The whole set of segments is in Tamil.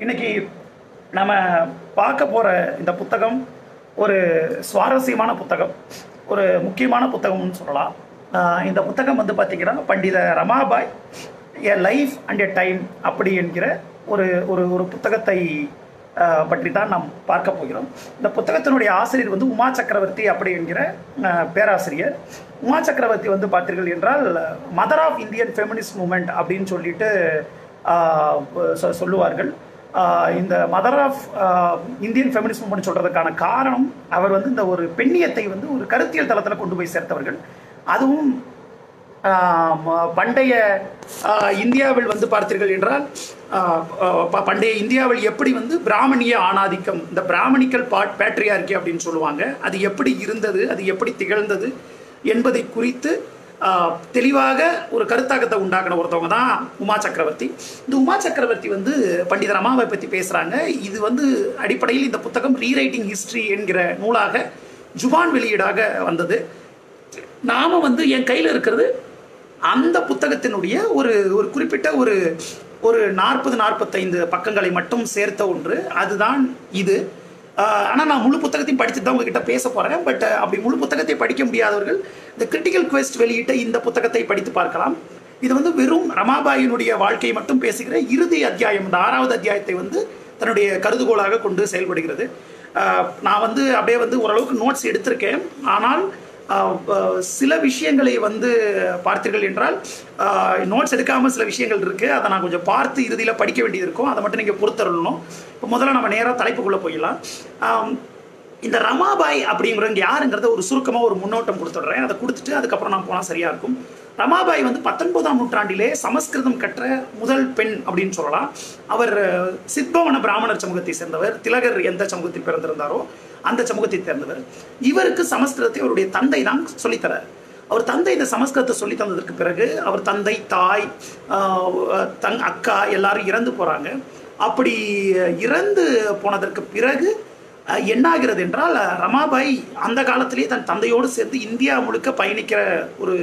இன்னைக்கு நம்ம பார்க்க போகிற இந்த புத்தகம் ஒரு சுவாரஸ்யமான புத்தகம், ஒரு முக்கியமான புத்தகம்னு சொல்லலாம். இந்த புத்தகம் வந்து பார்த்திங்கன்னா Pandita Ramabai a life and a time அப்படி என்கிற ஒரு ஒரு ஒரு புத்தகத்தை பற்றி தான் நாம் பார்க்க போகிறோம். இந்த புத்தகத்தினுடைய ஆசிரியர் வந்து உமா சக்கரவர்த்தி அப்படி என்கிற பேராசிரியர். உமா சக்கரவர்த்தி வந்து பார்த்தீர்கள் என்றால் mother of Indian feminist movement அப்படின்னு சொல்லிட்டு சொல்லுவார்கள். இந்த mother of Indian feminist movement சொல்கிறதுக்கான காரணம் அவர் வந்து இந்த ஒரு பெண்ணியத்தை வந்து ஒரு கருத்தியல் தளத்தில் கொண்டு போய் சேர்த்தவர்கள். அதுவும் பண்டைய இந்தியாவில் வந்து பார்த்தீர்கள் என்றால் பண்டைய இந்தியாவில் எப்படி வந்து பிராமணிய ஆணாதிக்கம், இந்த பிராமணிக்கல் பேட்ரியார்கி அப்படின்னு சொல்லுவாங்க, அது எப்படி இருந்தது, அது எப்படி திகழ்ந்தது என்பதை குறித்து தெளிவாக ஒரு கருத்தாக்கத்தை உண்டாக்கின ஒருத்தவங்க தான் உமா சக்கரவர்த்தி. இந்த உமா சக்கரவர்த்தி வந்து பண்டித ரமாவை பற்றி பேசுகிறாங்க. இது வந்து அடிப்படையில் இந்த புத்தகம் ரீரைட்டிங் ஹிஸ்ட்ரி என்கிற நூலாக ஜுபான் வெளியீடாக வந்தது. நாம் வந்து என் கையில் இருக்கிறது அந்த புத்தகத்தினுடைய ஒரு ஒரு குறிப்பிட்ட ஒரு ஒரு 40-45 பக்கங்களை மட்டும் சேர்த்த ஒன்று, அதுதான் இது. ஆனால் நான் முழு புத்தகத்தையும் படிச்சுட்டு தான் உங்ககிட்ட பேச போகிறேன். பட் அப்படி முழு புத்தகத்தை படிக்க முடியாதவர்கள் இந்த கிரிட்டிக்கல் குவெஸ்ட் வெளியிட்ட இந்த புத்தகத்தை படித்து பார்க்கலாம். இது வந்து வெறும் ரமாபாயினுடைய வாழ்க்கையை மட்டும் பேசுகிற இறுதி அத்தியாயம், இந்த 6வது அத்தியாயத்தை வந்து தன்னுடைய கருதுகோளாக கொண்டு செயல்படுகிறது. நான் வந்து அப்படியே வந்து ஓரளவுக்கு நோட்ஸ் எடுத்திருக்கேன். ஆனால் சில விஷயங்களை வந்து பார்த்தீர்கள் என்றால் நோட்ஸ் எடுக்காமல் சில விஷயங்கள் இருக்குது, அதை நான் கொஞ்சம் பார்த்து இறுதியில் படிக்க வேண்டியது இருக்கும். அதை மட்டும் நீங்கள் பொறுத்தரணும். இப்போ முதல்ல நம்ம நேராக தலைப்புக்குள்ளே போயிடலாம். இந்த ரமாபாய் அப்படிங்கிறவங்க யாருங்கிறத ஒரு சுருக்கமாக ஒரு முன்னோட்டம் கொடுத்துட்றேன். அதை கொடுத்துட்டு அதுக்கப்புறம் நான் போனால் சரியாக இருக்கும். ரமாபாய் வந்து 19ஆம் நூற்றாண்டிலே சமஸ்கிருதம் கற்ற முதல் பெண் அப்படின்னு சொல்லலாம். அவர் சித்பவன பிராமணர் சமூகத்தை சேர்ந்தவர். திலகர் எந்த சமூகத்தில் பிறந்திருந்தாரோ அந்த சமூகத்தை சேர்ந்தவர். இவருக்கு சமஸ்கிருதத்தை அவருடைய தந்தை தான் சொல்லித்தரார். அவர் தந்தை இந்த சமஸ்கிருதத்தை சொல்லி தந்ததற்கு பிறகு அவர் தந்தை, தாய், அக்கா எல்லாரும் இறந்து போகிறாங்க. அப்படி இறந்து போனதற்கு பிறகு என்னாகிறது என்றால் ரமாபாய் அந்த காலத்திலேயே தன் தந்தையோடு சேர்ந்து இந்தியா முழுக்க பயணிக்கிற ஒரு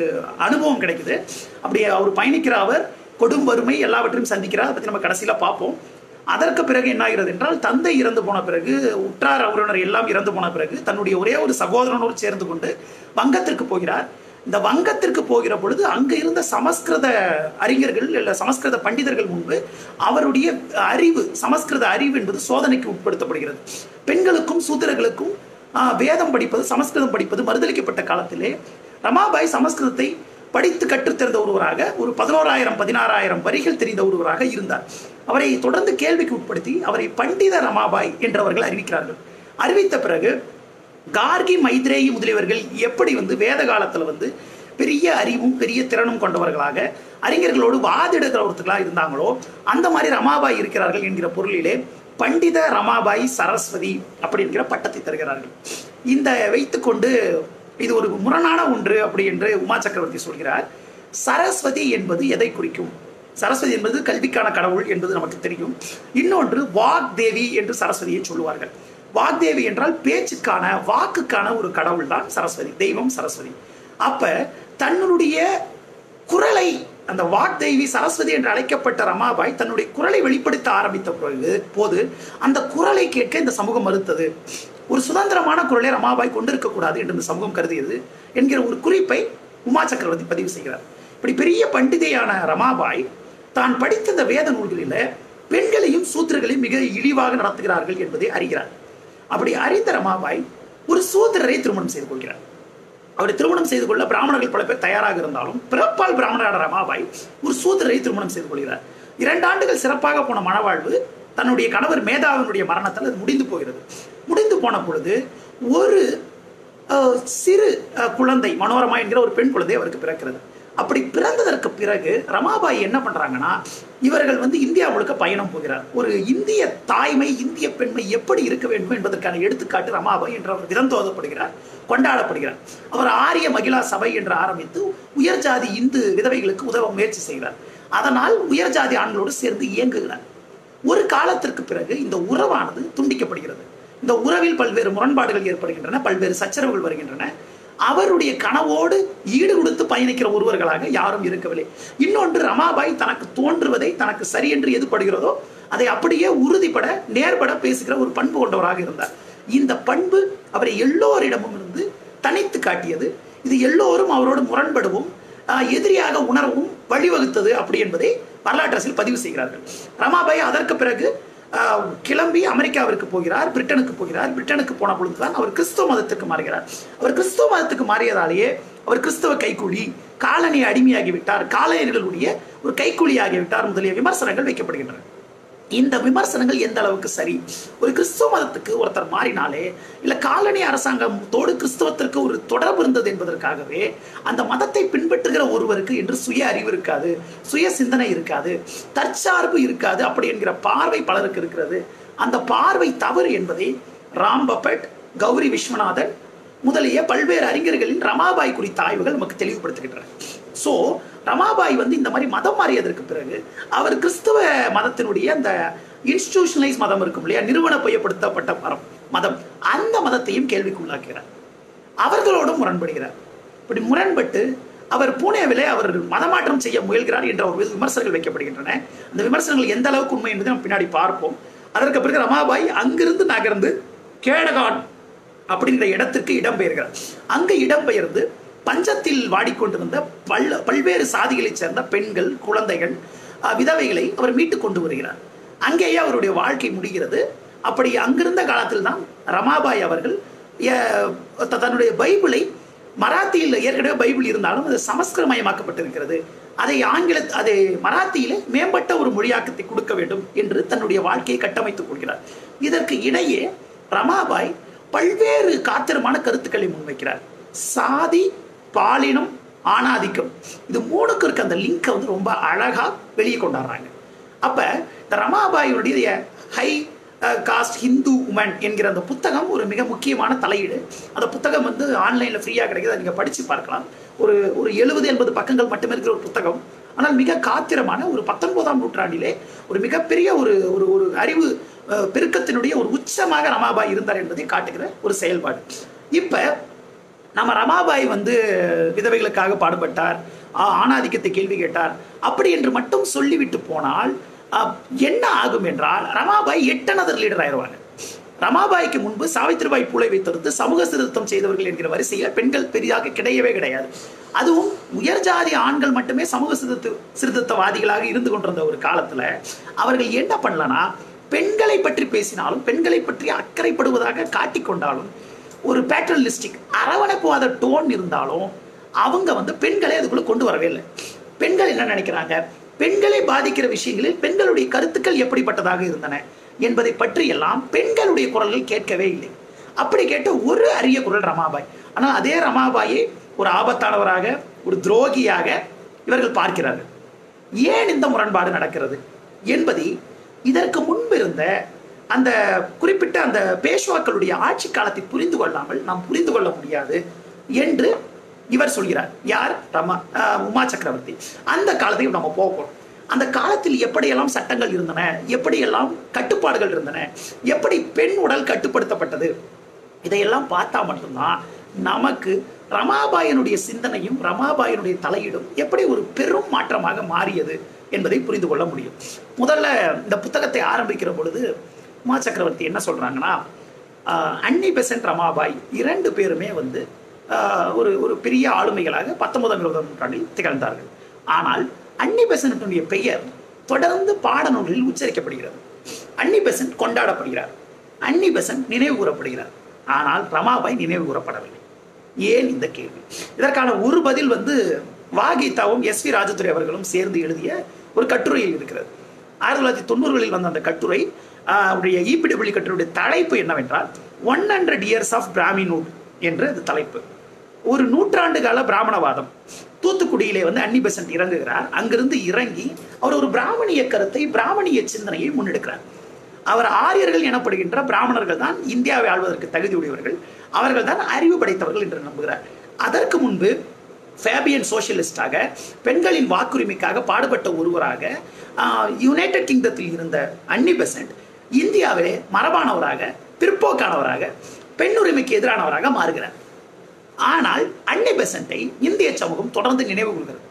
அனுபவம் கிடைக்குது. அப்படி அவர் பயணிக்கிற அவர் கொடும் வறுமை எல்லாவற்றையும் சந்திக்கிறார். அதை பற்றி நம்ம கடைசியில் பார்ப்போம். அதற்கு பிறகு என்ன ஆகிறது என்றால் தந்தை இறந்து போன பிறகு, உற்றார் உறவினர் எல்லாம் இறந்து போன பிறகு தன்னுடைய ஒரே ஒரு சகோதரனோடு சேர்ந்து கொண்டு வங்கத்திற்கு போகிறார். இந்த வங்கத்திற்கு போகிற பொழுது அங்கே இருந்த சமஸ்கிருத அறிஞர்கள் இல்லை சமஸ்கிருத பண்டிதர்கள் முன்பு அவருடைய அறிவு, சமஸ்கிருத அறிவு என்பது சோதனைக்கு உட்படுத்தப்படுகிறது. பெண்களுக்கும் சூத்திரர்களுக்கும் வேதம் படிப்பது, சமஸ்கிருதம் படிப்பது மறுதளிக்கப்பட்ட காலத்திலே ரமாபாய் சமஸ்கிருதத்தை படித்து கற்றுத்தெரிந்த ஒருவராக, ஒரு 11,000-16,000 வரிகள் தெரிந்த ஒருவராக இருந்தார். அவரை தொடர்ந்து கேள்விக்கு உட்படுத்தி அவரை பண்டித ரமாபாய் என்றவர்கள் அறிவிக்கிறார்கள். அறிவித்த பிறகு கார்கி, மைத்ரேயி முதலியவர்கள் எப்படி வந்து வேத காலத்தில் வந்து பெரிய அறிவும் பெரிய திறனும் கொண்டவர்களாக அறிஞர்களோடு வாதிடுகிறவர்களாக இருந்தாங்களோ அந்த மாதிரி ரமாபாய் இருக்கிறார்கள் என்கிற பொருளிலே பண்டித ரமாபாய் சரஸ்வதி அப்படிங்கிற பட்டத்தை தருகிறார்கள். இந்த வைத்துக்கொண்டு இது ஒரு முரணான ஒன்று அப்படி என்று உமா சக்கரவர்த்தி சொல்கிறார். சரஸ்வதி என்பது எதை குறிக்கும்? சரஸ்வதி என்பது கல்விக்கான கடவுள் என்பது நமக்கு தெரியும். இன்னொன்று வாக்தேவி என்று சரஸ்வதியை சொல்லுவார்கள். வாக்தேவி என்றால் பேச்சுக்கான, வாக்குக்கான ஒரு கடவுள் தான் சரஸ்வதி, தெய்வம் சரஸ்வதி. அப்ப தன்னுடைய குரலை, அந்த வாக்தேவி சரஸ்வதி என்று அழைக்கப்பட்ட ரமாபாய் தன்னுடைய குரலை வெளிப்படுத்த ஆரம்பித்த போது அந்த குரலை கேட்க இந்த சமூகம் மறுத்தது. ஒரு சுதந்திரமான குரலை ரமாபாய் கொண்டிருக்கக்கூடாது என்று இந்த சமூகம் கருதியது என்கிற ஒரு குறிப்பை உமா சக்கரவர்த்தி பதிவு செய்கிறார். இப்படி பெரிய பண்டிதையான ரமாபாய் தான் படித்த இந்த வேத நூல்களில் பெண்களையும் சூத்திரர்களையும் மிக இழிவாக நடத்துகிறார்கள் என்பதை அறிகிறார். அப்படி அறிந்த ரமாபாய் ஒரு சூத்திரரை திருமணம் செய்து கொள்கிறார். அவரை திருமணம் செய்து கொள்ள பிராமணர்கள் பல பேர் தயாராக இருந்தாலும் பிறப்பால் பிராமணரான ரமாபாய் ஒரு சூத்திரரை திருமணம் செய்து கொள்கிறார். 2 ஆண்டுகள் சிறப்பாக போன மணவாழ்வு தன்னுடைய கணவர் மேதாவினுடைய மரணத்தால் அது முடிந்து போகிறது. முடிந்து போன பொழுது ஒரு சிறு குழந்தை, மனோரமா என்கிற ஒரு பெண் குழந்தை அவருக்கு பிறக்கிறது. அப்படி பிறந்ததற்கு பிறகு ரமாபாய் என்ன பண்றாங்கன்னா, இவர்கள் வந்து இந்தியா முழுக்க பயணம் போகிறார். ஒரு இந்திய தாய்மை, இந்திய பெண்மை எப்படி இருக்க வேண்டும் என்பதற்கான எடுத்துக்காட்டு ரமாபாய் என்ற விதந்தோதப்படுகிறார், கொண்டாடப்படுகிறார். அவர் ஆரிய மகிழா சபை என்று ஆரம்பித்து உயர் ஜாதி இந்து விதவைகளுக்கு உதவ முயற்சி செய்கிறார். அதனால் உயர் ஜாதி ஆண்களோடு சேர்ந்து இயங்குகிறார். ஒரு காலத்திற்கு பிறகு இந்த உறவானது துண்டிக்கப்படுகிறது. இந்த உறவில் பல்வேறு முரண்பாடுகள் ஏற்படுகின்றன, பல்வேறு சச்சரவுகள் வருகின்றன. அவருடைய கனவோடு ஈடு கொடுத்து பயணிக்கிற ஒருவர்களாக யாரும் இருக்கவில்லை. இன்னொன்று, ரமாபாய் தனக்கு தோன்றுவதை, தனக்கு சரி என்று எது படுகிறதோ அதை அப்படியே உறுதிப்பட நேர்பட பேசுகிற ஒரு பண்பு கொண்டவராக இருந்தார். இந்த பண்பு அவரை எல்லோரிடமும் இருந்து தனித்து காட்டியது. இது எல்லோரும் அவரோடு முரண்படவும் எதிரியாக உணரவும் வழிவகுத்தது அப்படி என்பதை வரலாற்றரசில் பதிவு செய்கிறார்கள். ரமாபாய் அதற்கு பிறகு கிளம்பி அமெரிக்காவிற்கு போகிறார், பிரிட்டனுக்கு போகிறார். பிரிட்டனுக்கு போன பொழுதுதான் அவர் கிறிஸ்துவ மதத்துக்கு மாறுகிறார். அவர் கிறிஸ்துவ மதத்துக்கு மாறியதாலேயே அவர் கிறிஸ்தவ கைக்கூலி, காலனி அடிமையாகிவிட்டார், காலனியர்களுடைய ஒரு கைக்கூலி ஆகிவிட்டார் முதலிய விமர்சனங்கள் வைக்கப்படுகின்றன. இந்த விமர்சனங்கள் எந்த அளவுக்கு சரி? ஒரு கிறிஸ்துவ மதத்துக்கு ஒருத்தர் மாறினாலே, இல்ல காலனி அரசாங்கத்தோடு கிறிஸ்தவத்திற்கு ஒரு தொடர்பு இருந்தது என்பதற்காகவே அந்த மதத்தை பின்பற்றுகிற ஒருவருக்கு என்று சுய அறிவு இருக்காது, சுய சிந்தனை இருக்காது, தற்சார்பு இருக்காது அப்படி என்கிற பார்வை பலருக்கு இருக்கிறது. அந்த பார்வை தவறு என்பதை ராம் பப்பட், கௌரி விஸ்வநாதன் முதலிய பல்வேறு அறிஞர்களின் ரமாபாய் குறித்த ஆய்வுகள் நமக்கு தெளிவுபடுத்துகின்றன. ஸோ ரமாபாய் இந்த மாதிரி மதம் மாறியதற்கு பிறகு அவர் கிறிஸ்தவ மதத்தினுடைய அந்த இன்ஸ்டிடியூஷனலைஸ் மதம் இருக்கும் இல்லையா, நிறுவனப்படுத்தப்பட்ட மதம், அந்த மதத்தையும் கேள்விக்குள்ளாக்குகிறார். அவர்களோடும் முரண்படுகிறார். இப்படி முரண்பட்டு அவர் பூனேவிலே அவர் மதமாற்றம் செய்ய முயல்கிறார் என்ற ஒரு விமர்சனங்கள் வைக்கப்படுகின்றன. அந்த விமர்சனங்கள் எந்த அளவுக்கு உண்மை என்பதை நம்ம பின்னாடி பார்ப்போம். அதற்கு பிறகு ரமாபாய் அங்கிருந்து நகர்ந்து கேடகான் அப்படிங்கிற இடத்திற்கு இடம்பெயர்கிறார். அங்கு இடம்பெயர்ந்து பஞ்சத்தில் வாடிக்கொண்டிருந்த பல்வேறு சாதிகளைச் சேர்ந்த பெண்கள், குழந்தைகள், விதவைகளை அவர் மீட்டு கொண்டு வருகிறார். அங்கேயே அவருடைய வாழ்க்கை முடிகிறது. அப்படி அங்கிருந்த காலத்தில் தான் ரமாபாய் அவர்கள் தன்னுடைய பைபிளை, மராத்தியில் ஏற்கனவே பைபிள் இருந்தாலும் அது சமஸ்கிருதமயமாக்கப்பட்டிருக்கிறது, அதை மராத்தியிலே மேம்பட்ட ஒரு மொழியாக்கத்தை கொடுக்க வேண்டும் என்று தன்னுடைய வாழ்க்கையை கட்டமைத்துக் கொள்கிறார். இதற்கு இடையே ரமாபாய் பல்வேறு காத்திரமான கருத்துக்களை முன்வைக்கிறார். சாதி, பாலினம், ஆணாதிக்கம், இது மூணுக்கு இருக்க அந்த லிங்கை ரொம்ப அழகா வெளியே கொண்டாடுறாங்க. அப்ப இந்த ரமாபாயுடைய ஹை காஸ்ட் ஹிந்து உமன் என்கிற அந்த புத்தகம் ஒரு மிக முக்கியமான தலையீடு. அந்த புத்தகம் ஆன்லைன்ல ஃப்ரீயா கிடைக்குது, நீங்க படிச்சு பார்க்கலாம். ஒரு 70-80 பக்கங்கள் மட்டுமே இருக்கிற ஒரு புத்தகம். ஆனால் மிக காத்திரமான ஒரு 19ஆம் நூற்றாண்டிலே ஒரு மிகப்பெரிய ஒரு அறிவு பெருக்கத்தினுடைய ஒரு உச்சமாக ரமாபாய் இருந்தார் என்பதை காட்டுகிற ஒரு செயல்பாடு. இப்ப நம்ம ரமாபாய் விதவைகளுக்காக பாடுபட்டார், ஆணாதிக்கத்தை கேள்வி கேட்டார் அப்படி என்று மட்டும் சொல்லிவிட்டு போனால் என்ன ஆகும் என்றால், ரமாபாய் எட்டனதர் லீடர் ஆயிடுவாங்க. ரமாபாய்க்கு முன்பு சாவித்திரிபாய் பூலேவை தடுத்து சமூக சீர்திருத்தம் செய்தவர்கள் என்கிற வரிசையில் பெண்கள் பெரிதாக கிடையவே கிடையாது. அதுவும் உயர் ஜாதி ஆண்கள் மட்டுமே சமூக சீர்திருத்தவாதிகளாக இருந்து கொண்டிருந்த ஒரு காலத்துல அவர்கள் என்ன பண்ணலன்னா, பெண்களை பற்றி பேசினாலும், பெண்களை பற்றி அக்கறைப்படுவதாக காட்டிக்கொண்டாலும், ஒரு பேட்ரலிஸ்டிக் அரவணைப்புவாத டோன் இருந்தாலும் அவங்க பெண்களை அதுக்குள்ள கொண்டு வரவே இல்லை. பெண்கள் என்ன நினைக்கிறாங்க, பெண்களை பாதிக்கிற விஷயங்களில் பெண்களுடைய கருத்துக்கள் எப்படிப்பட்டதாக இருந்தன என்பதை பற்றி எல்லாம் பெண்களுடைய குரல்கள் கேட்கவே இல்லை. அப்படி கேட்ட ஒரு அரிய குரல் ரமாபாய். ஆனால் அதே ரமாபாயை ஒரு ஆபத்தானவராக, ஒரு துரோகியாக இவர்கள் பார்க்கிறார்கள். ஏன் இந்த முரண்பாடு நடக்கிறது என்பதை இதற்கு முன்பு இருந்த அந்த குறிப்பிட்ட அந்த பேஷ்வாக்களுடைய ஆட்சி காலத்தை புரிந்து கொள்ளாமல் நாம் புரிந்து கொள்ள முடியாது என்று இவர் சொல்கிறார். யார்? உமா சக்கரவர்த்தி. அந்த காலத்தை நம்ம போகிறோம். அந்த காலத்தில் எப்படியெல்லாம் சட்டங்கள் இருந்தன, எப்படியெல்லாம் கட்டுப்பாடுகள் இருந்தன, எப்படி பெண் உடல் கட்டுப்படுத்தப்பட்டது, இதையெல்லாம் பார்த்தா மட்டும்தான் நமக்கு ரமாபாயனுடைய சிந்தனையும் ரமாபாயனுடைய தலையீடும் எப்படி ஒரு பெரும் மாற்றமாக மாறியது என்பதை புரிந்து கொள்ள முடியும். முதல்ல இந்த புத்தகத்தை ஆரம்பிக்கிற பொழுது உமா சக்கரவர்த்தி என்ன சொல்றாங்கன்னா, அன்னி பெசன்ட் ரமாபாய் 2 பேருமே ஒரு பெரிய ஆளுமைகளாக 19ஆம் 20ஆம் நூற்றாண்டில் திகழ்ந்தார்கள். ஆனால் அன்னி பெசன்ட்டுடைய பெயர் தொடர்ந்து பாடநூல்களில் உச்சரிக்கப்படுகிறது. அன்னி பெசன்ட் கொண்டாடப்படுகிறார், அன்னி பெசன்ட் நினைவு கூறப்படுகிறார். ஆனால் ரமாபாய் நினைவு கூறப்படவில்லை. ஏன் இந்த கேள்வி? இதற்கான ஒரு பதில் வாகீதாவும் SV ராஜதுரை அவர்களும் சேர்ந்து எழுதிய ஒரு கட்டுரையில் இருக்கிறது. 1990களில் வந்த அந்த கட்டுரை EPW கட்டுரையுடைய தலைப்பு என்னவென்றால் 100 years of பிராமின்ஹுட் என்று அது தலைப்பு. ஒரு நூற்றாண்டு கால பிராமணவாதம். தூத்துக்குடியிலே அன்னி பெசன்ட் இறங்குகிறார். அங்கிருந்து இறங்கி அவர் ஒரு பிராமணிய கருத்தை, பிராமணிய சிந்தனையை முன்னெடுக்கிறார். அவர் ஆரியர்கள் எனப்படுகின்ற பிராமணர்கள் தான் இந்தியாவை ஆள்வதற்கு தகுதியுடையவர்கள், அவர்கள் தான் அறிவு படைத்தவர்கள் என்று நம்புகிறார். அதற்கு முன்பு ஃபேபியன் சோசியலிஸ்டாக, பெண்களின் வாக்குரிமைக்காக பாடுபட்ட ஒருவராக யுனைடெட் கிங்டத்தில் இருந்த அன்னி பெசன்ட் இந்தியாவிலே மரபானவராக, பிற்போக்கானவராக, பெண்ணுரிமைக்கு எதிரானவராக மாறுகிறார். ஆனால் அன்னி பெசன்ட்டை இந்திய சமூகம் தொடர்ந்து நினைவு கொள்கிறது.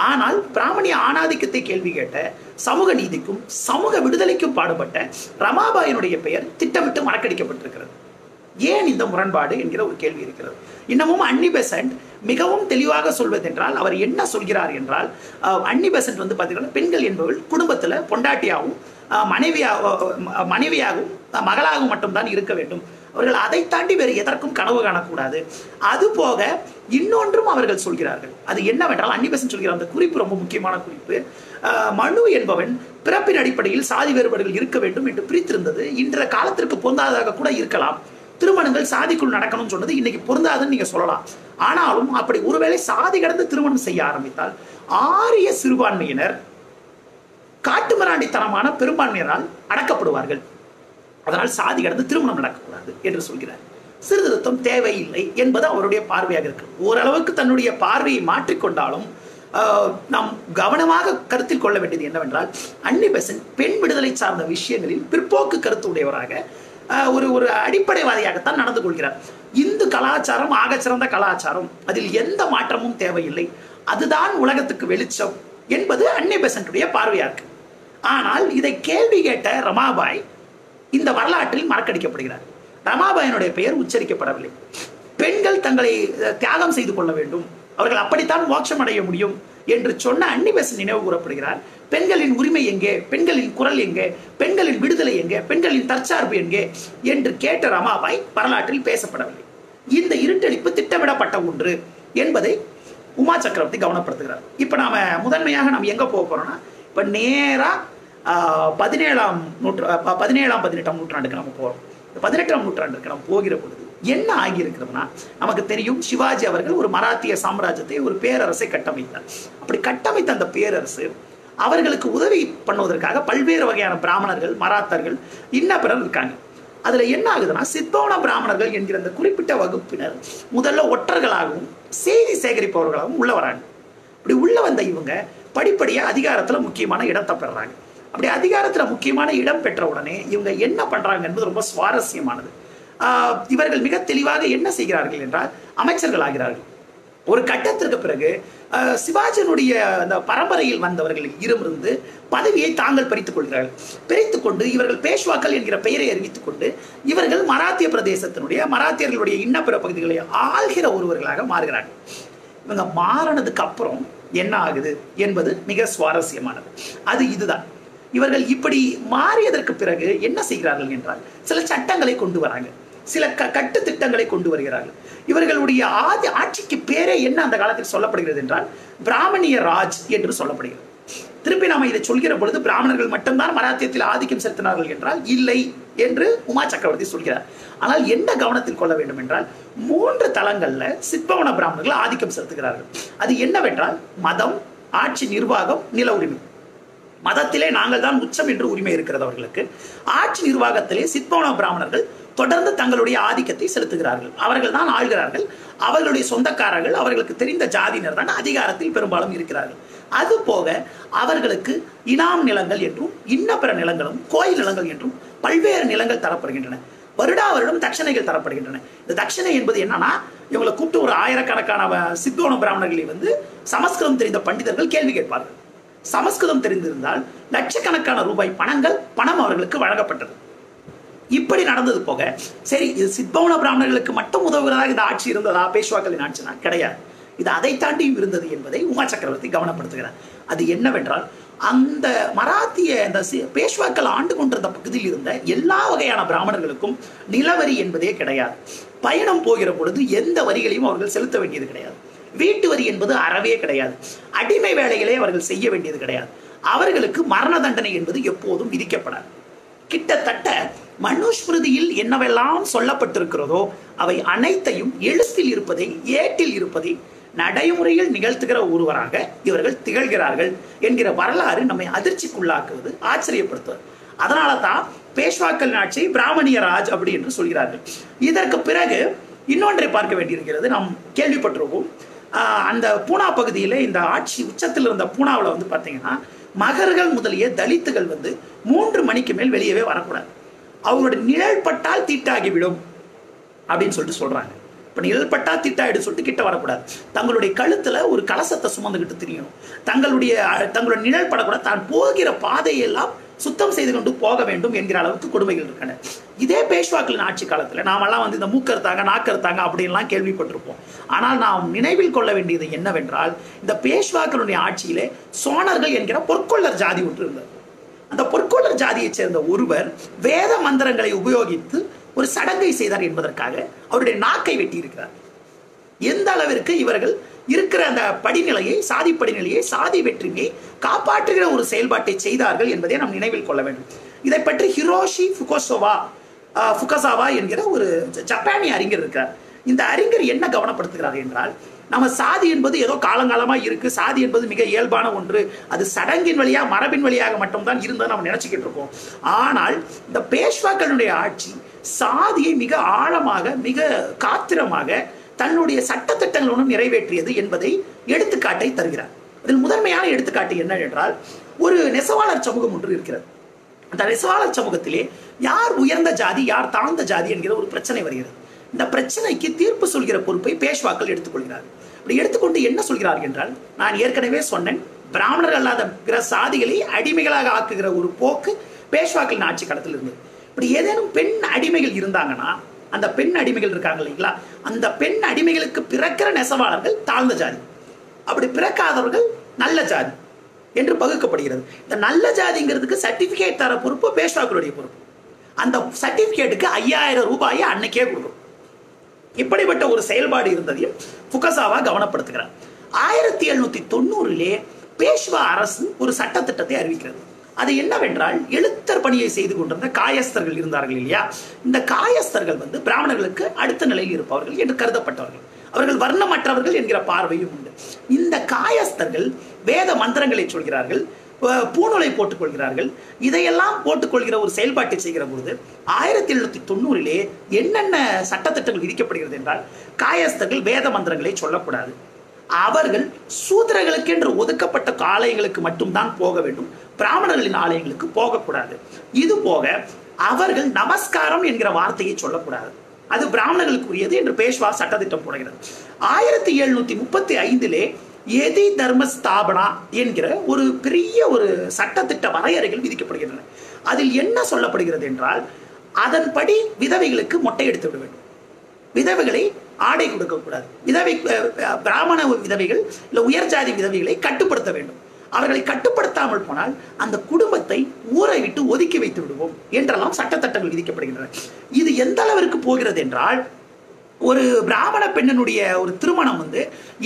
ஆனால் பிராமணிய ஆணாதிக்கத்தை கேள்வி கேட்ட, சமூக நீதிக்கும் சமூக விடுதலைக்கும் பாடுபட்ட ரமாபாயினுடைய பெயர் திட்டமிட்டு மறக்கடிக்கப்பட்டிருக்கிறது. ஏன் இந்த முரண்பாடு என்கிற ஒரு கேள்வி இருக்கிறது. இன்னமும் அன்னி பெசன்ட் மிகவும் தெளிவாக சொல்வதென்றால் அவர் என்ன சொல்கிறார் என்றால், அன்னி பெசன்ட் வந்து பார்த்தீங்கன்னா பெண்கள் என்பவர்கள் குடும்பத்தில் பொண்டாட்டியாகவும் மனைவியாகவும் மகளாகவும் மட்டும்தான் இருக்க வேண்டும். அவர்கள் அதை தாண்டி வேறு எதற்கும் கனவு காணக்கூடாது. அது போக இன்னொன்றும் அவர்கள் சொல்கிறார்கள். அது என்னவென்றால், அன்னி பெசன்ட் சொல்கிற அந்த குறிப்பு ரொம்ப முக்கியமான குறிப்பு. மனு என்பவன் பிறப்பின் அடிப்படையில் சாதி வேறுபாடுகள் இருக்க வேண்டும் என்று பிரித்திருந்தது இன்ற காலத்திற்கு பொருந்தாததாக கூட இருக்கலாம். திருமணங்கள் சாதிக்குள் நடக்கணும்னு சொன்னது இன்னைக்கு பொருந்தாதுன்னு நீங்க சொல்லலாம். ஆனாலும் அப்படி ஒருவேளை சாதி கடந்து திருமணம் செய்ய ஆரம்பித்தால் ஆரிய சிறுபான்மையினர் காட்டுமிராண்டித்தனமான பெரும்பான்மையினரால் அடக்கப்படுவார்கள். அதனால் சாதி கடந்து திருமணம் நடக்கக்கூடாது என்று சொல்கிறார். சீர்திருத்தம் தேவையில்லை என்பது அவருடைய பார்வையாக இருக்கு. ஓரளவுக்கு தன்னுடைய பார்வையை மாற்றிக்கொண்டாலும் நாம் கவனமாக கருத்தில் கொள்ள வேண்டியது என்னவென்றால், அன்னி பெசன்ட் பெண் விடுதலை சார்ந்த விஷயங்களில் பிற்போக்கு கருத்து உடையவராக ஒரு அடிப்படைவாதியாகத்தான் நடந்து கொள்கிறார். இந்து கலாச்சாரம் ஆகச்சிறந்த கலாச்சாரம், அதில் எந்த மாற்றமும் தேவையில்லை, அதுதான் உலகத்துக்கு வெளிச்சம் என்பது அன்னி பெசன்ட்டுடைய பார்வையா இருக்கு. ஆனால் இதை கேள்வி கேட்ட ரமாபாய் இந்த வரலாற்றில் மறக்கடிக்கப்படுகிறார். ரமாபாயினுடைய பெயர் உச்சரிக்கப்படவில்லை. பெண்கள் தங்களை தியாகம் செய்து கொள்ள வேண்டும், அவர்கள் அப்படித்தான் மோட்சம் அடைய முடியும் என்று சொன்ன அன்னி பெசன்ட் நினைவு கூறப்படுகிறார். பெண்களின் உரிமை எங்கே, பெண்களின் குரல் எங்கே, பெண்களின் விடுதலை எங்கே, பெண்களின் தற்சார்பு எங்கே என்று கேட்ட ரமாபாய் வரலாற்றில் பேசப்படவில்லை. இந்த இருட்டடிப்பு திட்டமிடப்பட்ட ஒன்று என்பதை உமா சக்கரவர்த்தி கவனப்படுத்துகிறார். இப்ப நாம முதன்மையாக நாம் எங்க போக போறோம்னா, இப்ப நேரா 17ஆம் 18ஆம் நூற்றாண்டுக்கு நம்ம போறோம். 18ஆம் நூற்றாண்டுக்கு நம்ம போகிற பொழுது என்ன ஆகியிருக்கிறதுனா, நமக்கு தெரியும் சிவாஜி அவர்கள் ஒரு மராத்திய சாம்ராஜ்யத்தை, ஒரு பேரரசை கட்டமைத்தார். அப்படி கட்டமைத்த அந்த பேரரசு அவர்களுக்கு உதவி பண்ணுவதற்காக பல்வேறு வகையான பிராமணர்கள், மராத்தர்கள், இன்ன பிறர் இருக்காங்க. அதுல என்ன ஆகுதுன்னா, சித்தோன பிராமணர்கள் என்கிற அந்த குறிப்பிட்ட வகுப்பினர் முதல்ல ஒற்றர்களாகவும் செய்தி சேகரிப்பவர்களாகவும் உள்ள வராங்க. அப்படி உள்ள வந்த இவங்க படிப்படியா அதிகாரத்துல முக்கியமான இடத்தை பெறாங்க. அப்படி அதிகாரத்துல முக்கியமான இடம் பெற்ற உடனே இவங்க என்ன பண்றாங்க என்பது ரொம்ப சுவாரஸ்யமானது. இவர்கள் மிக தெளிவாக என்ன செய்கிறார்கள் என்றால், அமைச்சர்கள் ஆகிறார்கள். ஒரு கட்டத்திற்கு பிறகு சிவாஜியினுடைய அந்த பரம்பரையில் வந்தவர்களில் இருந்து பதவியை தாங்கள் பறித்துக் கொள்கிறார்கள். பிரித்துக் கொண்டு இவர்கள் பேஷ்வாக்கள் என்கிற பெயரை அறிவித்துக் கொண்டு இவர்கள் மராத்திய பிரதேசத்தினுடைய மராத்தியர்களுடைய இன்னப்பிற பகுதிகளை ஆள்கிற ஒருவர்களாக மாறுகிறார்கள். இவங்க மாறினதுக்கு அப்புறம் என்ன ஆகுது என்பது மிக சுவாரஸ்யமானது. அது இதுதான். இவர்கள் இப்படி மாறியதற்கு பிறகு என்ன செய்கிறார்கள் என்றால், சில சட்டங்களை கொண்டு வராங்க, சில கட்டு திட்டங்களை கொண்டு வருகிறார்கள். இவர்களுடைய ஆட்சிக்கு பேரே என்ன அந்த காலத்தில் சொல்லப்படுகிறது என்றால், பிராமணிய ராஜ் என்று சொல்லப்படுகிறது. திருப்பி நாம இதை சொல்கிற பொழுது பிராமணர்கள் மட்டும்தான் மராத்தியத்தில் ஆதிக்கம் செலுத்தினார்கள் என்றால் இல்லை என்று உமா சக்கரவர்த்தி சொல்கிறார். ஆனால் என்ன கவனத்தில் கொள்ள வேண்டும் என்றால், 3 தளங்கள்ல சித்பவன பிராமணர்கள் ஆதிக்கம் செலுத்துகிறார்கள். அது என்னவென்றால், மதம், ஆட்சி நிர்வாகம், நில உரிமை. மதத்திலே நாங்கள் தான் உச்சம் என்று உரிமை இருக்கிறது அவர்களுக்கு. ஆட்சி நிர்வாகத்திலே சித்பவன பிராமணர்கள் தொடர்ந்து தங்களுடைய ஆதிக்கத்தை செலுத்துகிறார்கள். அவர்கள் தான் ஆள்கிறார்கள். அவர்களுடைய சொந்தக்காரர்கள், அவர்களுக்கு தெரிந்த ஜாதியினர் தான் அதிகாரத்தில் பெரும்பாலும் இருக்கிறார்கள். அது போக அவர்களுக்கு இனாம் நிலங்கள் என்றும் இன்ன பிற நிலங்களும் கோயில் நிலங்கள் என்றும் பல்வேறு நிலங்கள் தரப்படுகின்றன. வருடா வருடம் தட்சணைகள் தரப்படுகின்றன. இந்த தட்சணை என்பது என்னன்னா, இவங்களை கூப்பிட்டு ஒரு ஆயிரக்கணக்கான சித்தோன பிராமணர்களை சமஸ்கிருதம் தெரிந்த பண்டிதர்கள் கேள்வி கேட்பார்கள். சமஸ்கிருதம் தெரிந்திருந்தால் லட்சக்கணக்கான ரூபாய் பணம் அவர்களுக்கு வழங்கப்பட்டது. இப்படி நடந்தது போக, சரி இது சித்பவன பிராமணர்களுக்கு மட்டும் உதவுகிறதாக இந்த ஆட்சி இருந்ததா, பேஷ்வாக்களின் ஆட்சினா? கிடையாது. இது அதை தாண்டி இருந்தது என்பதை உமா சக்கரவர்த்தி கவனப்படுத்துகிறார். அது என்னவென்றால், அந்த மராத்திய இந்த பேஷ்வாக்கள் ஆண்டு கொண்டிருந்த பகுதியில் இருந்த எல்லா வகையான பிராமணர்களுக்கும் நிலவரி என்பதே கிடையாது. பயணம் போகிற பொழுது எந்த வரிகளையும் அவர்கள் செலுத்த வேண்டியது கிடையாது. வீட்டு வரி என்பது அறவே கிடையாது. அடிமை வேலைகளே அவர்கள் செய்ய வேண்டியது கிடையாது. அவர்களுக்கு மரண தண்டனை என்பது எப்போதும் விதிக்கப்படாது. கிட்டத்தட்ட மனுஸ்மிருதியில் என்னவெல்லாம் சொல்லப்பட்டிருக்கிறதோ அவை அனைத்தையும் எழுத்தில் இருப்பதை, ஏட்டில் இருப்பதை நடைமுறையில் நிகழ்த்துகிற ஒருவராக இவர்கள் திகழ்கிறார்கள் என்கிற வரலாறு நம்மை அதிர்ச்சிக்குள்ளாக்குவது, ஆச்சரியப்படுத்துவது. அதனால தான் பேஷ்வாக்கள் ஆட்சி பிராமணிய ராஜ் அப்படி என்று சொல்கிறார்கள். இதற்கு பிறகு இன்னொன்றை பார்க்க வேண்டியிருக்கிறது. நாம் கேள்விப்பட்டிருக்கோம், அந்த பூனா பகுதியில் இந்த ஆட்சி உச்சத்தில் இருந்த பூனாவில் பார்த்தீங்கன்னா, மகர்கள் முதலிய தலித்துகள் 3 மணிக்கு மேல் வெளியவே வரக்கூடாது. அவங்களுடைய நிழல் பட்டால் தீட்டாகிவிடும் அப்படின்னு சொல்லிட்டு சொல்றாங்க. இப்ப நிழல் பட்டா திட்டாயிடு சொல்லிட்டு கிட்ட வரக்கூடாது. தங்களுடைய கழுத்துல ஒரு கலசத்தை சுமந்துகிட்டு திரியணும். தங்களுடைய நிழல் படக்கூடாது. தான் போகிற பாதையெல்லாம் சுத்தம் செய்து கொண்டு போக வேண்டும் என்கிற அளவுக்கு கொடுமைகள் இருக்கின்றன. இதே பேஷ்வாக்களின் ஆட்சி காலத்துல நாமெல்லாம் இந்த மூக்கறுத்தாங்க நாக்கறுத்தாங்க அப்படின்லாம் கேள்விப்பட்டிருப்போம். ஆனால் நாம் நினைவில் கொள்ள வேண்டியது என்னவென்றால், இந்த பேஷ்வாக்களுடைய ஆட்சியிலே சோனர்கள் என்கிற பொற்கொள்ளர் ஜாதி ஒன்று இருந்தது. அந்த பொற்கொள்ளர் ஜாதியைச் சேர்ந்த ஒருவர் வேத மந்திரங்களை உபயோகித்து ஒரு சடங்கை செய்தார் என்பதற்காக அவருடைய நாக்கை வெட்டி இருக்கிறார். எந்த அளவிற்கு இவர்கள் இருக்கிற அந்த படிநிலையை, சாதி படிநிலையை, சாதி வெற்றியை காப்பாற்றுகிற ஒரு செயல்பாட்டை செய்தார்கள் என்பதை நாம் நினைவில் கொள்ள வேண்டும். இதை பற்றி ஹிரோஷி ஃபுகாசாவா என்கிற ஒரு ஜப்பானிய அறிஞர் இருக்கிறார். இந்த அறிஞர் என்ன கவனப்படுத்துகிறார் என்றால், நம்ம சாதி என்பது ஏதோ காலங்காலமா இருக்கு, சாதி என்பது மிக இயல்பான ஒன்று, அது சடங்கின் வழியா மரபின் வழியாக மட்டும்தான் இருந்தது நம்ம நினைச்சுக்கிட்டு இருக்கோம். ஆனால் இந்த பேஷ்வாக்களுடைய ஆட்சி சாதியை மிக ஆழமாக, மிக காத்திரமாக தன்னுடைய சட்டத்திட்டங்களுடன் நிறைவேற்றியது என்பதை எடுத்துக்காட்டை தருகிறார். இதில் முதன்மையான எடுத்துக்காட்டு என்ன என்றால், ஒரு நெசவாளர் சமூகம் ஒன்று இருக்கிறது. அந்த நெசவாளர் சமூகத்திலே யார் உயர்ந்த ஜாதி யார் தாழ்ந்த ஜாதி என்கிற ஒரு பிரச்சனை வருகிறது. இந்த பிரச்சனைக்கு தீர்ப்பு சொல்கிற பொறுப்பை பேஷ்வாக்கள் எடுத்துக்கொள்கிறார்கள். அப்படி எடுத்துக்கொண்டு என்ன சொல்கிறார்கள் என்றால், நான் ஏற்கனவே சொன்னேன், பிராமணர் அல்லாத பிற சாதிகளை அடிமைகளாக ஆக்குகிற ஒரு போக்கு பேஷ்வாக்களின் ஆட்சி காலத்தில் இருந்தது. இப்படி ஏதேனும் பெண் அடிமைகள் இருந்தாங்கன்னா, அந்த பெண் அடிமைகள் இருக்காங்க இல்லைங்களா, அந்த பெண் அடிமைகளுக்கு பிறக்கிற நெசவாளர்கள் தாழ்ந்த ஜாதி, அப்படி பிறக்காதவர்கள் நல்ல ஜாதி என்று பகுக்கப்படுகிறது. இந்த நல்ல ஜாதிங்கிறதுக்கு சர்டிபிகேட் தர பொறுப்பு பேஷ்வாக்களுடைய பொறுப்பு. அந்த சர்டிபிகேட்டுக்கு 5000 ரூபாயை அன்னைக்கே கொடுக்கும். இப்படிப்பட்ட ஒரு செயல்பாடு இருந்ததையும் ஃபுகாசாவா கவனப்படுத்துகிறார். 1790 பேஷ்வா அரசு ஒரு சட்டத்திட்டத்தை அறிவிக்கிறது. அது என்னவென்றால், எழுத்தர் பணியை செய்து கொண்டிருந்த காயஸ்தர்கள் இருந்தார்கள் இல்லையா, இந்த காயஸ்தர்கள் பிராமணர்களுக்கு அடுத்த நிலையில் இருப்பவர்கள் என்று கருதப்பட்டவர்கள். அவர்கள் வர்ணமற்றவர்கள் என்கிற பார்வையும் உண்டு. இந்த காயஸ்தர்கள் வேத மந்திரங்களை சொல்கிறார்கள், பூணூலை போட்டுக் கொள்கிறார்கள். இதையெல்லாம் போட்டுக்கொள்கிற ஒரு செயல்பாட்டை செய்கிற பொழுது 1790 என்னென்ன சட்டத்திட்டங்கள் விதிக்கப்படுகிறது என்றால், காயஸ்தர்கள் வேத மந்திரங்களை சொல்லக்கூடாது, அவர்கள் சூத்திரர்களுக்கு என்று ஒதுக்கப்பட்ட ஆலயங்களுக்கு மட்டும்தான் போக வேண்டும், பிராமணர்களின் ஆலயங்களுக்கு போகக்கூடாது. இது போக அவர்கள் நமஸ்காரம் என்கிற வார்த்தையை சொல்லக்கூடாது, அது பிராமணர்களுக்குரியது என்று பேஷ்வா சட்டத்திட்டம் போடுகிறது. 1735 எதி தர்ம ஸ்தாபனா என்கிற ஒரு பெரிய ஒரு சட்டத்திட்ட வரையறைகள் விதிக்கப்படுகின்றன. அதில் என்ன சொல்லப்படுகிறது என்றால், அதன்படி விதவைகளுக்கு மொட்டை எடுத்து விட வேண்டும், விதவைகளை ஆடை கொடுக்கக்கூடாது, பிராமண விதவைகள் இல்ல உயர் ஜாதி விதவைகளை கட்டுப்படுத்த வேண்டும். அவர்களை கட்டுப்படுத்தாமல் போனால் அந்த குடும்பத்தை ஊரை விட்டு ஒதுக்கி வைத்து விடுவோம் என்றெல்லாம் சட்டத்திட்டங்கள் விதிக்கப்படுகின்றன. இது எந்த அளவிற்கு போகிறது என்றால், ஒரு பிராமண பெண்ணினுடைய ஒரு திருமணம்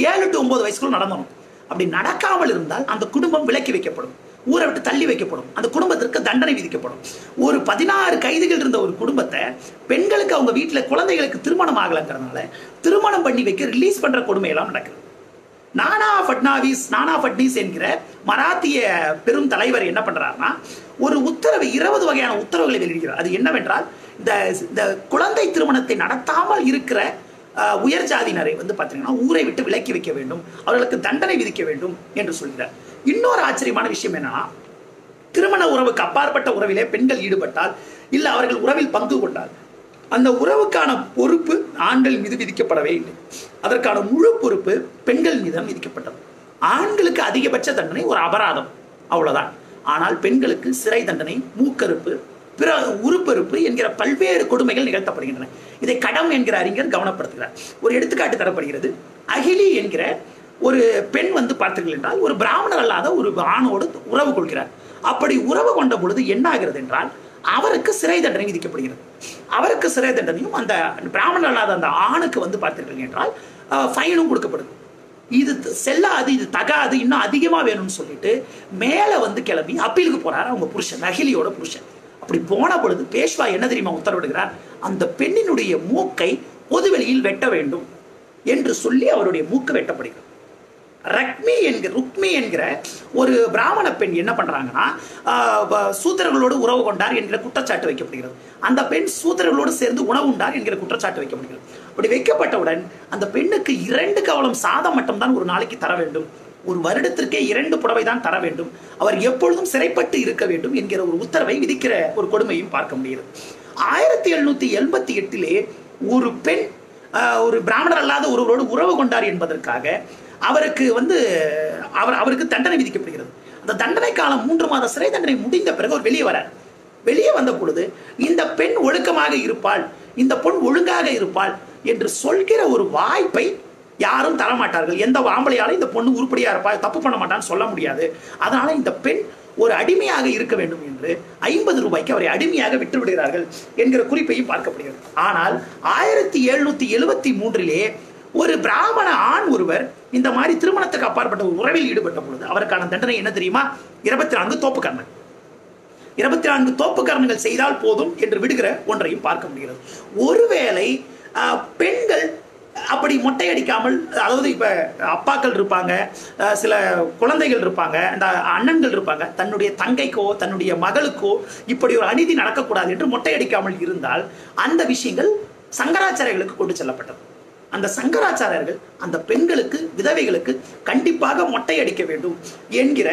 7 to 9 வயசுக்குள்ள நடந்தணும். அப்படி நடக்காமல் இருந்தால் அந்த குடும்பம் விலக்கி வைக்கப்படும், ஊரை விட்டு தள்ளி வைக்கப்படும், அந்த குடும்பத்திற்கு தண்டனை விதிக்கப்படும். ஒரு 16 கைதிகள் இருந்த ஒரு குடும்பத்தை பெண்களுக்கு அவங்க வீட்டில் குழந்தைகளுக்கு திருமணம் ஆகலைங்கிறதுனால திருமணம் பண்ணி வைக்க ரிலீஸ் பண்ற கொடுமையெல்லாம் நடக்குது. நானா ஃபட்னீஸ் என்கிற மராத்திய பெரும் தலைவர் என்ன பண்றாருன்னா, ஒரு உத்தரவு 20 வகையான உத்தரவுகளை வெளியிடுகிறார். அது என்னவென்றால், இந்த குழந்தை திருமணத்தை நடத்தாமல் இருக்கிற உயர் ஜாதியினரை பார்த்தீங்கன்னா ஊரை விட்டு விலக்கி வைக்க வேண்டும், அவர்களுக்கு தண்டனை விதிக்க வேண்டும் என்று சொல்கிறார். இன்னொரு ஆச்சரியமான விஷயம் என்னன்னா, திருமண உறவுக்கு அப்பாற்பட்ட உறவிலே பெண்கள் ஈடுபட்டால் இல்ல அவர்கள் உறவில் பங்கு கொண்டால் அந்த உறவுக்கான பொறுப்பு ஆண்கள் மீது விதிக்கப்படவே இல்லை, அதற்கான முழு பொறுப்பு பெண்கள் மீது விதிக்கப்பட்டது. ஆண்களுக்கு அதிகபட்ச தண்டனை ஒரு அபராதம், அவ்வளவுதான். ஆனால் பெண்களுக்கு சிறை தண்டனை, மூக்கறுப்பு, பிற உறுப்பறுப்பு என்கிற பல்வேறு கொடுமைகள் நிகழ்த்தப்படுகின்றன. இதை கடம் என்கிற அறிஞர் கவனப்படுத்துகிறார். ஒரு எடுத்துக்காட்டு தரப்படுகிறது. அகிலி என்கிற ஒரு பெண் பார்த்தீர்கள் என்றால், ஒரு பிராமணர் அல்லாத ஒரு ஆணோடு உறவு கொள்கிறார். அப்படி உறவு கொண்ட பொழுது என்ன ஆகிறது என்றால், அவருக்கு சிறை தண்டனை விதிக்கப்படுகிறது. அவருக்கு சிறை தண்டனையும் அந்த பிராமணர் அல்லாத அந்த ஆணுக்கு பார்த்தீர்கள் என்றால் ஃபைனும் கொடுக்கப்படுது. இது செல்லாது, இது தகாது, இன்னும் அதிகமா வேணும்னு சொல்லிட்டு மேல கிளம்பி அப்பீலுக்கு போறாரு அவங்க புருஷன், அகிலியோட புருஷன். அப்படி போன பொழுது பேஷ்வா என்ன தெரியுமா உத்தரவிடுகிறார், அந்த பெண்ணினுடைய மூக்கை பொதுவெளியில் வெட்ட வேண்டும் என்று சொல்லி அவருடைய மூக்கு வெட்டப்படுகிறது. ருக்மி என்கிற ஒரு பிராமண பெண் என்ன பண்றாங்கன்னா, சூத்திரர்களோடு உறவு கொண்டார் என்கிற குற்றச்சாட்டு வைக்கப்படுகிறது. அந்த பெண் சூத்திரர்களோடு சேர்ந்து உணவு உண்டார் என்கிற குற்றச்சாட்டு வைக்கப்படுகிறது. அப்படி வைக்கப்பட்டவுடன் அந்த பெண்ணுக்கு 2 கவளம் சாதம் மட்டும்தான் ஒரு நாளைக்கு தர வேண்டும், ஒரு வருடத்திற்கே 2 புடவை தான் தர வேண்டும், அவர் எப்பொழுதும் சிறைப்பட்டு இருக்க வேண்டும் என்கிற ஒரு உத்தரவை விதிக்கிற ஒரு கொடுமையும் பார்க்க முடிகிறது. 1788 ஒரு பெண் ஒரு பிராமணர் அல்லாத ஒருவரோடு உறவு கொண்டார் என்பதற்காக அவருக்கு அவருக்கு தண்டனை விதிக்கப்படுகிறது. அந்த தண்டனை காலம் 3 மாத சிறை தண்டனை முடிந்த பிறகு அவர் வெளியே வரார். வெளியே வந்த பொழுது இந்த பெண் ஒழுக்கமாக இருப்பாள், இந்த பெண் ஒழுங்காக இருப்பாள் என்று சொல்கிற ஒரு வாய்ப்பை யாரும் தரமாட்டார்கள். எந்த ஆம்பளையாலும் இந்த பொண்ணு உருப்படியா இருப்பா, தப்பு பண்ண மாட்டான்னு சொல்ல முடியாது. அதனால இந்த பெண் ஒரு அடிமையாக இருக்க வேண்டும் என்று 50 ரூபாய்க்கு அவரை அடிமையாக விட்டு விடுகிறார்கள் என்கிற குறிப்பையும் பார்க்கப்படுகிறது. ஆனால் 1773 ஒரு பிராமண ஆண் ஒருவர் இந்த மாதிரி திருமணத்துக்கு அப்பாற்பட்ட ஒரு உறவில் ஈடுபட்ட பொழுது அவருக்கான தண்டனை என்ன தெரியுமா? 24 தோப்புக்கரணங்கள். 24 தோப்புக்கரணங்கள் செய்தால் போதும் என்று விடுகிற ஒன்றையும் பார்க்க முடிகிறது. ஒருவேளை பெண்கள் அப்படி மொட்டை அடிக்காமல், அதாவது இப்ப அப்பாக்கள் இருப்பாங்க, சில குழந்தைகள் இருப்பாங்க, அந்த அண்ணன்கள் இருப்பாங்க, தன்னுடைய தங்கைக்கோ தன்னுடைய மகளுக்கோ இப்படி ஒரு அநீதி நடக்கக்கூடாது என்று மொட்டை அடிக்காமல் இருந்தால் அந்த விஷயங்கள் சங்கராச்சாரியர்களுக்கு கொண்டு செல்லப்பட்டது. அந்த சங்கராச்சாரியர்கள் அந்த பெண்களுக்கு, விதவைகளுக்கு கண்டிப்பாக மொட்டை அடிக்க வேண்டும் என்கிற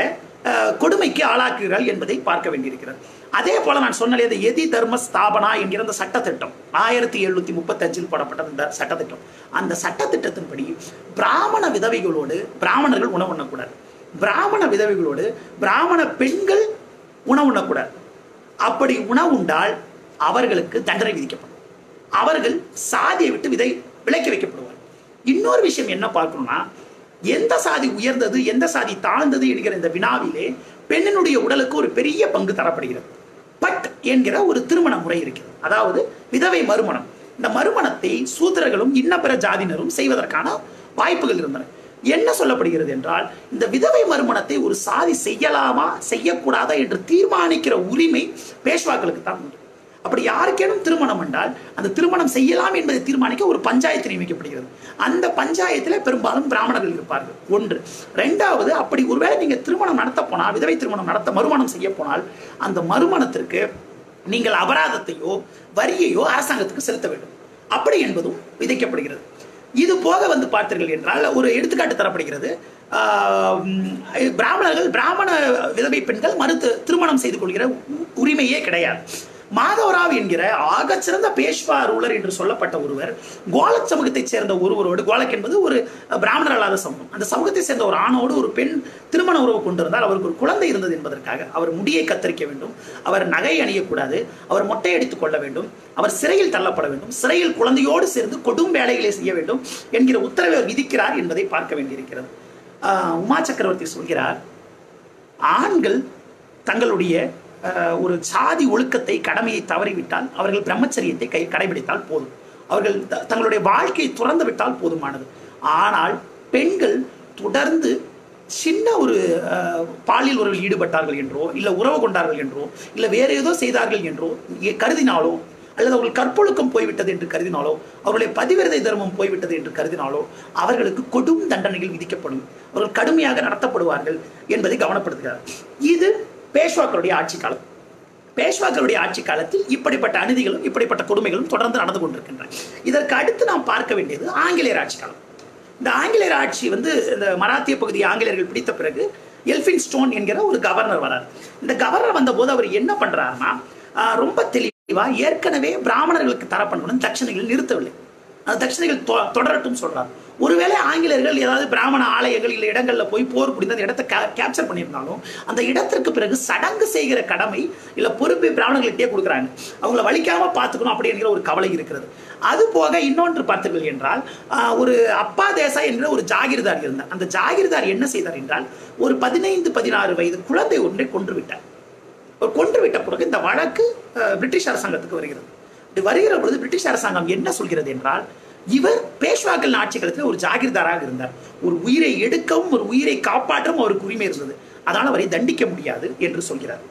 கொடுமைக்கு ஆளாக்குகிறார்கள் என்பதை பார்க்க வேண்டியிருக்கிறது. அதே போல நான் சொன்னாலே அந்த எதி தர்ம ஸ்தாபனா என்கிற அந்த சட்டத்திட்டம் 1735 போடப்பட்ட அந்த சட்டத்திட்டம், அந்த சட்டத்திட்டத்தின்படி பிராமண விதவைகளோடு பிராமணர்கள் உணவு உண்ணக்கூடாது, பிராமண விதவைகளோடு பிராமண பெண்கள் உணவு உண்ணக்கூடாது. அப்படி உணவு உண்டால் அவர்களுக்கு தண்டனை விதிக்கப்படும், அவர்கள் சாதியை விட்டு விலக்கி வைக்கப்படுவார். இன்னொரு விஷயம் என்ன பார்க்கணும்னா, எந்த சாதி உயர்ந்தது எந்த சாதி தாழ்ந்தது என்கிற இந்த வினாவிலே பெண்ணினுடைய உடலுக்கு ஒரு பெரிய பங்கு தரப்படுகிறது. பட் என்கிற ஒரு திருமண முறை இருக்கிறது, அதாவது விதவை மறுமணம். இந்த மறுமணத்தை சூத்திரர்களும் இன்ன பிற ஜாதியினரும் செய்வதற்கான வாய்ப்புகள் இருந்தன. என்ன சொல்லப்படுகிறது என்றால், இந்த விதவை மறுமணத்தை ஒரு சாதி செய்யலாமா செய்யக்கூடாதா என்று தீர்மானிக்கிற உரிமை பேஷ்வாக்களுக்கு தான் உண்டு. அப்படி யாருக்கேனும் திருமணம் என்றால் அந்த திருமணம் செய்யலாம் என்பதை தீர்மானிக்க ஒரு பஞ்சாயத்து நியமிக்கப்படுகிறது. அந்த பஞ்சாயத்தில் பெரும்பாலும் பிராமணர்கள் இருப்பார்கள். ஒன்று. ரெண்டாவது, அப்படி ஒருவேளை நீங்க திருமணம் நடத்த போனால், விதவை திருமணம் மறுமணம் செய்ய போனால் அந்த மறுமணத்திற்கு நீங்கள் அபராதத்தையோ வரியையோ அரசாங்கத்துக்கு செலுத்த வேண்டும். அப்படி என்பதும் விதிக்கப்படுகிறது. இது போக பார்த்தீர்கள் என்றால் ஒரு எடுத்துக்காட்டு தரப்படுகிறது. பிராமண விதவை பெண்கள் திருமணம் செய்து கொள்கிற உரிமையே கிடையாது. மாதவராவ் என்கிற ஆகச்சிறந்த பேஷ்வா ரூலர் என்று சொல்லப்பட்ட ஒருவர் கோலக் சமூகத்தைச் சேர்ந்த ஒருவரோடு, கோலக் என்பது ஒரு பிராமணர் அல்லாத சமூகம், அந்த சமூகத்தை சேர்ந்த ஒரு ஆணோடு ஒரு பெண் திருமண உறவு கொண்டிருந்தால் அவருக்கு ஒரு குழந்தை இருந்தது என்பதற்காக அவர் முடியை கத்தரிக்க வேண்டும், அவர் நகை அணியக்கூடாது, அவர் மொட்டை அடித்துக் கொள்ள வேண்டும், அவர் சிறையில் தள்ளப்பட வேண்டும், சிறையில் குழந்தையோடு சேர்ந்து கொடும் வேலைகளை செய்ய வேண்டும் என்கிற உத்தரவை அவர் விதிக்கிறார் என்பதை பார்க்க வேண்டியிருக்கிறது. உமா சக்கரவர்த்தி சொல்கிறார், ஆண்கள் தங்களுடைய ஒரு சாதி ஒழுக்கத்தை, கடமையை தவறிவிட்டால் அவர்கள் பிரம்மச்சரியத்தை கடைபிடித்தால் போதும், அவர்கள் தங்களுடைய வாழ்க்கையை துறந்து விட்டால் போதுமானது. ஆனால் பெண்கள் தொடர்ந்து சின்ன ஒரு பாலியல் உறவில் ஈடுபட்டார்கள் என்றோ, இல்லை உறவு கொண்டார்கள் என்றோ, இல்லை வேற ஏதோ செய்தார்கள் என்றோ கருதினாலோ, அல்லது அவர்கள் கற்பொழுக்கம் போய்விட்டது என்று கருதினாலோ, அவர்களுடைய பதிவிரதை தர்மம் போய்விட்டது என்று கருதினாலோ அவர்களுக்கு கொடும் தண்டனைகள் விதிக்கப்படும், அவர்கள் கடுமையாக நடத்தப்படுவார்கள் என்பதை கவனப்படுத்துகிறார். இது பேஷ்வாக்களுடைய ஆட்சி காலம். பேஷ்வாக்களுடைய ஆட்சி காலத்தில் இப்படிப்பட்ட அநீதிகளும் இப்படிப்பட்ட கொடுமைகளும் தொடர்ந்து நடந்து கொண்டிருக்கின்றன. இதற்கு அடுத்து நாம் பார்க்க வேண்டியது ஆங்கிலேயர் ஆட்சி காலம். இந்த ஆங்கிலேயர் ஆட்சி இந்த மராத்திய பகுதியை ஆங்கிலேயர்கள் பிடித்த பிறகு எல்பின்ஸ்டோன் என்கிற ஒரு கவர்னர் வரார். இந்த கவர்னர் வந்த போது அவர் என்ன பண்றாருன்னா, ரொம்ப தெளிவா ஏற்கனவே பிராமணர்களுக்கு தரப்படும் தட்சணைகள் நிறுத்தவில்லை, அந்த தட்சணைகள் தொடரட்டும் சொல்றார். ஒருவேளை ஆங்கிலேயர்கள் ஏதாவது பிராமண ஆலயங்கள் இல்லை இடங்கள்ல போய் போர் புரிந்து அந்த இடத்தை கேப்சர் பண்ணியிருந்தாலும் அந்த இடத்திற்கு பிறகு சடங்கு செய்கிற கடமை இல்ல பொறுப்பை பிராமணர்களிட்டே கொடுக்குறாங்க, அவங்களை வலிக்காம பார்த்துக்கணும் அப்படிங்கிற ஒரு கவலை இருக்கிறது. அது போக இன்னொன்று பார்த்தீர்கள் என்றால், ஒரு அப்பா தேசா என்ற ஒரு ஜாகிர்தார் இருந்தார். அந்த ஜாகிர்தார் என்ன செய்தார் என்றால், ஒரு 15-16 வயது குழந்தை ஒன்றை கொன்று விட்டார். கொன்று விட்ட பிறகு இந்த வழக்கு பிரிட்டிஷ் அரசாங்கத்துக்கு வருகிறது. வருகிற பொழுது பிரிட்டிஷ் அரசாங்கம் என்ன சொல்கிறது என்றால், இவர் பேஷ்வாக்கள் ஆட்சி காலத்தில் ஒரு ஜாகிர்தாராக இருந்தார், ஒரு உயிரை எடுக்கவும் ஒரு உயிரை காப்பாற்றவும் அவருக்கு உரிமை இருந்தது, அதனால் அவரை தண்டிக்க முடியாது என்று சொல்கிறார்.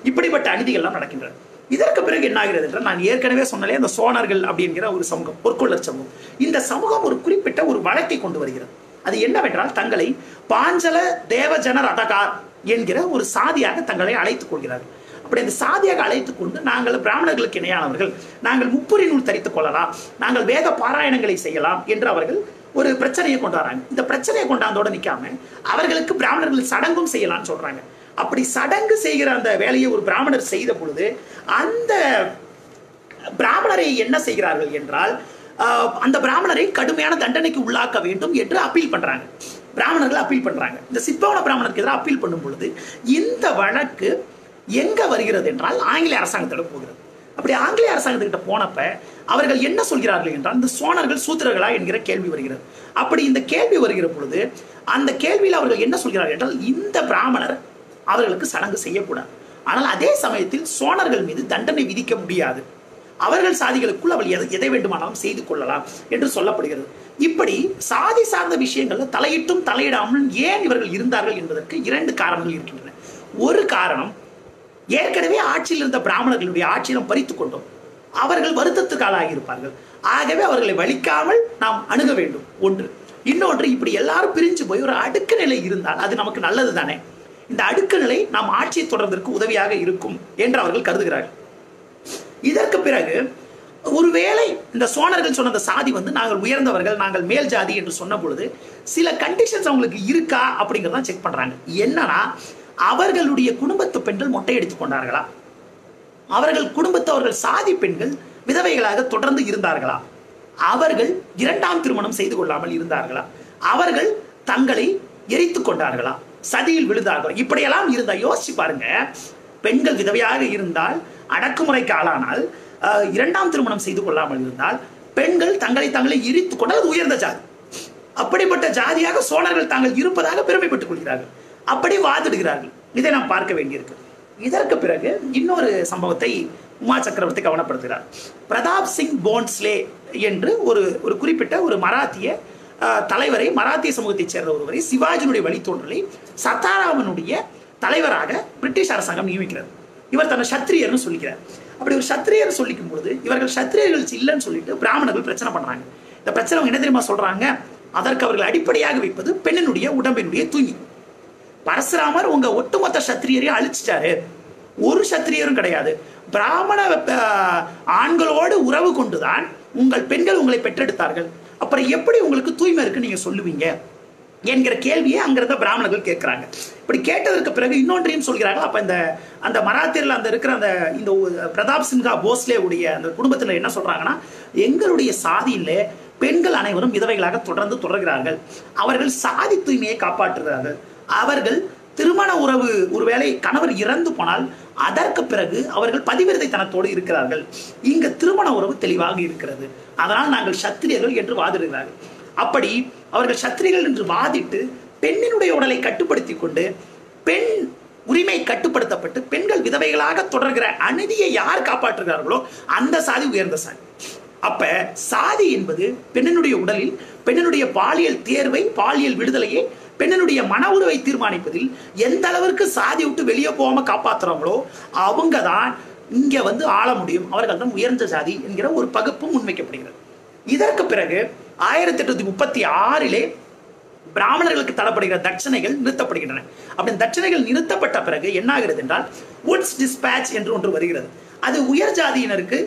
இப்படிப்பட்ட அநீதிகள்லாம் நடக்கின்றன. இதற்கு பிறகு என்ன ஆகிறது என்றால், நான் ஏற்கனவே சொன்னாலே அந்த சோனர்கள் அப்படிங்கிற ஒரு சமூகம், பொற்கொள்ளர் சமூகம், இந்த சமூகம் ஒரு குறிப்பிட்ட ஒரு வழக்கை கொண்டு வருகிறது. அது என்னவென்றால், தங்களை பாஞ்சல தேவஜன ரதகார் என்கிற ஒரு சாதியாக தங்களை அழைத்துக் கொள்கிறார்கள். அப்படி அந்த சாதியாக அழைத்துக் கொண்டு, நாங்கள் பிராமணர்களுக்கு இணையானவர்கள், நாங்கள் முப்புரி நூல் தரித்துக் கொள்ளலாம், நாங்கள் வேத பாராயணங்களை செய்யலாம் என்று அவர்கள் ஒரு பிரச்சனையை கொண்டு வராங்க. இந்த பிரச்சனையை கொண்டாந்தோட நிக்காம அவர்களுக்கு பிராமணர்கள் சடங்கும் செய்யலாம்னு சொல்றாங்க. அப்படி சடங்கு செய்கிற அந்த வேலையை ஒரு பிராமணர் செய்த பொழுது அந்த பிராமணரை என்ன செய்கிறார்கள் என்றால், அந்த பிராமணரை கடுமையான தண்டனைக்கு உள்ளாக்க வேண்டும் என்று அப்பீல் பண்றாங்க. பிராமணர்கள் அப்பீல் பண்றாங்க. இந்த சித்பவன பிராமணருக்கு எதிராக அப்பீல் பண்ணும் பொழுது இந்த வழக்கு எங்க வருகிறது என்றால் ஆங்கிலேய அரசாங்கத்திடம் போகிறது. அப்படி ஆங்கிலேய அரசாங்கத்திட்ட போனப்ப அவர்கள் என்ன சொல்கிறார்கள் என்றால், இந்த சோழர்கள் சூத்திரர்களா என்கிற கேள்வி வருகிறது. அப்படி இந்த கேள்வி வருகிற பொழுது அந்த கேள்வியில் அவர்கள் என்ன சொல்கிறார்கள் என்றால், இந்த பிராமணர் அவர்களுக்கு சடங்கு செய்யக்கூடாது, ஆனால் அதே சமயத்தில் சோழர்கள் மீது தண்டனை விதிக்க முடியாது, அவர்கள் சாதிகளுக்குள் அவள் எதை வேண்டுமானாலும் செய்து கொள்ளலாம் என்று சொல்லப்படுகிறது. இப்படி சாதி சார்ந்த விஷயங்கள்ல தலையிட்டும் தலையிடாமல் ஏன் இவர்கள் இருந்தார்கள் என்பதற்கு 2 காரணங்கள் இருக்கின்றன. ஒரு காரணம், ஏற்கனவே ஆட்சியில் இருந்த பிராமணர்களுடைய ஆட்சியிடம் பறித்துக் கொண்டோம், அவர்கள் வருத்தத்துக்கு ஆளாகி இருப்பார்கள், ஆகவே அவர்களை வலிக்காமல் நாம் அணுக வேண்டும் ஒன்று. இன்னொன்று, இப்படி எல்லாரும் பிரிஞ்சு போய் ஒரு அடுக்கு நிலை இருந்தால் அது நமக்கு நல்லது தானே, இந்த அடுக்கு நிலை நாம் ஆட்சியை தொடர்வதற்கு உதவியாக இருக்கும் என்று அவர்கள் கருதுகிறார்கள். இதற்கு பிறகு ஒருவேளை இந்த சோழர்கள் சொன்ன சாதி நாங்கள் உயர்ந்தவர்கள், நாங்கள் மேல் ஜாதி என்று சொன்ன பொழுது சில கண்டிஷன்ஸ் அவங்களுக்கு இருக்கா அப்படிங்கிறத செக் பண்றாங்க. என்னன்னா, அவர்களுடைய குடும்பத்து பெண்கள் மொட்டை எடுத்துக் கொண்டார்களா, அவர்கள் குடும்பத்து அவர்கள் சாதி பெண்கள் விதவைகளாக தொடர்ந்து இருந்தார்களா, அவர்கள் 2ஆம் திருமணம் செய்து கொள்ளாமல் இருந்தார்களா, அவர்கள் தங்களை எரித்துக் கொண்டார்களா, சதியில் விழுந்தார்களா, இப்படியெல்லாம் இருந்தா யோசிச்சு பாருங்க. பெண்கள் விதவையாக இருந்தால், அடக்குமுறைக்கு ஆளானால், 2ஆம் திருமணம் செய்து கொள்ளாமல் இருந்தால், பெண்கள் தங்களை எரித்துக் கொண்டால் அது உயர்ந்த ஜாதி. அப்படிப்பட்ட ஜாதியாக சோழர்கள் தாங்கள் இருப்பதாக பெருமைப்பட்டுக் கொள்கிறார்கள், அப்படி வாதிடுகிறார்கள். இதை நாம் பார்க்க வேண்டியிருக்கு. இதற்கு பிறகு இன்னொரு சம்பவத்தை உமா சக்கரவர்த்தி கவனப்படுத்துகிறார். பிரதாப் சிங் போன்ஸ்லே என்று ஒரு குறிப்பிட்ட ஒரு மராத்திய தலைவரை, மராத்திய சமூகத்தைச் சேர்ந்த ஒருவரை, சிவாஜியினுடைய வழித்தோன்றலை சத்தாராமனுடைய தலைவராக பிரிட்டிஷ் அரசாங்கம் நியமிக்கிறது. இவர் தன்னை சத்திரியர்னு சொல்லிக்கிறார். அப்படி ஒரு சத்திரியர் சொல்லிக்கும் பொழுது இவர்கள் சத்திரியர்கள் இல்லைன்னு சொல்லிட்டு பிராமணர்கள் பிரச்சனை பண்றாங்க. இந்த பிரச்சனை என்ன தெரியுமா சொல்றாங்க, அதற்கு அவர்கள் அடிப்படையாக வைப்பது பெண்ணினுடைய உடம்பினுடைய தூய்மை. பரசுராமர் உங்க ஒட்டுமொத்த சத்திரியரையும் அழிச்சிட்டாரு, ஒரு சத்திரியரும் கிடையாது, பிராமண ஆண்களோடு உறவு கொண்டுதான் உங்கள் பெண்கள் உங்களை பெற்றெடுத்தார்கள், அப்புறம் எப்படி உங்களுக்கு தூய்மை இருக்கு நீங்க சொல்லுவீங்க என்கிற கேள்வியை அங்கிருந்த பிராமணர்கள் கேட்கிறாங்க. இப்படி கேட்டதற்கு பிறகு இன்னொன்றையும் சொல்கிறார்கள். அப்ப அந்த மராத்தியர்கள் அந்த இருக்கிற இந்த பிரதாப் சிங்கா போஸ்லே உடைய அந்த குடும்பத்தில் என்ன சொல்றாங்கன்னா, எங்களுடைய சாதியில பெண்கள் அனைவரும் விதவைகளாக தொடர்கிறார்கள், அவர்கள் சாதி தூய்மையை காப்பாற்றுகிறார்கள், அவர்கள் திருமண உறவு ஒருவேளை கணவர் இறந்து போனால் அதற்கு பிறகு அவர்கள் பதிவிரதைத்தனத்தோடு இருக்கிறார்கள், இங்கு திருமண உறவு தெளிவாக இருக்கிறது, அதனால் நாங்கள் சத்திரியர்கள் என்று வாதிடுகிறார்கள். அப்படி அவர்கள் சத்திரியர்கள் என்று வாதிட்டு பெண்ணினுடைய உடலை கட்டுப்படுத்தி கொண்டு பெண் உரிமை கட்டுப்படுத்தப்பட்டு பெண்கள் விதவைகளாக தொடர்கிற அநீதியை யார் காப்பாற்றுகிறார்களோ அந்த சாதி உயர்ந்த சாதி. அப்ப சாதி என்பது பெண்ணினுடைய உடலில் பெண்ணினுடைய பாலியல் தேர்வை, பாலியல் விடுதலையை, பெண்ணினுடைய மன உறவை தீர்மானிப்பதில் எந்த அளவிற்கு சாதி விட்டு வெளியே போகாம காப்பாற்றுறாங்களோ அவங்க தான் இங்க ஆள முடியும், அவர்கள் தான் உயர்ந்த சாதி என்கிற ஒரு பகுப்பு முன்வைக்கப்படுகிறது. இதற்கு பிறகு 1836 பிராமணர்களுக்கு தரப்படுகிற தட்சணைகள் நிறுத்தப்படுகின்றன. அப்படி தட்சணைகள் நிறுத்தப்பட்ட பிறகு என்ன ஆகிறது என்றால், வுட்ஸ் டிஸ்பேட்ச் என்று ஒன்று வருகிறது. அது உயர் ஜாதியினருக்கு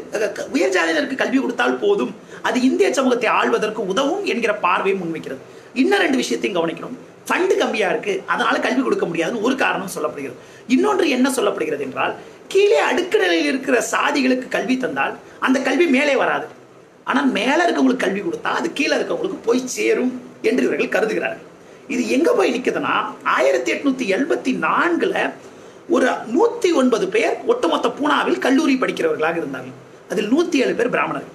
கல்வி கொடுத்தால் போதும், அது இந்திய சமூகத்தை ஆள்வதற்கு உதவும் என்கிற பார்வையை முன்வைக்கிறது. இன்னும் 2 விஷயத்தையும் கவனிக்கணும். ஃபண்டு கம்மியா இருக்கு, அதனால கல்வி கொடுக்க முடியாதுன்னு ஒரு காரணம் சொல்லப்படுகிறது. இன்னொன்று என்ன சொல்லப்படுகிறது என்றால், கீழே அடுக்கு நிலையில் இருக்கிற சாதிகளுக்கு கல்வி தந்தால் அந்த கல்வி மேலே வராது, ஆனால் மேல இருக்கவங்களுக்கு கல்வி கொடுத்தா அது கீழே இருக்கவங்களுக்கு போய் சேரும் என்று இவர்கள் கருதுகிறார்கள். இது எங்க போய் நிற்குதுன்னா, 1874 ஒரு 109 பேர் ஒட்டுமொத்த பூனாவில் கல்லூரி படிக்கிறவர்களாக இருந்தார்கள். அதில் 107 பேர் பிராமணர்கள்.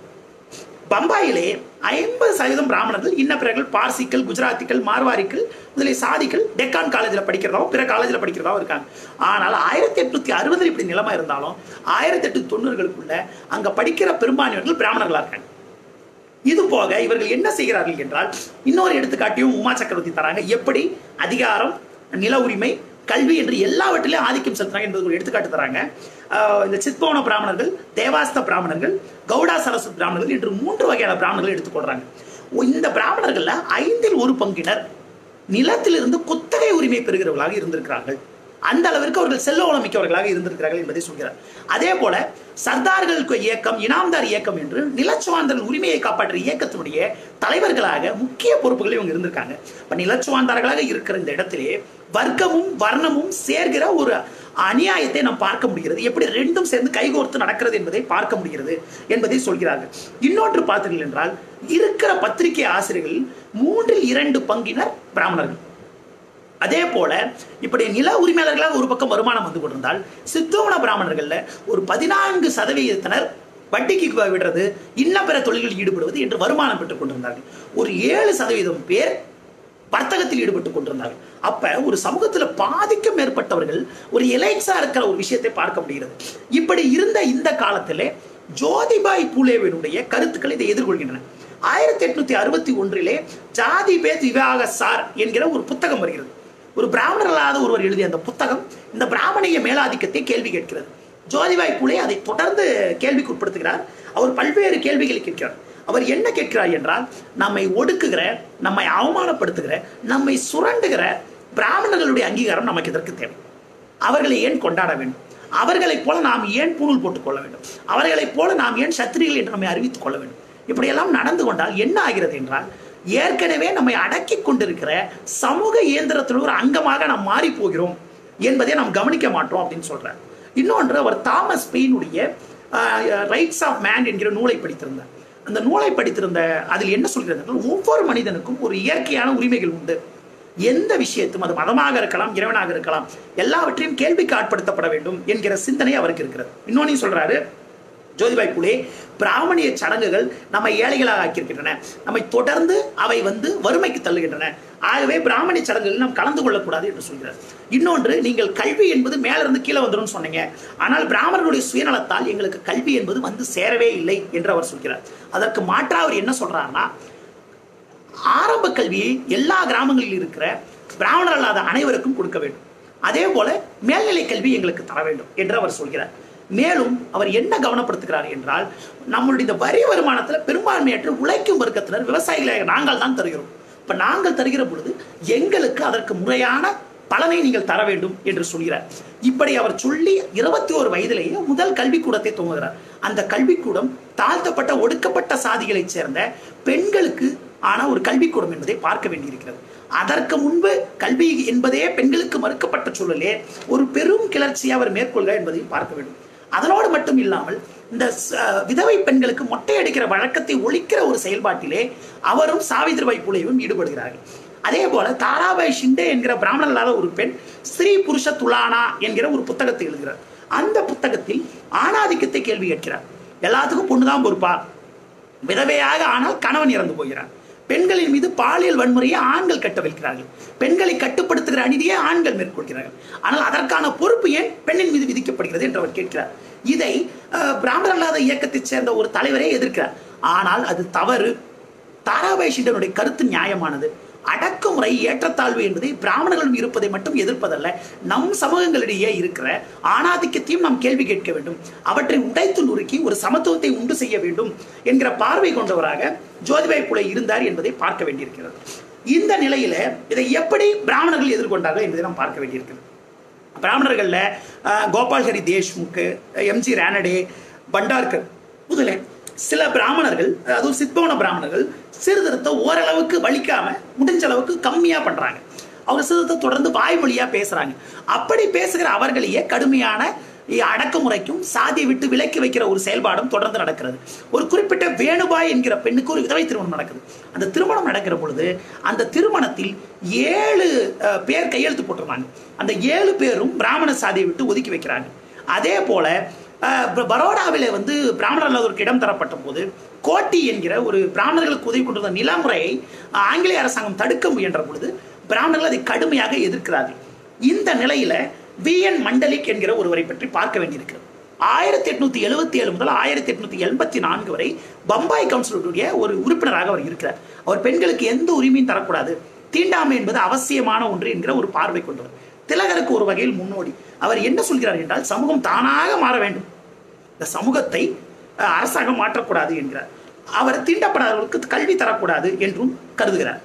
பம்பாயிலே 50% பிராமணர்கள், இன்ன பிறகு பார்சிக்கள், குஜராத்திகள், மார்வாரிகள் முதலிய சாதிகள் டெக்கான் காலேஜில் படிக்கிறதாவும் பிற காலேஜில் படிக்கிறதாவும் இருக்காங்க. ஆனால் 1860 இப்படி நிலைமை இருந்தாலும் 1890களுக்குள்ள அங்க படிக்கிற பெரும்பான்மையர்கள் பிராமணர்களா இருக்காங்க. இது போக இவர்கள் என்ன செய்கிறார்கள் என்றால், இன்னொரு எடுத்துக்காட்டியும் உமா சக்கரவர்த்தி தராங்க, எப்படி அதிகாரம், நில உரிமை, கல்வி என்று எல்லாவற்றிலும் ஆதிக்கம் செலுத்துறாங்க என்பது ஒரு எடுத்துக்காட்டு தராங்க. இந்த சித்பவன பிராமணர்கள், தேவாஸ்த பிராமணர்கள், கவுடா சரஸ்வத் பிராமணர்கள் என்று 3 வகையான பிராமணர்கள் எடுத்துக்கொள்றாங்க. இந்த பிராமணர்கள்ல 5 1 பங்கினர் நிலத்திலிருந்து குத்தகை உரிமை பெறுகிறவர்களாக இருந்திருக்கிறார்கள். அந்த அளவிற்கு அவர்கள் செல்வ வளம் மிக்கவர்களாக இருந்திருக்கிறார்கள் என்பதை சொல்கிறார். அதே போல சர்தார்களுக்கு இயக்கம், இனாம்தார் இயக்கம் என்று நிலச்சுவாந்தர்கள் உரிமையை காப்பாற்றிய இயக்கத்தினுடைய தலைவர்களாக முக்கிய பொறுப்புகளை இவங்க இருந்திருக்காங்க. இப்ப நிலச்சுவாந்தார்களாக இருக்கிற இந்த இடத்திலே வர்க்கமும் வர்ணமும் சேர்கிற ஒரு அநியாயத்தை நாம் பார்க்க முடிகிறது. எப்படி ரெண்டும் சேர்ந்து கைகோர்த்து நடக்கிறது என்பதை பார்க்க முடிகிறது என்பதை சொல்கிறார்கள். இன்னொன்று பார்த்தீர்கள் என்றால், இருக்கிற பத்திரிகை ஆசிரியர்களில் 3/2 பங்கினர் பிராமணர்கள். அதே போல இப்படி நில உரிமையாளர்களாக ஒரு பக்கம் வருமானம் வந்து கொண்டிருந்தால், சித்தோன பிராமணர்கள்ல ஒரு 14% வட்டிக்கு விடுறது, இன்ன பிற தொழில்களில் ஈடுபடுவது என்று வருமானம் பெற்றுக் கொண்டிருந்தார்கள். ஒரு 7% பேர் வர்த்தகத்தில் ஈடுபட்டுக் கொண்டிருந்தார்கள். அப்ப ஒரு சமூகத்தில் பாதிக்கும் மேற்பட்டவர்கள் ஒரு எலைட்ஸா இருக்கிற ஒரு விஷயத்தை பார்க்க முடிகிறது. இப்படி இருந்த இந்த காலத்திலே ஜோதிபாய் பூலேவினுடைய கருத்துக்கள் இதை எதிர்கொள்கின்றன. 1861 ஜாதி பேத் விவாக சார் என்கிற ஒரு புத்தகம் வருகிறது. ஒரு பிராமணர் அல்லாத ஒருவர் எழுதிய அந்த புத்தகம் இந்த பிராமணிய மேலாதிக்கத்தை கேள்வி கேட்கிறது. ஜோதிபாய் பூலே அதை தொடர்ந்து கேள்விக்கு உட்படுத்துகிறார். அவர் பல்வேறு கேள்விகளை கேட்கிறார். அவர் என்ன கேட்கிறார் என்றால், நம்மை ஒடுக்குகிற, நம்மை அவமானப்படுத்துகிற, நம்மை சுரண்டுகிற பிராமணர்களுடைய அங்கீகாரம் நமக்கு இதற்கு தேவை. அவர்களை ஏன் கொண்டாட வேண்டும்? அவர்களைப் போல நாம் ஏன் பூணூல் போட்டுக் கொள்ள வேண்டும்? அவர்களைப் போல நாம் ஏன் சத்திரிகள் என்று நம்மை அறிவித்துக் கொள்ள வேண்டும்? இப்படியெல்லாம் நடந்து கொண்டால் என்ன ஆகிறது என்றால், ஏற்கனவே நம்மை அடக்கி கொண்டிருக்கிற சமூக இயந்திரத்தில் ஒரு அங்கமாக நாம் மாறி போகிறோம் என்பதை நாம் கவனிக்க மாட்டோம் அப்படின்னு சொல்றார். இன்னொன்று, அவர் தாமஸ் பெயினுடைய ரைட்ஸ் ஆஃப் மேன் என்கிற நூலை படித்திருந்தார். அந்த நூலை படித்திருந்த அதில் என்ன சொல்கிறது, ஒவ்வொரு மனிதனுக்கும் ஒரு இயற்கையான உரிமைகள் உண்டு. எந்த விஷயத்தும், அது மதமாக இருக்கலாம், இறைவனாக இருக்கலாம், எல்லாவற்றையும் கேள்விக்கு ஆட்படுத்தப்பட வேண்டும் என்கிற சிந்தனை அவருக்கு இருக்கிறது. இன்னொன்னு சொல்றாரு ஜோதிபாய் பூலே, பிராமணிய சடங்குகள் நம்மை ஏழைகளாக ஆக்கியிருக்கின்றன, நம்மை தொடர்ந்து அவை வறுமைக்கு தள்ளுகின்றன. ஆகவே பிராமணிய சடங்குகள் நாம் கலந்து கொள்ளக்கூடாது என்று சொல்கிறார். இன்னொன்று, நீங்கள் கல்வி என்பது மேலிருந்து கீழே வந்துடும் சொன்னீங்க, ஆனால் பிராமணர்களுடைய சுயநலத்தால் எங்களுக்கு கல்வி என்பது சேரவே இல்லை என்று அவர் சொல்கிறார். அதற்கு மாற்றா அவர் என்ன சொல்றாருன்னா, ஆரம்ப கல்வியை எல்லா கிராமங்களில் இருக்கிற பிராமணர் அல்லாத அனைவருக்கும் கொடுக்க வேண்டும், அதே போல மேல்நிலை கல்வி எங்களுக்கு தர வேண்டும் என்று அவர் சொல்கிறார். மேலும் அவர் என்ன கவனப்படுத்துகிறார் என்றால், நம்மளுடைய இந்த வரி வருமானத்தில் பெரும்பான்மையற்ற உழைக்கும் வர்க்கத்தினர் விவசாயிகளை நாங்கள் தான் தருகிறோம். இப்ப நாங்கள் தருகிற பொழுது எங்களுக்கு அதற்கு முறையான பலனை நீங்கள் தர வேண்டும் என்று சொல்கிறார். இப்படி அவர் சொல்லி 21 வயதிலேயே முதல் கல்விக்கூடத்தை துவங்குகிறார். அந்த கல்விக்கூடம் தாழ்த்தப்பட்ட ஒடுக்கப்பட்ட சாதிகளைச் சேர்ந்த பெண்களுக்கு ஆன ஒரு கல்விக்கூடம் என்பதை பார்க்க வேண்டியிருக்கிறது. அதற்கு முன்பு கல்வி என்பதே பெண்களுக்கு மறுக்கப்பட்ட சூழலே ஒரு பெரும் கிளர்ச்சியை அவர் மேற்கொள்கிறார் என்பதையும் பார்க்க வேண்டும். அதனோடு மட்டும் இல்லாமல் இந்த விதவை பெண்களுக்கு மொட்டை அடிக்கிற வழக்கத்தை ஒழிக்கிற ஒரு செயல்பாட்டிலே அவரும் சாவித்ரிபாய் பூலேவும் ஈடுபடுகிறார்கள். அதே போல தாராபாய் ஷிண்டே என்கிற பிராமணர் இல்லாத ஒரு பெண் ஸ்ரீ புருஷ துலானா என்கிற ஒரு புத்தகத்தை எழுதுகிறார். அந்த புத்தகத்தில் ஆணாதிக்கத்தை கேள்வி கேட்கிறார். எல்லாத்துக்கும் பொண்ணுதான் பொறுப்பா, விதவையாக ஆனால் கணவன் இறந்து போகிறார், பெண்களின் மீது பாலியல் வன்முறையை ஆண்கள் கட்டவிழ்க்கிறார்கள், பெண்களை கட்டுப்படுத்துகிற அநீதியை ஆண்கள் மேற்கொள்கிறார்கள், ஆனால் அதற்கான பொறுப்பு ஏன் பெண்ணின் மீது விதிக்கப்படுகிறது என்று அவர் கேட்கிறார். இதை பிராமணர் அல்லாத இயக்கத்தைச் சேர்ந்த ஒரு தலைவரே எதிர்க்கிறார். ஆனால் அது தவறு. தாராபாய் ஷிண்டனுடைய கருத்து நியாயமானது. அடக்குமுறை, ஏற்றத்தாழ்வு என்பதை பிராமணர்களும் இருப்பதை மட்டும் எதிர்ப்பதல்ல, நம் சமூகங்களிடையே இருக்கிற ஆணாதிக்கத்தையும் நாம் கேள்வி கேட்க வேண்டும், அவற்றை உடைத்து நுறுக்கி ஒரு சமத்துவத்தை உண்டு செய்ய வேண்டும் என்கிற பார்வை கொண்டவராக ஜோதிபாய் பூலே இருந்தார் என்பதை பார்க்க வேண்டியிருக்கிறது. இந்த நிலையில இதை எப்படி பிராமணர்கள் எதிர்கொண்டார்கள் என்பதை நாம் பார்க்க வேண்டியிருக்கிறது. பிராமணர்கள்ல கோபால் ஹரி தேஷ்முக், எம்ஜி ரானடே, பண்டார்கர் முதலே சில பிராமணர்கள், அதுவும் சித்பவன பிராமணர்கள் சீர்திருத்தம் ஓரளவுக்கு வலிக்காம முடிஞ்ச அளவுக்கு கம்மியா பண்றாங்க. அவங்க சீர்திருத்தத்தை தொடர்ந்து வாய்மொழியா பேசுறாங்க. அப்படி பேசுகிற அவர்களையே கடுமையான அடக்குமுறைக்கும் சாதியை விட்டு விலக்கி வைக்கிற ஒரு செயல்பாடும் தொடர்ந்து நடக்கிறது. ஒரு குறிப்பிட்ட வேணுபாய் என்கிற பெண்ணுக்கு ஒரு விதவை திருமணம் நடக்குது. அந்த திருமணம் நடக்கிற பொழுது அந்த திருமணத்தில் 7 பேர் கையெழுத்து போட்டிருந்தாங்க. அந்த 7 பேரும் பிராமண சாதியை விட்டு ஒதுக்கி வைக்கிறாங்க. அதே போல பரோடாவில பிராமணர் அல்லாதவருக்கு இடம் தரப்பட்ட போது கோட்டி என்கிற ஒரு பிராமணர்களுக்கு உதவி கொண்டிருந்த நிலமுறையை ஆங்கிலேய அரசாங்கம் தடுக்க முயன்ற பொழுது பிராமணர்கள் அதை கடுமையாக எதிர்க்கிறார்கள். இந்த நிலையில VN மண்டலிக் என்கிற ஒருவரை பற்றி பார்க்க வேண்டியிருக்கிறது. 1877 முதல் 1884 வரை பம்பாய் கவுன்சிலுடைய ஒரு உறுப்பினராக அவர் இருக்கிறார். அவர் பெண்களுக்கு எந்த உரிமையும் தரக்கூடாது, தீண்டாமை என்பது அவசியமான ஒன்று என்கிற ஒரு பார்வை கொண்டவர். திலகருக்கு ஒரு வகையில் முன்னோடி. அவர் என்ன சொல்கிறார் என்றால், சமூகம் தானாக மாற வேண்டும், இந்த சமூகத்தை அரசாங்கம் மாற்றக்கூடாது என்கிறார். அவர் தீண்டப்படாதவர்களுக்கு கல்வி தரக்கூடாது என்றும் கருதுகிறார்.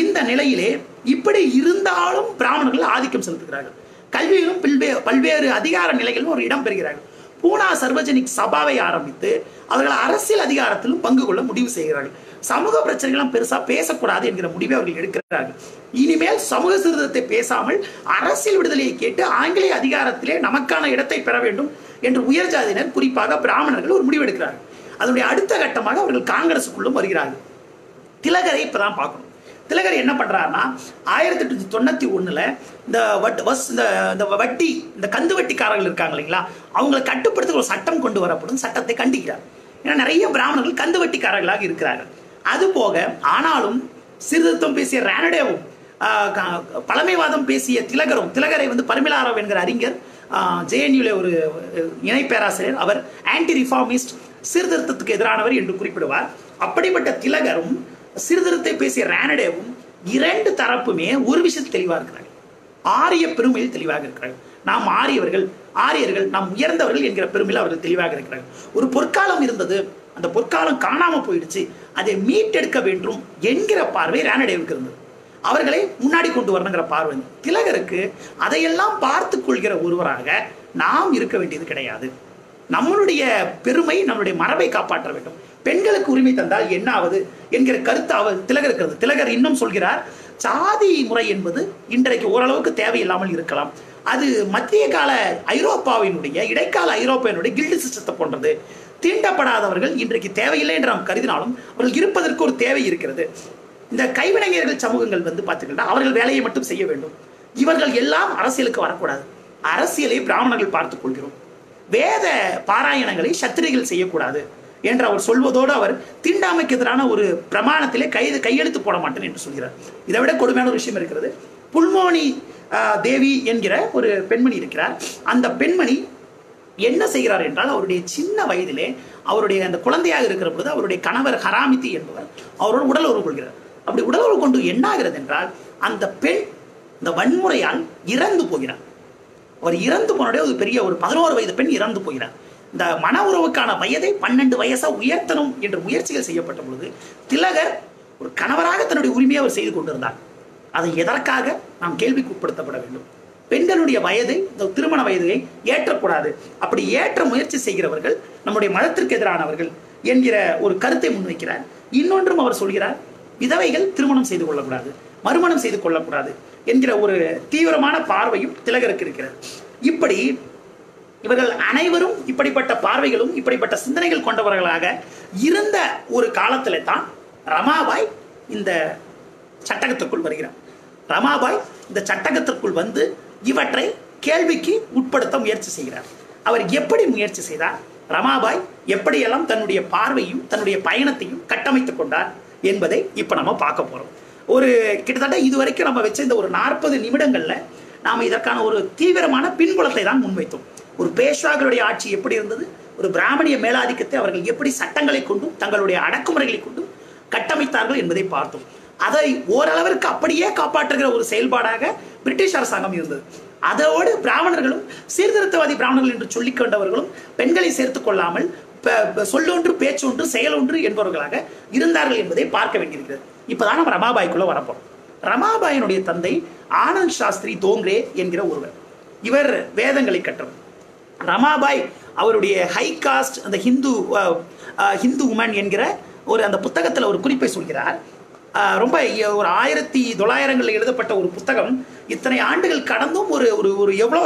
இந்த நிலையிலே இப்படி இருந்தாலும் பிராமணர்கள் ஆதிக்கம் செலுத்துகிறார்கள். கல்வியிலும் பல்வேறு அதிகார நிலைகளிலும் ஒரு இடம் பெறுகிறார்கள். பூனா சர்வஜனிக் சபாவை ஆரம்பித்து அவர்கள் அரசியல் அதிகாரத்திலும் பங்கு கொள்ள முடிவு செய்கிறார்கள். சமூக பிரச்சனைகளும் பெருசா பேசக்கூடாது என்கிற முடிவை அவர்கள் எடுக்கிறார்கள். இனிமேல் சமூக சீர்திருத்தத்தை பேசாமல் அரசியல் விடுதலையை கேட்டு ஆங்கிலேய அதிகாரத்திலே நமக்கான இடத்தை பெற வேண்டும் என்று உயர் ஜாதியினர், குறிப்பாக பிராமணர்கள் ஒரு முடிவு எடுக்கிறார்கள். அதனுடைய அடுத்த கட்டமாக அவர்கள் காங்கிரசுக்குள்ளும் வருகிறார்கள். திலகரை இப்பதான் பார்க்கணும். திலகர் என்ன பண்றாருன்னா 1891 இந்த வட்டி, இந்த கந்து வட்டிக்காரர்கள் இருக்காங்க இல்லைங்களா, அவங்களை கட்டுப்படுத்த ஒரு சட்டம் கொண்டு வரப்படும். சட்டத்தை கண்டிக்கிறார். ஏன்னா நிறைய பிராமணர்கள் கந்து வட்டிக்காரர்களாக இருக்கிறார்கள். அது போக ஆனாலும் சீர்திருத்தம் பேசிய ரானடேவும் பழமைவாதம் பேசிய திலகரை பரிமளாராவ் என்கிற அறிஞர், ஜேஎன்யூல ஒரு இணை பேராசிரியர், அவர் ஆன்டி ரிஃபார்மிஸ்ட், சீர்திருத்தத்துக்கு எதிரானவர் என்று குறிப்பிடுவார். அப்படிப்பட்ட திலகரும் சீர்திருத்தத்தை பேசிய ரானடேவும் இரண்டு தரப்புமே ஒரு விஷயத்தில் தெளிவாக இருக்கிறார்கள். ஆரிய பெருமையில் தெளிவாக இருக்கிறார்கள். நாம் ஆரியர்கள் நாம் உயர்ந்தவர்கள் என்கிற பெருமையில் அவர்கள் தெளிவாக இருக்கிறார்கள். ஒரு பொற்காலம் இருந்தது, அந்த பொற்காலம் காணாம போயிடுச்சு, அதை மீட்டெடுக்க வேண்டும் என்கிற பார்வை ரானடேவுக்கு இருந்தது. அவர்களை முன்னாடி கொண்டு வரணுங்கிற பார்வை. திலகருக்கு அதையெல்லாம் பார்த்து கொள்கிற ஒருவராக நாம் இருக்க வேண்டியது கிடையாது. நம்மளுடைய பெருமை, நம்மளுடைய மரபை காப்பாற்ற வேண்டும். பெண்களுக்கு உரிமை தந்தால் என்ன ஆவது என்கிற கருத்து திலகருக்கு. திலகர் இன்னும் சொல்கிறார், சாதி முறை என்பது இன்றைக்கு ஓரளவுக்கு தேவையில்லாமல் இருக்கலாம். அது மத்திய கால ஐரோப்பாவினுடைய, இடைக்கால ஐரோப்பாவினுடைய கில்டு சிஸ்டத்தை போன்றது. தீண்டப்படாதவர்கள் இன்றைக்கு தேவையில்லை என்று நாம் கருதினாலும் அவர்கள் இருப்பதற்கு ஒரு தேவை இருக்கிறது. இந்த கைவினைஞர்கள் சமூகங்கள் பார்த்துக்கிட்டா அவர்கள் வேலையை மட்டும் செய்ய வேண்டும். இவர்கள் எல்லாம் அரசியலுக்கு வரக்கூடாது. அரசியலை பிராமணர்கள் பார்த்துக் கொள்கிறோம். வேத பாராயணங்களை சத்திரிகள் செய்யக்கூடாது என்று அவர் சொல்வதோடு அவர் தீண்டாமைக்கு எதிரான ஒரு பிரமாணத்திலே கையெழுத்து போட மாட்டேன் என்று சொல்கிறார். இதை விட கொடுமையான ஒரு விஷயம் இருக்கிறது. புல்மோனி தேவி என்கிற ஒரு பெண்மணி இருக்கிறார். அந்த பெண்மணி என்ன செய்கிறார் என்றால், அவருடைய சின்ன வயதிலே அவருடைய அந்த குழந்தையாக இருக்கிற பொழுது அவருடைய கணவர் ஹராமிதி என்பவர் அவரோட உடல் உறவு கொள்கிறார். அப்படி உடல் உறவு கொண்டு என்ன ஆகிறது என்றால், அந்த பெண் இந்த வன்முறையால் இறந்து போகிறார். அவர் இறந்து போனோடைய ஒரு பெரிய ஒரு 11 வயது பெண் இறந்து போகிறார். இந்த மன உறவுக்கான வயதை 12 வயசா உயர்த்தணும் என்ற முயற்சிகள் செய்யப்பட்ட பொழுது திலகர் ஒரு கணவராக தன்னுடைய உரிமையை அவர் செய்து கொண்டிருந்தார். அதை எதற்காக நாம் கேள்விக்கு உட்படுத்தப்பட வேண்டும்? பெண்களுடைய வயதை, திருமண வயதை ஏற்றக்கூடாது. அப்படி ஏற்ற முயற்சி செய்கிறவர்கள் நம்முடைய மதத்திற்கு எதிரானவர்கள் என்கிற ஒரு கருத்தை முன்வைக்கிறார். இன்னொன்றும் அவர் சொல்கிறார், விதவைகள் திருமணம் செய்து கொள்ளக்கூடாது, மறுமணம் செய்து கொள்ளக்கூடாது என்கிற ஒரு தீவிரமான பார்வையும் திலகருக்கு இருக்கிறது. இப்படி இவர்கள் அனைவரும் இப்படிப்பட்ட பார்வைகளும் இப்படிப்பட்ட சிந்தனைகள் கொண்டவர்களாக இருந்த ஒரு காலத்திலே தான் ரமாபாய் இந்த சட்டகத்திற்குள் வருகிறார். ரமாபாய் இந்த சட்டகத்திற்குள் வந்து இவற்றை கேள்விக்கு உட்படுத்த முயற்சி செய்கிறார். அவர் எப்படி முயற்சி செய்தார்? ரமாபாய் எப்படியெல்லாம் தன்னுடைய பார்வையும் தன்னுடைய பயணத்தையும் கட்டமைத்துக் கொண்டார் என்பதை இப்ப நம்ம பார்க்க போறோம். ஒரு கிட்டத்தட்ட இதுவரைக்கும் நம்ம வச்ச இந்த ஒரு 40 நிமிடங்கள்ல நாம இதற்கான ஒரு தீவிரமான பின்புலத்தை தான் முன்வைத்தோம். ஒரு பேஷ்வாக்களுடைய ஆட்சி எப்படி இருந்தது, ஒரு பிராமணிய மேலாதிக்கத்தை அவர்கள் எப்படி சட்டங்களை கொண்டும் தங்களுடைய அடக்குமுறைகளை கொண்டும் கட்டமைத்தார்கள் என்பதை பார்த்தோம். அதை ஓரளவிற்கு அப்படியே காப்பாற்றுகிற ஒரு செயல்பாடாக பிரிட்டிஷ் அரசாங்கம் இருந்தது. அதோடு பிராமணர்களும், சீர்திருத்தவாதி பிராமணர்கள் என்று சொல்லிக் கொண்டவர்களும் பெண்களை சேர்த்துக் கொள்ளாமல் சொல்லொன்று பேச்சொன்று செயலொன்று என்பவர்களாக இருந்தார்கள் என்பதை பார்க்க வேண்டியிருக்கிறது. இப்பதான் நம்ம ரமாபாய்க்குள்ள வரப்போம். ரமாபாயினுடைய தந்தை ஆனந்த் சாஸ்திரி தோங்ரே என்கிற ஒருவர். இவர் வேதங்களை கற்றவர். ரமாபாய் அவருடைய ஹை காஸ்ட் அந்த ஹிந்து உமன் என்கிற ஒரு அந்த புத்தகத்தில் ஒரு குறிப்பை சொல்கிறார். ரொம்ப ஒரு 1900களில் எழுதப்பட்ட ஒரு புத்தகம். இத்தனை ஆண்டுகள் கடந்தும் ஒரு எவ்வளோ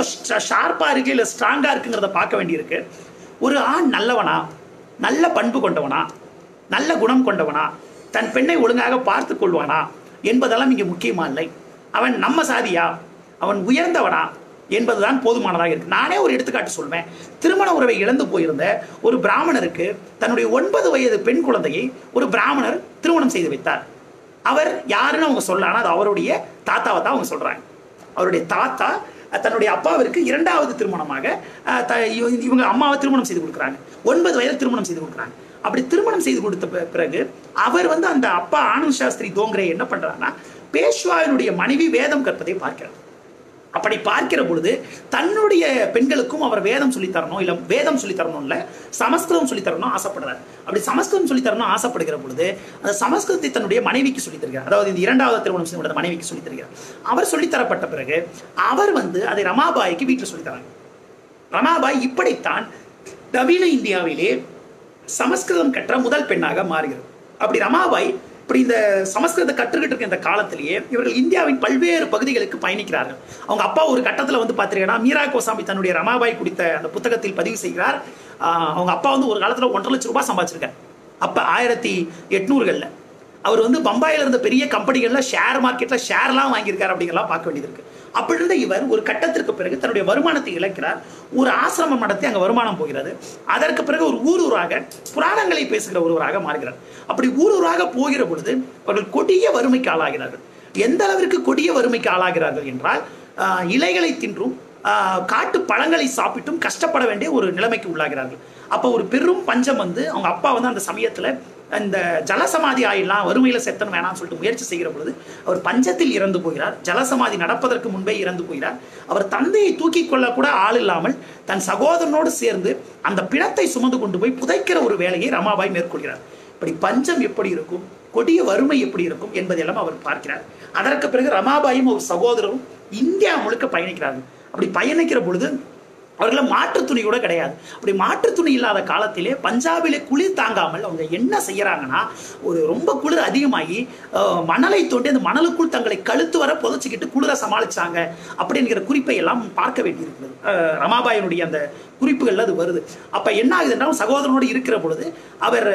ஷார்ப்பா இருக்கு, இல்லை ஸ்ட்ராங்கா இருக்குங்கிறத பார்க்க வேண்டியிருக்கு. ஒரு ஆண் நல்லவனா, நல்ல பண்பு கொண்டவனா, நல்ல குணம் கொண்டவனா, தன் பெண்ணை ஒழுங்காக பார்த்து கொள்வானா என்பதெல்லாம் இங்கே முக்கியமா இல்லை. அவன் நம்ம சாதியா, அவன் உயர்ந்தவனா என்பதுதான் போதுமானதாக இருக்கு. நானே ஒரு எடுத்துக்காட்டு சொல்வேன். திருமண உறவை இழந்து போயிருந்த ஒரு பிராமணருக்கு தன்னுடைய 9 வயது பெண் குழந்தையை ஒரு பிராமணர் திருமணம் செய்து வைத்தார். அவர் யாருன்னு அவங்க சொல்ல, ஆனால் அது அவருடைய தாத்தாவை தான் அவங்க சொல்றாங்க. அவருடைய தாத்தா தன்னுடைய அப்பாவிற்கு 2வது திருமணமாக இவங்க அம்மாவை திருமணம் செய்து கொடுக்குறாங்க. 9 வயது திருமணம் செய்து கொடுக்குறாங்க. அப்படி திருமணம் செய்து கொடுத்த பிறகு அவர் அந்த அப்பா ஆனந்த் சாஸ்திரி தோங்ரே என்ன பண்றாருன்னா, பேஷ்வாவினுடைய மனைவி வேதம் கற்பதை பார்க்கிறார். அப்படி பார்க்கிற பொழுது தன்னுடைய பெண்களுக்கும் அவர் வேதம் சொல்லித்தரணும், இல்லை வேதம் சொல்லித்தரணும், இல்லை சமஸ்கிருதம் சொல்லித்தரணும் ஆசைப்படுறார். அப்படி சமஸ்கிருதம் சொல்லித்தரணும் ஆசைப்படுகிற பொழுது அந்த சமஸ்கிருதத்தை தன்னுடைய மனைவிக்கு சொல்லித்தருகிறார். அதாவது இந்த 2வது திருமணம் செய்த மனைவிக்கு சொல்லித்தருகிறார். அவர் சொல்லித்தரப்பட்ட பிறகு அவர் அதை ரமாபாய்க்கு வீட்டில் சொல்லித்தராங்க. ரமாபாய் இப்படித்தான் நவீன இந்தியாவிலே சமஸ்கிருதம் கற்ற முதல் பெண்ணாக மாறுகிறது. அப்படி ரமாபாய் இப்படி இந்த சமஸ்கிருதத்தை கற்றுக்கிட்டு இருக்க இந்த காலத்திலேயே இவர்கள் இந்தியாவின் பல்வேறு பகுதிகளுக்கு பயணிக்கிறார்கள். அவங்க அப்பா ஒரு கட்டத்தில் வந்து பார்த்தீங்கன்னா மீரா கோசாமி தன்னுடைய ரமாபாய் குறித்த அந்த புத்தகத்தில் பதிவு செய்கிறார். அவங்க அப்பா வந்து ஒரு காலத்தில் 1.5 லட்சம் ரூபாய் சம்பாதிச்சிருக்காரு. அப்போ 1800களில் அவர் வந்து பம்பாயில் இருந்த பெரிய கம்பெனிகளில் ஷேர் மார்க்கெட்டில் ஷேர்லாம் வாங்கியிருக்காரு அப்படிங்கலாம் பார்க்க வேண்டியது இருக்கு. அப்படி இருந்த இவர் ஒரு கட்டத்திற்கு பிறகு தன்னுடைய வருமானத்தை இழக்கிறார். ஒரு ஆசிரமம் நடத்தி அங்கே வருமானம் போகிறது. அதற்கு பிறகு ஒரு ஊராக புராணங்களை பேசுகிற ஒருவராக மாறுகிறார். அப்படி ஊராக போகிற பொழுது அவர்கள் கொடிய வறுமைக்கு ஆளாகிறார்கள். எந்த அளவிற்கு கொடிய வறுமைக்கு ஆளாகிறார்கள் என்றால் இலைகளை தின்றும் காட்டு பழங்களை சாப்பிட்டும் கஷ்டப்பட வேண்டிய ஒரு நிலைமைக்கு உள்ளாகிறார்கள். அப்போ ஒரு பெரும் பஞ்சம் வந்து அவங்க அப்பா வந்து அந்த சமயத்தில் இந்த ஜலசமாதி ஆயிடலாம், வறுமையில செத்தன் வேணாம்னு சொல்லிட்டு முயற்சி செய்கிற பொழுது அவர் பஞ்சத்தில் இறந்து போகிறார். ஜலசமாதி நடப்பதற்கு முன்பே இறந்து போகிறார். அவர் தந்தையை தூக்கி கொள்ள கூட ஆள் இல்லாமல் தன் சகோதரனோடு சேர்ந்து அந்த பிணத்தை சுமந்து கொண்டு போய் புதைக்கிற ஒரு வேலையை ரமாபாய் மேற்கொள்கிறார். இப்படி பஞ்சம் எப்படி இருக்கும், கொடிய வறுமை எப்படி இருக்கும் என்பதெல்லாம் அவர் பார்க்கிறார். அதற்கு பிறகு ரமாபாயும் ஒரு சகோதரரும் இந்தியா முழுக்க பயணிக்கிறார்கள். அப்படி பயணிக்கிற பொழுது அவர்கள மாற்று துணி கூட கிடையாது. அப்படி மாற்று துணி இல்லாத காலத்திலே பஞ்சாபிலே குளிர் தாங்காமல் அவங்க என்ன செய்யறாங்கன்னா, ஒரு ரொம்ப குளிர் அதிகமாகி மணலை தோண்டி அந்த மணலுக்குள் தங்களை கழுத்து வர புதைச்சிக்கிட்டு குளிரை சமாளிச்சாங்க அப்படிங்கிற குறிப்பை எல்லாம் பார்க்க வேண்டியிருக்கிறது. ரமாபாயினுடைய அந்த குறிப்புகள்ல அது வருது. அப்ப என்ன ஆகுது என்றால் சகோதரனோடு இருக்கிற பொழுது அவர்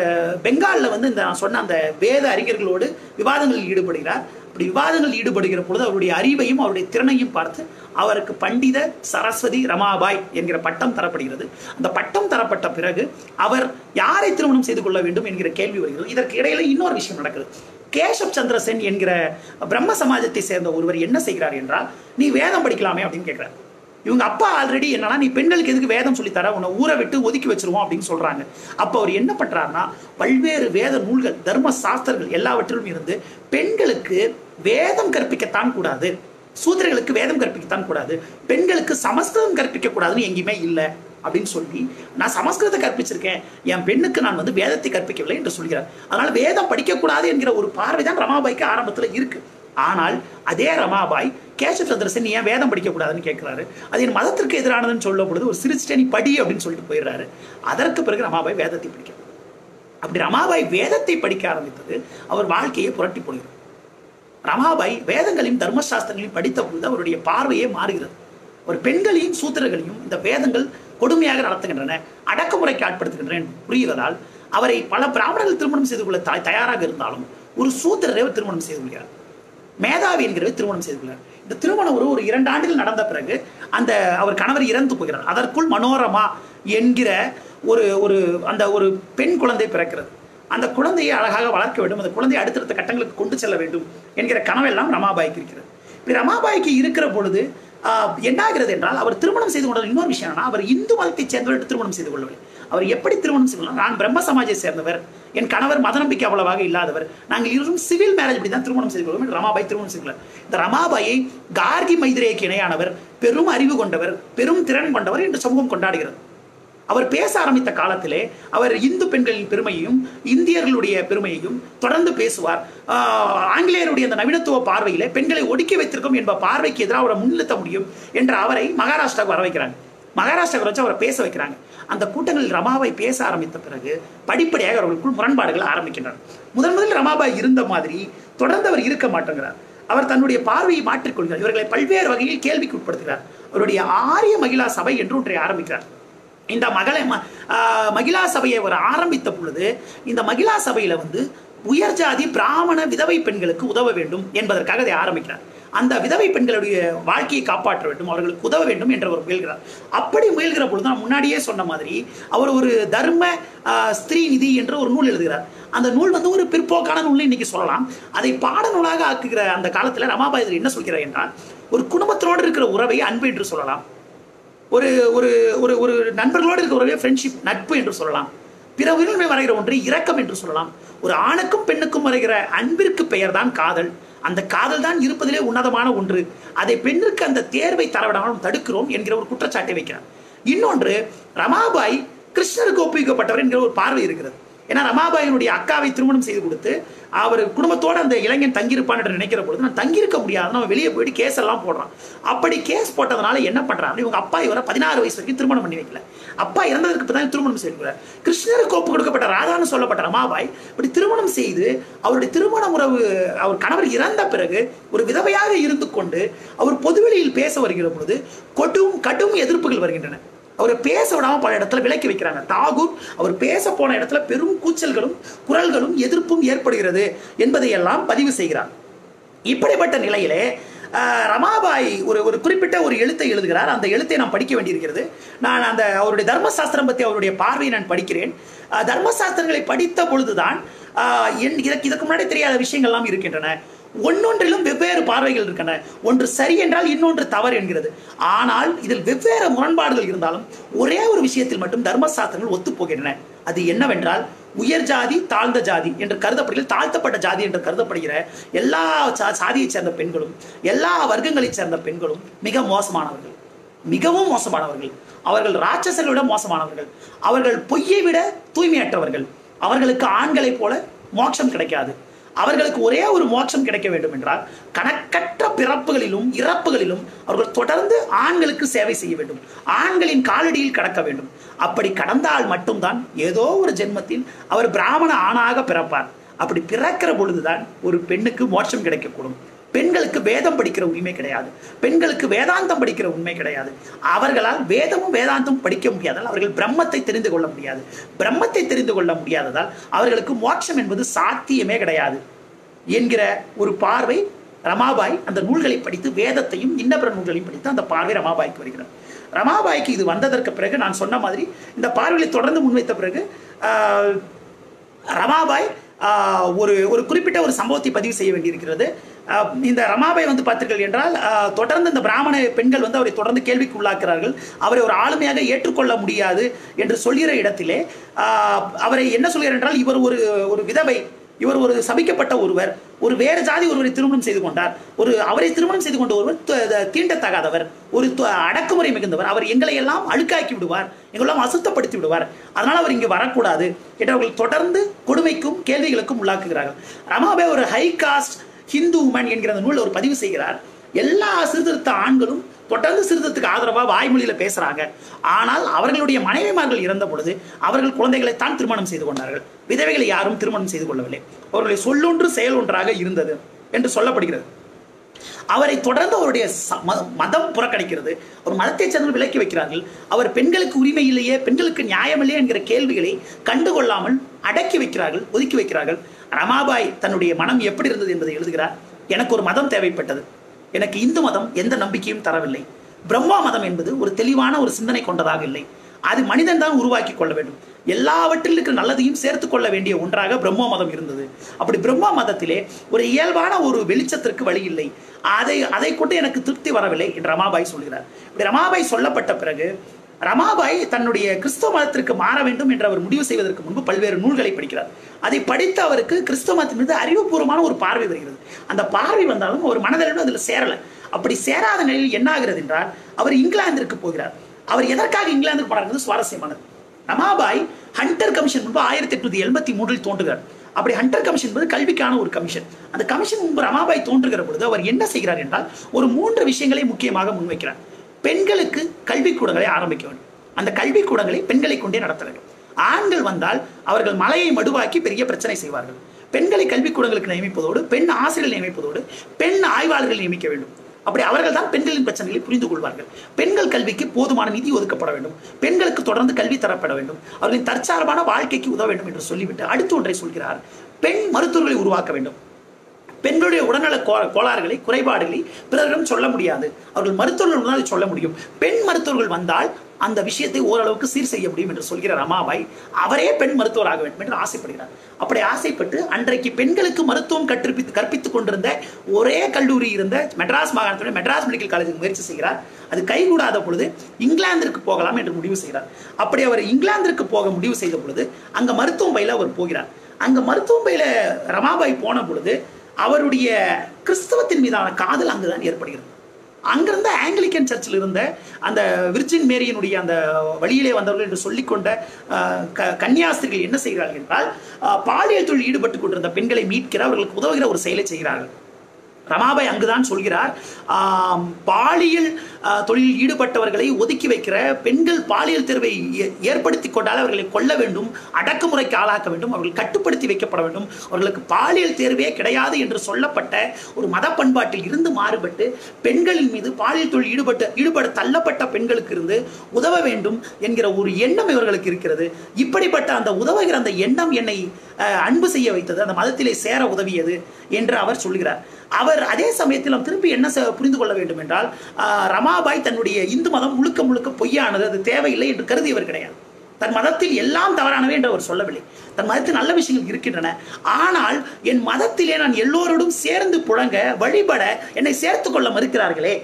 பெங்காலில் வந்து இந்த நான் சொன்ன அந்த வேத அறிஞர்களோடு விவாதங்களில் ஈடுபடுகிறார். அப்படி விவாதங்கள் ஈடுபடுகிற பொழுது அவருடைய அறிவையும் அவருடைய திறனையும் பார்த்து அவருக்கு பண்டித சரஸ்வதி ரமாபாய் என்கிற பட்டம் தரப்படுகிறது. அந்த பட்டம் தரப்பட்ட பிறகு அவர் யாரை திருமணம் செய்து கொள்ள வேண்டும் என்கிற கேள்வி வருகிறது. இதற்கு இடையில இன்னொரு விஷயம் நடக்குது. கேசப் சந்திர சென் என்கிற பிரம்ம சமாஜத்தை சேர்ந்த ஒருவர் என்ன செய்கிறார் என்றால், நீ வேதம் படிக்கலாமே அப்படின்னு கேட்கிறார். இவங்க அப்பா ஆல்ரெடி என்னன்னா, நீ பெண்களுக்கு எதுக்கு வேதம் சொல்லித்தர, உன்னை ஊரை விட்டு ஒதுக்கி வச்சிருவோம் அப்படின்னு சொல்றாங்க. அப்போ அவர் என்ன பண்றாருன்னா, பல்வேறு வேத நூல்கள் தர்ம சாஸ்திரங்கள் எல்லாவற்றிலும் இருந்து பெண்களுக்கு வேதம் கற்பிக்கத்தான் கூடாது, சூத்திரர்களுக்கு வேதம் கற்பிக்கத்தான் கூடாது, பெண்களுக்கு சமஸ்கிருதம் கற்பிக்க கூடாதுன்னு எங்கேயுமே இல்லை அப்படின்னு சொல்லி, நான் சமஸ்கிருதத்தை கற்பிச்சிருக்கேன், என் பெண்ணுக்கு நான் வந்து வேதத்தை கற்பிக்கவில்லை என்று சொல்கிறார். அதனால வேதம் படிக்கக்கூடாது என்கிற ஒரு பார்வை தான் ரமாபாய்க்கு ஆரம்பத்தில் இருக்கு. ஆனால் அதே ரமாபாய் கேசப் சந்திர சென் ஏன் வேதம் படிக்கக்கூடாதுன்னு கேட்கிறாரு. அது என் மதத்திற்கு எதிரானதுன்னு சொல்லும் பொழுது ஒரு சிரிச்சிட்டே படி அப்படின்னு சொல்லிட்டு போயிடுறாரு. அதற்கு பிறகு ரமாபாய் வேதத்தை படிக்க, அப்படி ரமாபாய் வேதத்தை படிக்க ஆரம்பித்தது அவர் வாழ்க்கையை புரட்டி போடுகிறது. ரமாபாய் வேதங்களையும் தர்மசாஸ்திரங்களையும் படித்த பொழுது அவருடைய பார்வையே மாறுகிறது. ஒரு பெண்களையும் சூத்திரர்களையும் இந்த வேதங்கள் கொடுமையாக நடத்துகின்றன, அடக்குமுறைக்கு ஆட்படுத்துகின்றன புரிகிறதால் அவரை பல பிராமணர்கள் திருமணம் செய்து கொள்ள தயாராக இருந்தாலும் ஒரு சூத்திரரை திருமணம் செய்து கொள்கிறார். மேதாவி என்கிறவர் திருமணம் செய்து கொள்கிறார். இந்த திருமணம் ஒரு 2 ஆண்டுகள் நடந்த பிறகு அந்த அவர் கணவர் இறந்து போகிறார். அதற்குள் மனோரமா என்கிற ஒரு பெண் குழந்தை பிறக்கிறது. அந்த குழந்தையை அழகாக வளர்க்க வேண்டும், அந்த குழந்தையை அடுத்தடுத்த கட்டங்களுக்கு கொண்டு செல்ல வேண்டும் என்கிற கனவெல்லாம் ரமாபாய்க்கு இருக்கிறது. இப்படி ரமாபாய்க்கு இருக்கிற பொழுது என்னாகிறது என்றால், அவர் திருமணம் செய்து கொண்ட இன்னொரு விஷயம் என்னன்னா, அவர் இந்து மதத்தை சேர்ந்தவர்கள் திருமணம் செய்து கொள்ளவில்லை. அவர் எப்படி திருமணம் செய்து கொள்ள, நான் பிரம்ம சமாஜை சேர்ந்தவர், என் கணவர் மத நம்பிக்கை அவ்வளவாக இல்லாதவர், நாங்கள் இருவரும் சிவில் மேரேஜ் படி தான் திருமணம் செய்து கொள்வோம் என்று ரமாபாய் திருமணம் செய்து கொள்ளார். இந்த ரமாபாயை கார்கி மைத்ரேயக்கு இணையானவர், பெரும் அறிவு கொண்டவர், பெரும் திறன் கொண்டவர் என்று சமூகம் கொண்டாடுகிறது. அவர் பேச ஆரம்பித்த காலத்திலே அவர் இந்து பெண்களின் பெருமையையும் இந்தியர்களுடைய பெருமையையும் தொடர்ந்து பேசுவார். ஆங்கிலேயருடைய அந்த நவீனத்துவ பார்வையிலே பெண்களை ஒடுக்கி வைத்திருக்கும் என்ப பார்வைக்கு எதிராக அவரை முன்னிறுத்த முடியும் என்ற அவரை மகாராஷ்டிராவுக்கு வர வைக்கிறாங்க. மகாராஷ்டிராவுக்கு வச்சு அவரை பேச வைக்கிறாங்க. அந்த கூட்டங்களில் ரமாபாய் பேச ஆரம்பித்த பிறகு படிப்படியாக அவர்களுக்குள் முரண்பாடுகள் ஆரம்பிக்கின்றன. முதலில் ரமாபாய் இருந்த மாதிரி தொடர்ந்து அவர் இருக்க மாட்டேங்கிறார். அவர் தன்னுடைய பார்வையை மாற்றிக்கொள்கிறார். இவர்களை பல்வேறு வகையில் கேள்விக்கு உட்படுத்துகிறார். அவருடைய ஆரிய மகிழா சபை என்று ஒன்றை ஆரம்பிக்கிறார். இந்த மகிழா சபையை அவர் ஆரம்பித்த பொழுது இந்த மகிழா சபையில வந்து உயர் ஜாதி பிராமண விதவை பெண்களுக்கு உதவ வேண்டும் என்பதற்காக அதை ஆரம்பிக்கிறார். அந்த விதவை பெண்களுடைய வாழ்க்கையை காப்பாற்ற வேண்டும், அவர்களுக்கு உதவ வேண்டும் என்று அவர் முயல்கிறார். அப்படி முயல்கிற பொழுது நான் முன்னாடியே சொன்ன மாதிரி அவர் ஒரு தர்ம ஸ்திரீ நிதி என்ற ஒரு நூல் எழுதுகிறார். அந்த நூல் வந்து ஒரு பிற்போக்கான நூல் இன்னைக்கு சொல்லலாம். அதை பாடநூலாக ஆக்குகிற அந்த காலத்தில் ரமாபாய் என்ன சொல்கிறார் என்றால், ஒரு குடும்பத்தினோடு இருக்கிற உறவை அன்பு என்று சொல்லலாம், ஒரு ஒரு ஒரு ஒரு நண்பர்களோடு இருக்கிற உறவே ஃப்ரெண்ட்ஷிப் நட்பு என்று சொல்லலாம், பிற உயிரினமே வரைகிற ஒன்றை இரக்கம் என்று சொல்லலாம், ஒரு ஆணுக்கும் பெண்ணுக்கும் வரைகிற அன்பிற்கு பெயர் தான் காதல், அந்த காதல் தான் இருப்பதிலே உன்னதமான ஒன்று, அதை பெண்ணுக்கு அந்த தேர்வை தரவிடாமல் தடுக்கிறோம் என்கிற ஒரு குற்றச்சாட்டை வைக்கிறார். இன்னொன்று, ரமாபாய் கிருஷ்ணருக்கு ஒப்புவிக்கப்பட்டவர் என்கிற ஒரு பார்வை இருக்கிறது. ஏன்னா ரமாபாயினுடைய அக்காவை திருமணம் செய்து கொடுத்து அவர் குடும்பத்தோட அந்த இளைஞன் தங்கியிருப்பான் என்று நினைக்கிற பொழுது நான் தங்கியிருக்க முடியாது, நம்ம வெளியே போயிட்டு கேஸ் எல்லாம் போடுறான். அப்படி கேஸ் போட்டதுனால என்ன பண்றாங்க, இவங்க அப்பா இவரை 16 வயசு வரைக்கும் திருமணம் பண்ணி வைக்கல. அப்பா இறந்ததுக்கு தான் திருமணம் செய்கிறார். கிருஷ்ணருக்கு ஒப்பு கொடுக்கப்பட்ட ராதான்னு சொல்லப்பட்ட ரமாபாய் இப்படி திருமணம் செய்து அவருடைய திருமண உறவு அவர் கணவர் இறந்த பிறகு ஒரு விதவையாக இருந்து கொண்டு அவர் பொதுவெளியில் பேச வருகிற பொழுது கடும் எதிர்ப்புகள் வருகின்றன. அவரை பேச விடாம பல இடத்துல விலக்கி வைக்கிறாங்க. தாகூர் அவர் பேச போன இடத்துல பெரும் கூச்சல்களும் குரல்களும் எதிர்ப்பும் ஏற்படுகிறது என்பதை எல்லாம் பதிவு செய்கிறார். இப்படிப்பட்ட நிலையிலே ரமாபாய் ஒரு குறிப்பிட்ட ஒரு எழுத்தை எழுதுகிறார். அந்த எழுத்தை நான் படிக்க வேண்டியிருக்கிறது. நான் அந்த அவருடைய தர்மசாஸ்திரம் பற்றி அவருடைய பார்வையை நான் படிக்கிறேன். தர்மசாஸ்திரங்களை படித்த பொழுதுதான் இதற்கு முன்னாடி தெரியாத விஷயங்கள்லாம் இருக்கின்றன. ஒன்னொன்றிலும் வெவ்வேறு பார்வைகள் இருக்கின்றன. ஒன்று சரி என்றால் இன்னொன்று தவறு என்கிறது. ஆனால் இதில் வெவ்வேறு முரண்பாடுகள் இருந்தாலும் ஒரே ஒரு விஷயத்தில் மட்டும் தர்மசாஸ்திரங்கள் ஒத்துப்போகின்றன. அது என்னவென்றால் உயர் ஜாதி தாழ்ந்த ஜாதி என்று கருதப்படுகிற, தாழ்த்தப்பட்ட ஜாதி என்று கருதப்படுகிற எல்லா சாதியைச் சேர்ந்த பெண்களும் எல்லா வர்க்கங்களைச் சேர்ந்த பெண்களும் மிக மோசமானவர்கள், மிகவும் மோசமானவர்கள். அவர்கள் ராட்சசர்களை விட மோசமானவர்கள். அவர்கள் பொய்யை விட தூய்மையற்றவர்கள். அவர்களுக்கு ஆண்களைப் போல மோட்சம் கிடைக்காது. அவர்களுக்கு ஒரே ஒரு மோட்சம் கிடைக்க வேண்டும் என்றால் கணக்கற்ற பிறப்புகளிலும் இறப்புகளிலும் அவர்கள் தொடர்ந்து ஆண்களுக்கு சேவை செய்ய வேண்டும், ஆண்களின் காலடியில் கடக்க வேண்டும். அப்படி கடந்தால் மட்டும்தான் ஏதோ ஒரு ஜென்மத்தில் அவர் பிராமண ஆணாக பிறப்பார். அப்படி பிறக்கிற பொழுதுதான் ஒரு பெண்ணுக்கு மோட்சம் கிடைக்கக்கூடும். பெண்களுக்கு வேதம் படிக்கிற உரிமை கிடையாது, பெண்களுக்கு வேதாந்தம் படிக்கிற உரிமை கிடையாது. அவர்களால் வேதமும் வேதாந்தம் படிக்க முடியாதால் அவர்கள் பிரம்மத்தை தெரிந்து கொள்ள முடியாது. பிரம்மத்தை தெரிந்து கொள்ள முடியாததால் அவர்களுக்கு மோட்சம் என்பது சாத்தியமே கிடையாது என்கிற ஒரு பார்வை ரமாபாய் அந்த நூல்களை படித்து, வேதத்தையும் இன்னபிற நூல்களையும் படித்து அந்த பார்வை ரமாபாய்க்கு வருகிறார். ரமாபாய்க்கு இது வந்ததற்கு பிறகு நான் சொன்ன மாதிரி இந்த பார்வையை தொடர்ந்து முன்வைத்த பிறகு ரமாபாய் ஒரு குறிப்பிட்ட ஒரு சம்பவத்தை பதிவு செய்ய வேண்டியிருக்கிறது. இந்த ரமாபாய் பார்த்தீர்கள் என்றால் தொடர்ந்து இந்த பிராமண பெண்கள் அவரை தொடர்ந்து கேள்விக்கு உள்ளாக்குறார்கள். அவரை ஒரு ஆளுமையாக ஏற்றுக்கொள்ள முடியாது என்று சொல்கிற இடத்திலே அவரை என்ன சொல்கிறார் என்றால், இவர் ஒரு விதவை, இவர் ஒரு சபிக்கப்பட்ட ஒருவர், ஒரு வேறு ஜாதி ஒருவரை திருமணம் செய்து கொண்டார், அவரை திருமணம் செய்து கொண்ட ஒருவர் தீண்டத்தகாதவர், ஒரு அடக்குமுறை மிகுந்தவர், அவர் எங்களை எல்லாம் அழுக்காக்கி விடுவார், எங்களெல்லாம் அசுத்தப்படுத்தி விடுவார், அதனால் அவர் இங்கு வரக்கூடாது என்று அவர்கள் தொடர்ந்து கொடுமைக்கும் கேள்விகளுக்கும் உள்ளாக்குகிறார்கள். ரமாபாய் ஒரு ஹை காஸ்ட் ஹிந்து உமன் என்கிற அந்த நூல் ஒரு பதிவு செய்கிறார். எல்லா சீர்திருத்த ஆண்களும் தொடர்ந்து சீர்திருத்தத்துக்கு ஆதரவாக வாய்மொழியில பேசுறாங்க. ஆனால் அவர்களுடைய மனைவிமார்கள் இறந்த பொழுது அவர்கள் குழந்தைகளைத்தான் திருமணம் செய்து கொண்டார்கள், விதவைகளை யாரும் திருமணம் செய்து கொள்ளவில்லை. அவர்களுடைய சொல்லொன்று செயல் ஒன்றாக இருந்தது என்று சொல்லப்படுகிறது. அவரை தொடர்ந்து அவருடைய மதம் புறக்கணிக்கிறது. அவர் மதத்தை சேர்ந்து விலக்கி வைக்கிறார்கள். அவர் பெண்களுக்கு உரிமை இல்லையே, பெண்களுக்கு நியாயம் இல்லையே என்கிற கேள்விகளை கண்டுகொள்ளாமல் அடக்கி வைக்கிறார்கள், ஒதுக்கி வைக்கிறார்கள். ரமாபாய் தன்னுடைய மனம் எப்படி இருந்தது என்பதை எழுதுகிறார். எனக்கு ஒரு மதம் தேவைப்பட்டது. எனக்கு இந்து மதம் எந்த நம்பிக்கையும் தரவில்லை. பிரம்மா மதம் என்பது ஒரு தெளிவான ஒரு சிந்தனை கொண்டதாக இல்லை. அது மனிதன் தான் உருவாக்கி கொள்ள வேண்டும். எல்லாவற்றில் இருக்கிற நல்லதையும் சேர்த்து கொள்ள வேண்டிய ஒன்றாக பிரம்மா மதம் இருந்தது. அப்படி பிரம்மா மதத்திலே ஒரு இயல்பான ஒரு வெளிச்சத்திற்கு வழி இல்லை. அதை கொண்டு எனக்கு திருப்தி வரவில்லை என்று ரமாபாய் சொல்கிறார். இப்படி ரமாபாய் சொல்லப்பட்ட பிறகு ரமாபாய் தன்னுடைய கிறிஸ்தவ மதத்திற்கு மாற வேண்டும் என்று அவர் முடிவு செய்வதற்கு முன்பு பல்வேறு நூல்களை படிக்கிறார். அதை படித்து அவருக்கு கிறிஸ்தவ மதத்தின் மீது அறிவுபூர்வமான ஒரு பார்வை வருகிறது. அந்த பார்வை வந்தாலும் ஒரு மனதளவில் அதில் சேரலை. அப்படி சேராத நிலையில் என்ன ஆகிறது என்றால் அவர் இங்கிலாந்திற்கு போகிறார். அவர் எதற்காக இங்கிலாந்துக்கு போனார் சுவாரஸ்யமானது. ரமாபாய் ஹண்டர் கமிஷன் முன்பு 1883 தோன்றுகிறார். அப்படி ஹண்டர் கமிஷன் என்பது கல்விக்கான ஒரு கமிஷன். அந்த கமிஷன் முன்பு ரமாபாய் தோன்றுகிற பொழுது அவர் என்ன செய்கிறார் என்றால் ஒரு 3 விஷயங்களை முக்கியமாக முன்வைக்கிறார். பெண்களுக்கு கல்விக்கூடங்களை ஆரம்பிக்க வேண்டும். அந்த கல்விக்கூடங்களை பெண்களை கொண்டே நடத்த வேண்டும். ஆண்கள் வந்தால் அவர்கள் மலையை மடுவாக்கி பெரிய பிரச்சனை செய்வார்கள். பெண்களை கல்விக்கூடங்களுக்கு நியமிப்பதோடு, பெண் ஆசிரியர்கள் நியமிப்பதோடு, பெண் ஆய்வாளர்கள் நியமிக்க வேண்டும். அப்படி அவர்கள் தான் பெண்களின் பிரச்சனைகளை புரிந்து கொள்வார்கள். பெண்கள் கல்விக்கு போதுமான நிதி ஒதுக்கப்பட வேண்டும். பெண்களுக்கு தொடர்ந்து கல்வி தரப்பட வேண்டும். அவர்களின் தற்சார்பான வாழ்க்கைக்கு உதவ வேண்டும் என்று சொல்லிவிட்டு அடுத்து ஒன்றை சொல்கிறார். பெண் மருத்துவர்களை உருவாக்க வேண்டும். பெண்களுடைய உடல்நல கோளாறுகளை, குறைபாடுகளை பிறரிடம் சொல்ல முடியாது. அவர்கள் மருத்துவர்கள் சொல்ல முடியும். பெண் மருத்துவர்கள் வந்தால் அந்த விஷயத்தை ஓரளவுக்கு சீர் செய்ய முடியும் என்று சொல்கிற ரமாபாய் அவரே பெண் மருத்துவராக வேண்டும் என்று ஆசைப்படுகிறார். அப்படி ஆசைப்பட்டு அன்றைக்கு பெண்களுக்கு மருத்துவம் கற்பித்துக் கொண்டிருந்த ஒரே கல்லூரி இருந்த மெட்ராஸ் மாகாணத்துடைய மெட்ராஸ் மெடிக்கல் காலேஜுக்கு முயற்சி செய்கிறார். அது கைகூடாத பொழுது இங்கிலாந்திற்கு போகலாம் என்று முடிவு செய்கிறார். அப்படி அவர் இங்கிலாந்திற்கு போக முடிவு செய்த பொழுது அங்க மருத்துவம் பயில அவர் போகிறார். அங்க மருத்துவம் பயில ரமாபாய் போன பொழுது அவருடைய கிறிஸ்தவத்தின் மீதான காதல் அங்குதான் ஏற்படுகிறது. அங்கிருந்த ஆங்கிலிக்கன் சர்ச்சில் இருந்த அந்த விர்ஜின் மேரியினுடைய அந்த வழியிலே வந்தவர்கள் என்று சொல்லிக்கொண்ட கன்னியாஸ்திரிகள் என்ன செய்கிறார்கள் என்றால், பாலியல் தொழில் ஈடுபட்டு கொண்டிருந்த பெண்களை மீட்கிற, அவர்களுக்கு உதவுகிற ஒரு செயலை செய்கிறார்கள். ரமாபாய் அங்குதான் சொல்கிறார், பாலியல் தொழிலில் ஈடுபட்டவர்களை ஒதுக்கி வைக்கிற, பெண்கள் பாலியல் தேர்வை ஏற்படுத்தி கொண்டால் அவர்களை கொல்ல வேண்டும், அடக்குமுறைக்கு ஆளாக்க வேண்டும், அவர்கள் கட்டுப்படுத்தி வைக்கப்பட வேண்டும், அவர்களுக்கு பாலியல் தேர்வே கிடையாது என்று சொல்லப்பட்ட ஒரு மத பண்பாட்டில் இருந்து மாறுபட்டு பெண்களின் மீது பாலியல் தொழில் ஈடுபட தள்ளப்பட்ட பெண்களுக்கு இருந்து உதவ வேண்டும் என்கிற ஒரு எண்ணம் இவர்களுக்கு இருக்கிறது. இப்படிப்பட்ட அந்த உதவுகிற அந்த எண்ணம் என்னை அன்பு செய்ய வைத்தது, அந்த மதத்திலே சேர உதவியது என்று அவர் சொல்கிறார். அவர் அதே சமயத்தில் திருப்பி என்ன புரிந்து கொள்ள வேண்டும் என்றால், ரமாபாய் தன்னுடைய இந்து மதம் முழுக்க முழுக்க பொய்யானது, அது தேவையில்லை என்று கருதியவர் கிடையாது. தன் மதத்தில் எல்லாம் தவறானவை என்று அவர் சொல்லவில்லை. தன் மதத்தில் நல்ல விஷயங்கள் இருக்கின்றன, ஆனால் என் மதத்திலே நான் எல்லோரோடும் சேர்ந்து புழங்க, வழிபட என்னை சேர்த்து கொள்ள மறுக்கிறார்களே,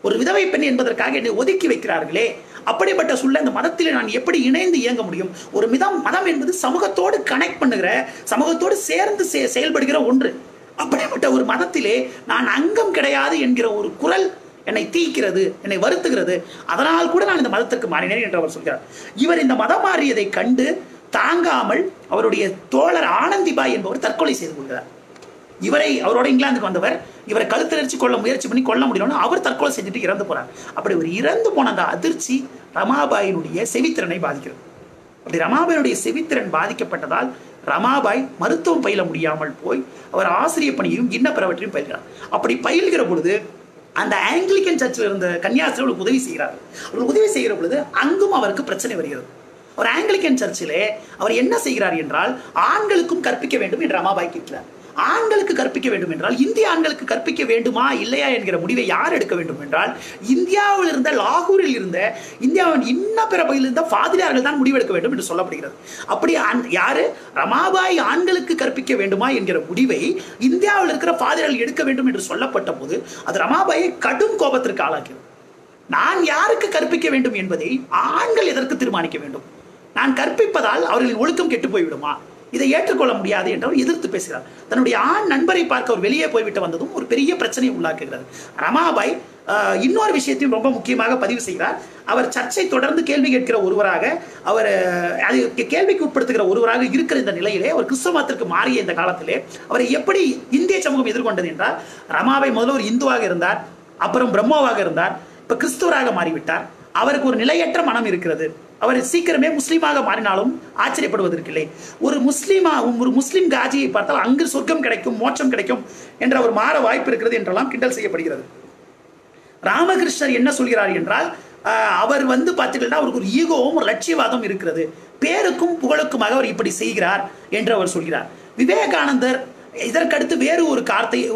ஒரு விதவை பெண் என்பதற்காக என்னை ஒதுக்கி வைக்கிறார்களே, அப்படிப்பட்ட சூழல் இந்த மதத்திலே நான் எப்படி இணைந்து இயங்க முடியும்? ஒரு மதம் என்பது சமூகத்தோடு கனெக்ட் பண்ணுகிற, சமூகத்தோடு சேர்ந்து செயல்படுகிற ஒன்று. அப்படிப்பட்ட ஒரு மதத்திலே நான் அங்கம் கிடையாது என்கிற ஒரு குரல் என்னை தீக்கிறது, என்னை வருத்துகிறது. அதனால் கூட நான் இந்த மதத்திற்கு மாறினேன் என்று அவர் சொல்கிறார். இவர் இந்த மதம் மாறியதை கண்டு தாங்காமல் அவருடைய தோழர் ஆனந்திபாய் என்பவர் தற்கொலை செய்து கொள்கிறார். அவரோட இங்கிலாந்துக்கு வந்தவர், இவரை கழுத்தரிச்சு கொள்ள முயற்சி பண்ணி கொல்ல முடியலன்னு அவர் தற்கொலை செஞ்சுட்டு இறந்து போறார். அப்படி ஒரு இறந்து போன அந்த அதிர்ச்சி ரமாபாயினுடைய செவித்திறனை பாதிக்கிறது. அப்படி ரமாபாயினுடைய செவித்திறன் பாதிக்கப்பட்டதால் ரமாபாய் மருத்துவம் பயில முடியாமல் போய் அவர் ஆசிரியர் பணியையும் இன்ன பிறவற்றையும் பயில்கிறார். அப்படி பயில்கிற பொழுது அந்த ஆங்கிலிக்கன் சர்ச்சில் இருந்த கன்னியாஸ்திரிகளுக்கு உதவி செய்கிறார். அவர்கள் உதவி செய்கிற பொழுது அங்கும் அவருக்கு பிரச்சனை வருகிறது. ஒரு ஆங்கிலிக்கன் சர்ச்சிலே அவர் என்ன செய்கிறார் என்றால், ஆண்களுக்கும் கற்பிக்க வேண்டும் என்று ரமாபாய் கேட்கிறார். ஆண்களுக்கு கற்பிக்க வேண்டும் என்றால் இந்திய ஆண்களுக்கு கற்பிக்க வேண்டுமா இல்லையா என்கிற முடிவை யார் எடுக்க வேண்டும் என்றால், இந்தியாவில் இருந்த, லாகூரில் இருந்த, இந்தியாவின் இன்ன பிற பகுதியில் இருந்த ஃபாதிரியார்கள் தான் முடிவெடுக்க வேண்டும் என்று சொல்லப்படுகிறது. அப்படி யாரு? ரமாபாய் ஆண்களுக்கு கற்பிக்க வேண்டுமா என்கிற முடிவை இந்தியாவில் இருக்கிற ஃபாதிரியார்கள் எடுக்க வேண்டும் என்று சொல்லப்பட்ட போது அது ரமாபாயை கடும் கோபத்திற்கு ஆளாக்கிறது. நான் யாருக்கு கற்பிக்க வேண்டும் என்பதை ஆண்கள் எதற்கு தீர்மானிக்க வேண்டும்? நான் கற்பிப்பதால் அவர்களின் ஒழுக்கம் கெட்டு போய்விடுமா? இதை ஏற்றுக்கொள்ள முடியாது என்று அவர் எதிர்த்து பேசுகிறார். தன்னுடைய ஆண் நண்பரை பார்க்க அவர் வெளியே போய்விட்டு வந்ததும் ஒரு பெரிய பிரச்சனையை உள்ளாக்குகிறது. ரமாபாய் இன்னொரு விஷயத்தையும் ரொம்ப முக்கியமாக பதிவு செய்கிறார். அவர் சர்ச்சை தொடர்ந்து கேள்வி கேட்கிற ஒருவராக, அவர் அது கேள்விக்கு உட்படுத்துகிற ஒருவராக இருக்கிற இந்த நிலையிலே, அவர் கிறிஸ்தவ மதத்திற்கு மாறிய இந்த காலத்திலே அவரை எப்படி இந்திய சமூகம் எதிர்கொண்டது என்றால், ரமாபாய் முதல்ல ஒரு இந்துவாக இருந்தார், அப்புறம் பிரம்மோவாக இருந்தார், இப்ப கிறிஸ்துவராக மாறிவிட்டார். அவருக்கு ஒரு நிலையற்ற மனம் இருக்கிறது. அவர் சீக்கிரமே முஸ்லீமாக மாறினாலும் ஆச்சரியப்படுவதற்கில்லை. ஒரு முஸ்லீம் காஜியை பார்த்தால் அங்கு சொர்க்கம் கிடைக்கும், மோட்சம் கிடைக்கும் என்று அவர் மாற வாய்ப்பு இருக்கிறது என்றெல்லாம் கிண்டல் செய்யப்படுகிறது. ராமகிருஷ்ணர் என்ன சொல்கிறார் என்றால், அவர் பார்த்தீங்கன்னா அவருக்கு ஒரு ஈகோவும் ஒரு லட்சியவாதம் இருக்கிறது, பேருக்கும் புகழுக்குமாக அவர் இப்படி செய்கிறார் என்று அவர் சொல்கிறார். விவேகானந்தர் இதற்கடுத்து வேறு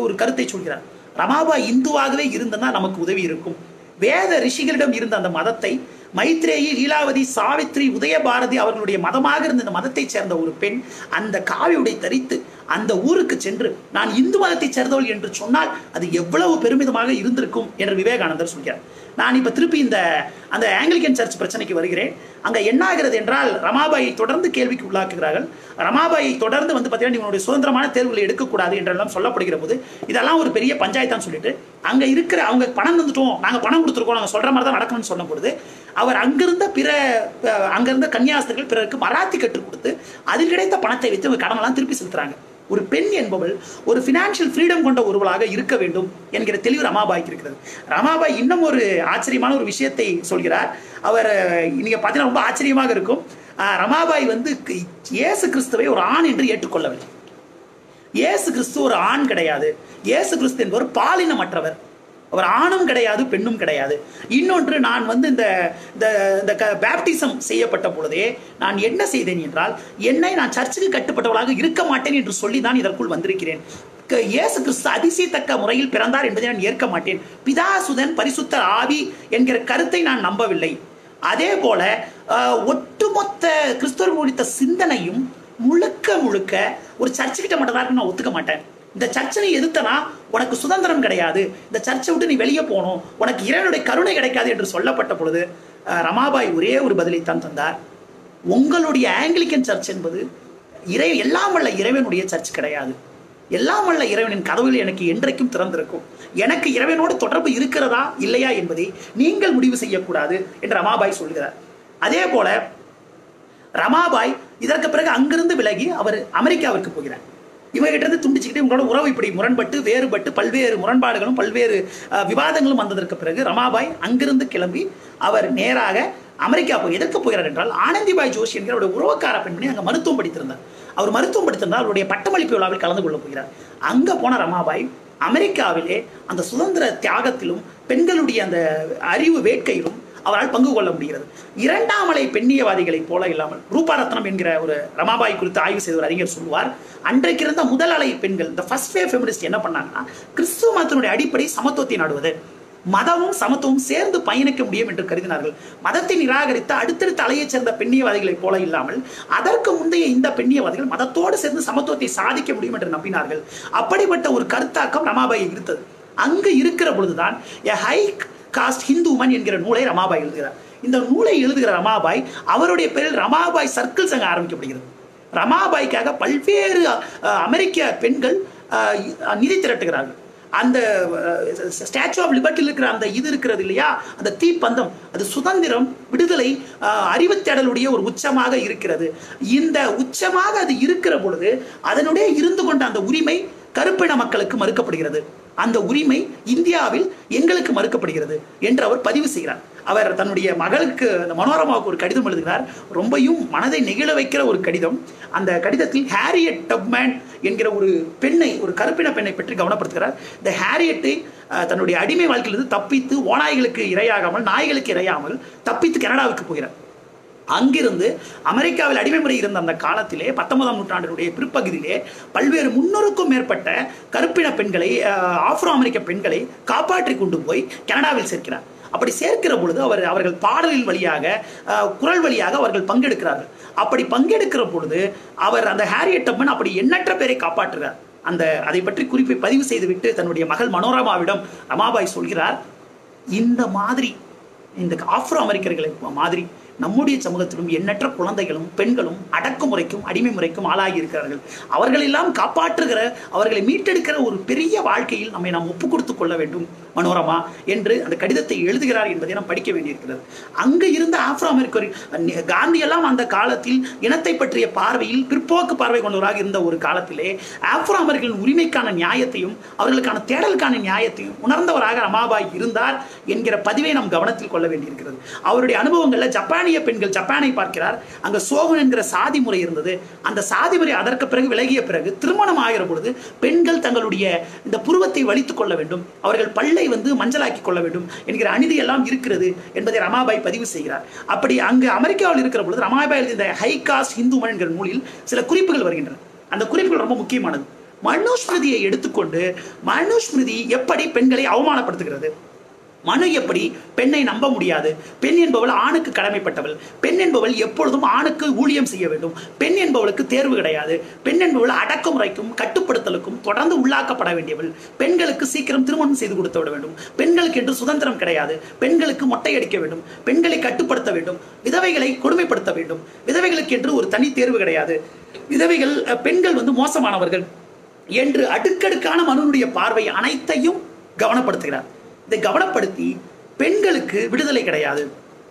ஒரு கருத்தை சொல்கிறார். ரமாபாய் இந்துவாகவே இருந்தனா நமக்கு உதவி இருக்கும். வேத ரிஷிகளிடம் இருந்த அந்த மதத்தை, மைத்ரேயி, லீலாவதி, சாவித்ரி, உதயபாரதி அவர்களுடைய மதமாக இருந்த இந்த மதத்தை சேர்ந்த ஒரு பெண் அந்த காவி உடை தரித்து அந்த ஊருக்கு சென்று நான் இந்து மதத்தை சேர்ந்தவள் என்று சொன்னால் அது எவ்வளவு பெருமிதமாக இருந்திருக்கும் என்று விவேகானந்தர் சொல்கிறார். நான் இப்ப திருப்பி அந்த ஆங்கிலிக்கன் சர்ச் பிரச்சனைக்கு வருகிறேன். அங்க என்ன ஆகிறது என்றால், ரமாபாயை தொடர்ந்து கேள்விக்கு உள்ளாக்குகிறார்கள். ரமாபாயை தொடர்ந்து பார்த்தீங்கன்னா இவனுடைய சுதந்திரமான தேர்வுகளை எடுக்கக்கூடாது என்றெல்லாம் சொல்லப்படுகிற போது இதெல்லாம் ஒரு பெரிய பஞ்சாயத்தான் சொல்லிட்டு அங்க இருக்கிற அவங்க பணம் தந்துட்டோம், நாங்க பணம் கொடுத்துருக்கோம், நாங்க சொல்ற மாதிரி தான் நடக்கணும்னு சொன்ன பொழுது அவர் அங்கிருந்த கன்னியாஸ்திரிகள் பிறருக்கு மராத்தி கற்றுக் கொடுத்து அதில் கிடைத்த பணத்தை வைத்து கடனெல்லாம் திருப்பி செலுத்துறாங்க. ஒரு பெண் என்பவள் ஒரு பினான்சியல் ஃப்ரீடம் கொண்ட ஒருவளாக இருக்க வேண்டும் என்கிற தெளிவு ரமாபாய்க்கு இருக்கிறது. ரமாபாய் இன்னும் ஒரு ஆச்சரியமான ஒரு விஷயத்தை சொல்கிறார். அவர் நீங்க பார்த்தீங்கன்னா ரொம்ப ஆச்சரியமாக இருக்கும். ரமாபாய் இயேசு கிறிஸ்துவை ஒரு ஆண் என்று ஏற்றுக்கொள்ளவில்லை. இயேசு கிறிஸ்து ஒரு ஆண் கிடையாது. இயேசு கிறிஸ்து என்பவர் பாலினமற்றவர். அவர் ஆணும் கிடையாது, பெண்ணும் கிடையாது. இன்னொன்று, நான் இந்த பேப்டிசம் செய்யப்பட்ட பொழுதே நான் என்ன செய்தேன் என்றால், நான் சர்ச்சுக்கு கட்டுப்பட்டவளாக இருக்க மாட்டேன் என்று சொல்லி தான் இதற்குள் வந்திருக்கிறேன். இயேசு கிறிஸ்து அதிசயத்தக்க முறையில் பிறந்தார் என்பதை நான் ஏற்க மாட்டேன். பிதா, சுதன், பரிசுத்த ஆவி என்கிற கருத்தை நான் நம்பவில்லை. அதே போல ஒட்டுமொத்த கிறிஸ்தவர்கள் குறித்த சிந்தனையும் முழுக்க ஒரு சர்ச்சு கிட்ட மட்டும் தான் நான் ஒத்துக்க மாட்டேன். இந்த சர்ச்சை எதிர்த்தனா உனக்கு சுதந்திரம் கிடையாது, இந்த சர்ச்சை விட்டு நீ வெளியே போகணும், உனக்கு இறைவனுடைய கருணை கிடைக்காது என்று சொல்லப்பட்ட பொழுது ரமாபாய் ஒரே ஒரு பதிலைத்தான் தந்தார். உங்களுடைய ஆங்கிலிக்கன் சர்ச் என்பது எல்லாம் வல்ல இறைவனுடைய சர்ச் கிடையாது. எல்லாம் வல்ல இறைவனின் கதவுகள் எனக்கு என்றைக்கும் திறந்திருக்கும். எனக்கு இறைவனோடு தொடர்பு இருக்கிறதா இல்லையா என்பதை நீங்கள் முடிவு செய்யக்கூடாது என்று ரமாபாய் சொல்கிறார். அதே போல ரமாபாய் இதற்கு பிறகு அங்கிருந்து விலகி அவர் அமெரிக்காவிற்கு போகிறார். இவங்கிட்ட இருந்து துண்டிச்சுக்கிட்டு இவங்களோட உறவு இப்படி முரண்பட்டு வேறுபட்டு பல்வேறு முரண்பாடுகளும் பல்வேறு விவாதங்களும் வந்ததற்கு பிறகு ரமாபாய் அங்கிருந்து கிளம்பி அவர் நேராக அமெரிக்கா போய் எதற்கு போகிறார் என்றால், ஆனந்திபாய் ஜோஷி என்கிற அவருடைய உறவுக்கார பெண்மணி அங்கே மருத்துவம் படித்திருந்தார். அவர் மருத்துவம் படித்திருந்தால் அவருடைய பட்டமளிப்பு விழாவில் கலந்து கொள்ள போகிறார். அங்கே போன ரமாபாய் அமெரிக்காவிலே அந்த சுதந்திர தியாகத்திலும் பெண்களுடைய அந்த அறிவு வேட்கையிலும் அவரால் பங்கு கொள்ள முடிகிறது. இரண்டாம் அலை பெண்ணியவாதிகளைப் போல இல்லாமல், ரூபாரத்னம் என்கிற ஒரு ரமாபாய் குறித்து ஆய்வு செய்த ஒரு அறிஞர் சொல்லுவார், அன்றைக்கு இருந்த முதல் அலை பெண்கள், இந்த ஃபர்ஸ்ட் வேவ் ஃபெமினிஸ்ட் என்ன பண்ணாங்கன்னா, கிறிஸ்துவ மதத்தினுடைய அடிப்படை சமத்துவத்தை நாடுவது, மதமும் சமத்துவம் சேர்ந்து பயணிக்க முடியும் என்று கருதினார்கள். மதத்தை நிராகரித்த அடுத்தடுத்த அலையைச் சேர்ந்த பெண்ணியவாதிகளைப் போல இல்லாமல், அதற்கு முந்தைய இந்த பெண்ணியவாதிகள் மதத்தோடு சேர்ந்து சமத்துவத்தை சாதிக்க முடியும் என்று நம்பினார்கள். அப்படிப்பட்ட ஒரு கருத்தாக்கம் ரமாபாய் இருந்தது. அங்கு இருக்கிற பொழுதுதான் ஹை காஸ்ட் ஹிந்துமன் என்கிற நூலை ரமாபாய் எழுதுகிறார். இந்த நூலை எழுதுகிற ரமாபாய் அவருடைய பேரில் ரமாபாய் சர்க்கிள்ஸ் அங்கே ஆரம்பிக்கப்படுகிறது. ரமாபாய்க்காக பல்வேறு அமெரிக்க பெண்கள் நிதி திரட்டுகிறார்கள். அந்த ஸ்டாச்சு ஆஃப் லிபர்ட்டியில் இருக்கிற அந்த இது இருக்கிறது இல்லையா, அந்த தீப்பந்தம், அது சுதந்திரம், விடுதலை, அறிவு தேடலுடைய ஒரு உச்சமாக இருக்கிறது. இந்த உச்சமாக அது இருக்கிற பொழுது அதனுடைய இருந்து கொண்ட அந்த உரிமை கருப்பின மக்களுக்கு மறுக்கப்படுகிறது. அந்த உரிமை இந்தியாவில் எங்களுக்கு மறுக்கப்படுகிறது என்று அவர் பதிவு செய்கிறார். அவர் தன்னுடைய மகளுக்கு, அந்த மனோரமாவுக்கு ஒரு கடிதம் எழுதுகிறார். ரொம்பவும் மனதை நெகிழ வைக்கிற ஒரு கடிதம். அந்த கடிதத்தில் ஹாரியட் டப்மேன் என்கிற ஒரு பெண்ணை, ஒரு கருப்பின பெண்ணை பற்றி கவனப்படுத்துகிறார். இந்த ஹாரியட்டை தன்னுடைய அடிமை வாழ்க்கையிலிருந்து தப்பித்து, ஓநாய்களுக்கு இரையாகாமல், நாய்களுக்கு இரையாமல் தப்பித்து கனடாவுக்கு போகிறார். அங்கிருந்து அமெரிக்காவில் அடிமை முறை இருந்த அந்த காலத்திலே 19ஆம் நூற்றாண்டினுடைய பிற்பகுதியிலே பல்வேறு 300க்கும் மேற்பட்ட கருப்பின பெண்களை, ஆப்ரோ அமெரிக்க பெண்களை காப்பாற்றி கொண்டு போய் கனடாவில் சேர்க்கிறார். அப்படி சேர்க்கிற பொழுது அவர்கள் பாடலின் வழியாக, குரல் வழியாக அவர்கள் பங்கெடுக்கிறார்கள். அப்படி பங்கெடுக்கிற பொழுது அவர், அந்த ஹாரியட் டப்மன், அப்படி எண்ணற்ற பேரை காப்பாற்றுகிறார். அதை பற்றி குறிப்பை பதிவு செய்துவிட்டு தன்னுடைய மகள் மனோரமாவிடம் ரமாபாய் சொல்கிறார், இந்த மாதிரி இந்த ஆப்ரோ அமெரிக்கர்களை மாதிரி நம்முடைய சமூகத்திலும் எண்ணற்ற குழந்தைகளும் பெண்களும் அடக்குமுறைக்கும் அடிமை முறைக்கும் ஆளாகி இருக்கிறார்கள். அவர்களெல்லாம் காப்பாற்றுகிற, அவர்களை மீட்டெடுக்கிற ஒரு பெரிய வாழ்க்கையில் நம்மை நாம் ஒப்புக் கொடுத்துக் கொள்ள வேண்டும் மனோரமா என்று அந்த கடிதத்தை எழுதுகிறார் என்பதை நாம் படிக்க வேண்டியிருக்கிறது. அங்கு இருந்த ஆப்ரோ அமெரிக்கர் காந்தியெல்லாம் அந்த காலத்தில் இனத்தை பற்றிய பார்வையில் பிற்போக்கு பார்வை கொண்டவராக இருந்த ஒரு காலத்திலே ஆப்ரோ அமெரிக்கர்களின் உரிமைக்கான நியாயத்தையும் அவர்களுக்கான தேடலுக்கான நியாயத்தையும் உணர்ந்தவராக ரமாபாய் இருந்தார் என்கிற பதிவை நாம் கவனத்தில் கொள்ள வேண்டியிருக்கிறது. அவருடைய அனுபவங்களில் ஜப்பானிய பெண்கள், ஜப்பானை பார்க்கிறார். அங்க சோகன் என்கிற சாதி முறை இருந்தது. அந்த சாதி முறை அதற்கு பிறகு விலகிய பிறகு திருமணம் ஆகிற பொழுது பெண்கள் தங்களுடைய இந்த புருவத்தை வலித்துக் கொள்ள வேண்டும், அவர்கள் பல்லை மஞ்சளாக்கி கொள்ள வேண்டும் என்கிற அநீதி எல்லாம் இருக்கிறது என்பதை ரமாபாய் பதிவு செய்கிறார். அப்படி அங்கு அமெரிக்காவில் இருக்கிற பொழுது ரமாபாய் இந்த ஹை காஸ்ட் ஹிந்துமன் என்கிற நூலில் சில குறிப்புகள் வருகின்றன. அந்த குறிப்புகள் ரொம்ப முக்கியமானது. மனுஸ்மிருதியை எடுத்துக்கொண்டு மனுஸ்மிருதி எப்படி பெண்களை அவமானப்படுத்துகிறது, மனு எப்படி பெண்ணை நம்ப முடியாது, பெண் என்பவள் ஆணுக்கு கடமைப்பட்டவள், பெண் என்பவள் எப்பொழுதும் ஆணுக்கு ஊழியம் செய்ய வேண்டும், பெண் என்பவளுக்கு தேர்வு கிடையாது, பெண் என்பவள் அடக்குமுறைக்கும் கட்டுப்படுத்தலுக்கும் தொடர்ந்து உள்ளாக்கப்பட வேண்டியவள், பெண்களுக்கு சீக்கிரம் திருமணம் செய்து கொடுத்து விட வேண்டும், பெண்களுக்கு என்று சுதந்திரம் கிடையாது, பெண்களுக்கு மொட்டை அடிக்க வேண்டும், பெண்களை கட்டுப்படுத்த வேண்டும், விதவைகளை கொடுமைப்படுத்த வேண்டும், விதவைகளுக்கு என்று ஒரு தனி தேர்வு கிடையாது, விதவைகள், பெண்கள் மோசமானவர்கள் என்று அடுக்கடுக்கான மனுனுடைய பார்வை அனைத்தையும் கவனப்படுத்துகிறார். இதை கவனப்படுத்தி பெண்களுக்கு விடுதலை கிடையாது,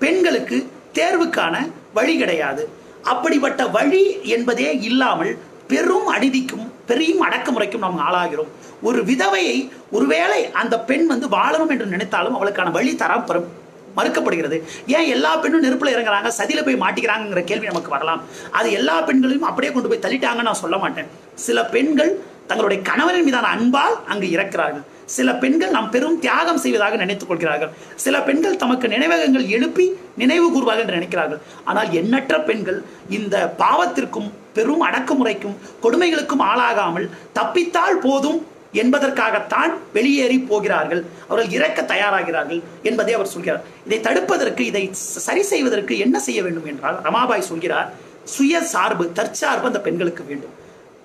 பெண்களுக்கு தேர்வுக்கான வழி கிடையாது, அப்படிப்பட்ட வழி என்பதே இல்லாமல் பெரும் அநீதிக்கும் பெரும் அடக்குமுறைக்கும் நாம் ஆளாகிறோம். ஒரு விதவையை ஒருவேளை அந்த பெண் வாழணும் என்று நினைத்தாலும் அவளுக்கான வழி தரப்பெறும் மறுக்கப்படுகிறது. ஏன் எல்லா பெண்ணும் நெருப்புல இறங்குறாங்க, சதியில போய் மாட்டிக்கிறாங்கிற கேள்வி நமக்கு வரலாம். அது எல்லா பெண்களையும் அப்படியே கொண்டு போய் தள்ளிட்டாங்கன்னு நான் சொல்ல மாட்டேன். சில பெண்கள் தங்களுடைய கணவனின் மீதான அன்பால் அங்கு இறக்கிறார்கள். சில பெண்கள் நாம் பெரும் தியாகம் செய்வதாக நினைத்துக் கொள்கிறார்கள். சில பெண்கள் தமக்கு நினைவகங்கள் எழுப்பி நினைவு கூறுவார்கள் என்று நினைக்கிறார்கள். ஆனால் எண்ணற்ற பெண்கள் இந்த பாவத்திற்கும் பெரும் அடக்குமுறைக்கும் கொடுமைகளுக்கும் ஆளாகாமல் தப்பித்தால் போதும் என்பதற்காகத்தான் வெளியேறி போகிறார்கள், அவர்கள் இறக்க தயாராகிறார்கள் என்பதை அவர் சொல்கிறார். இதை தடுப்பதற்கு, இதை சரி செய்வதற்கு என்ன செய்ய வேண்டும் என்றால் ரமாபாய் சொல்கிறார், சுய சார்பு, தற்சார்பு அந்த பெண்களுக்கு வேண்டும்.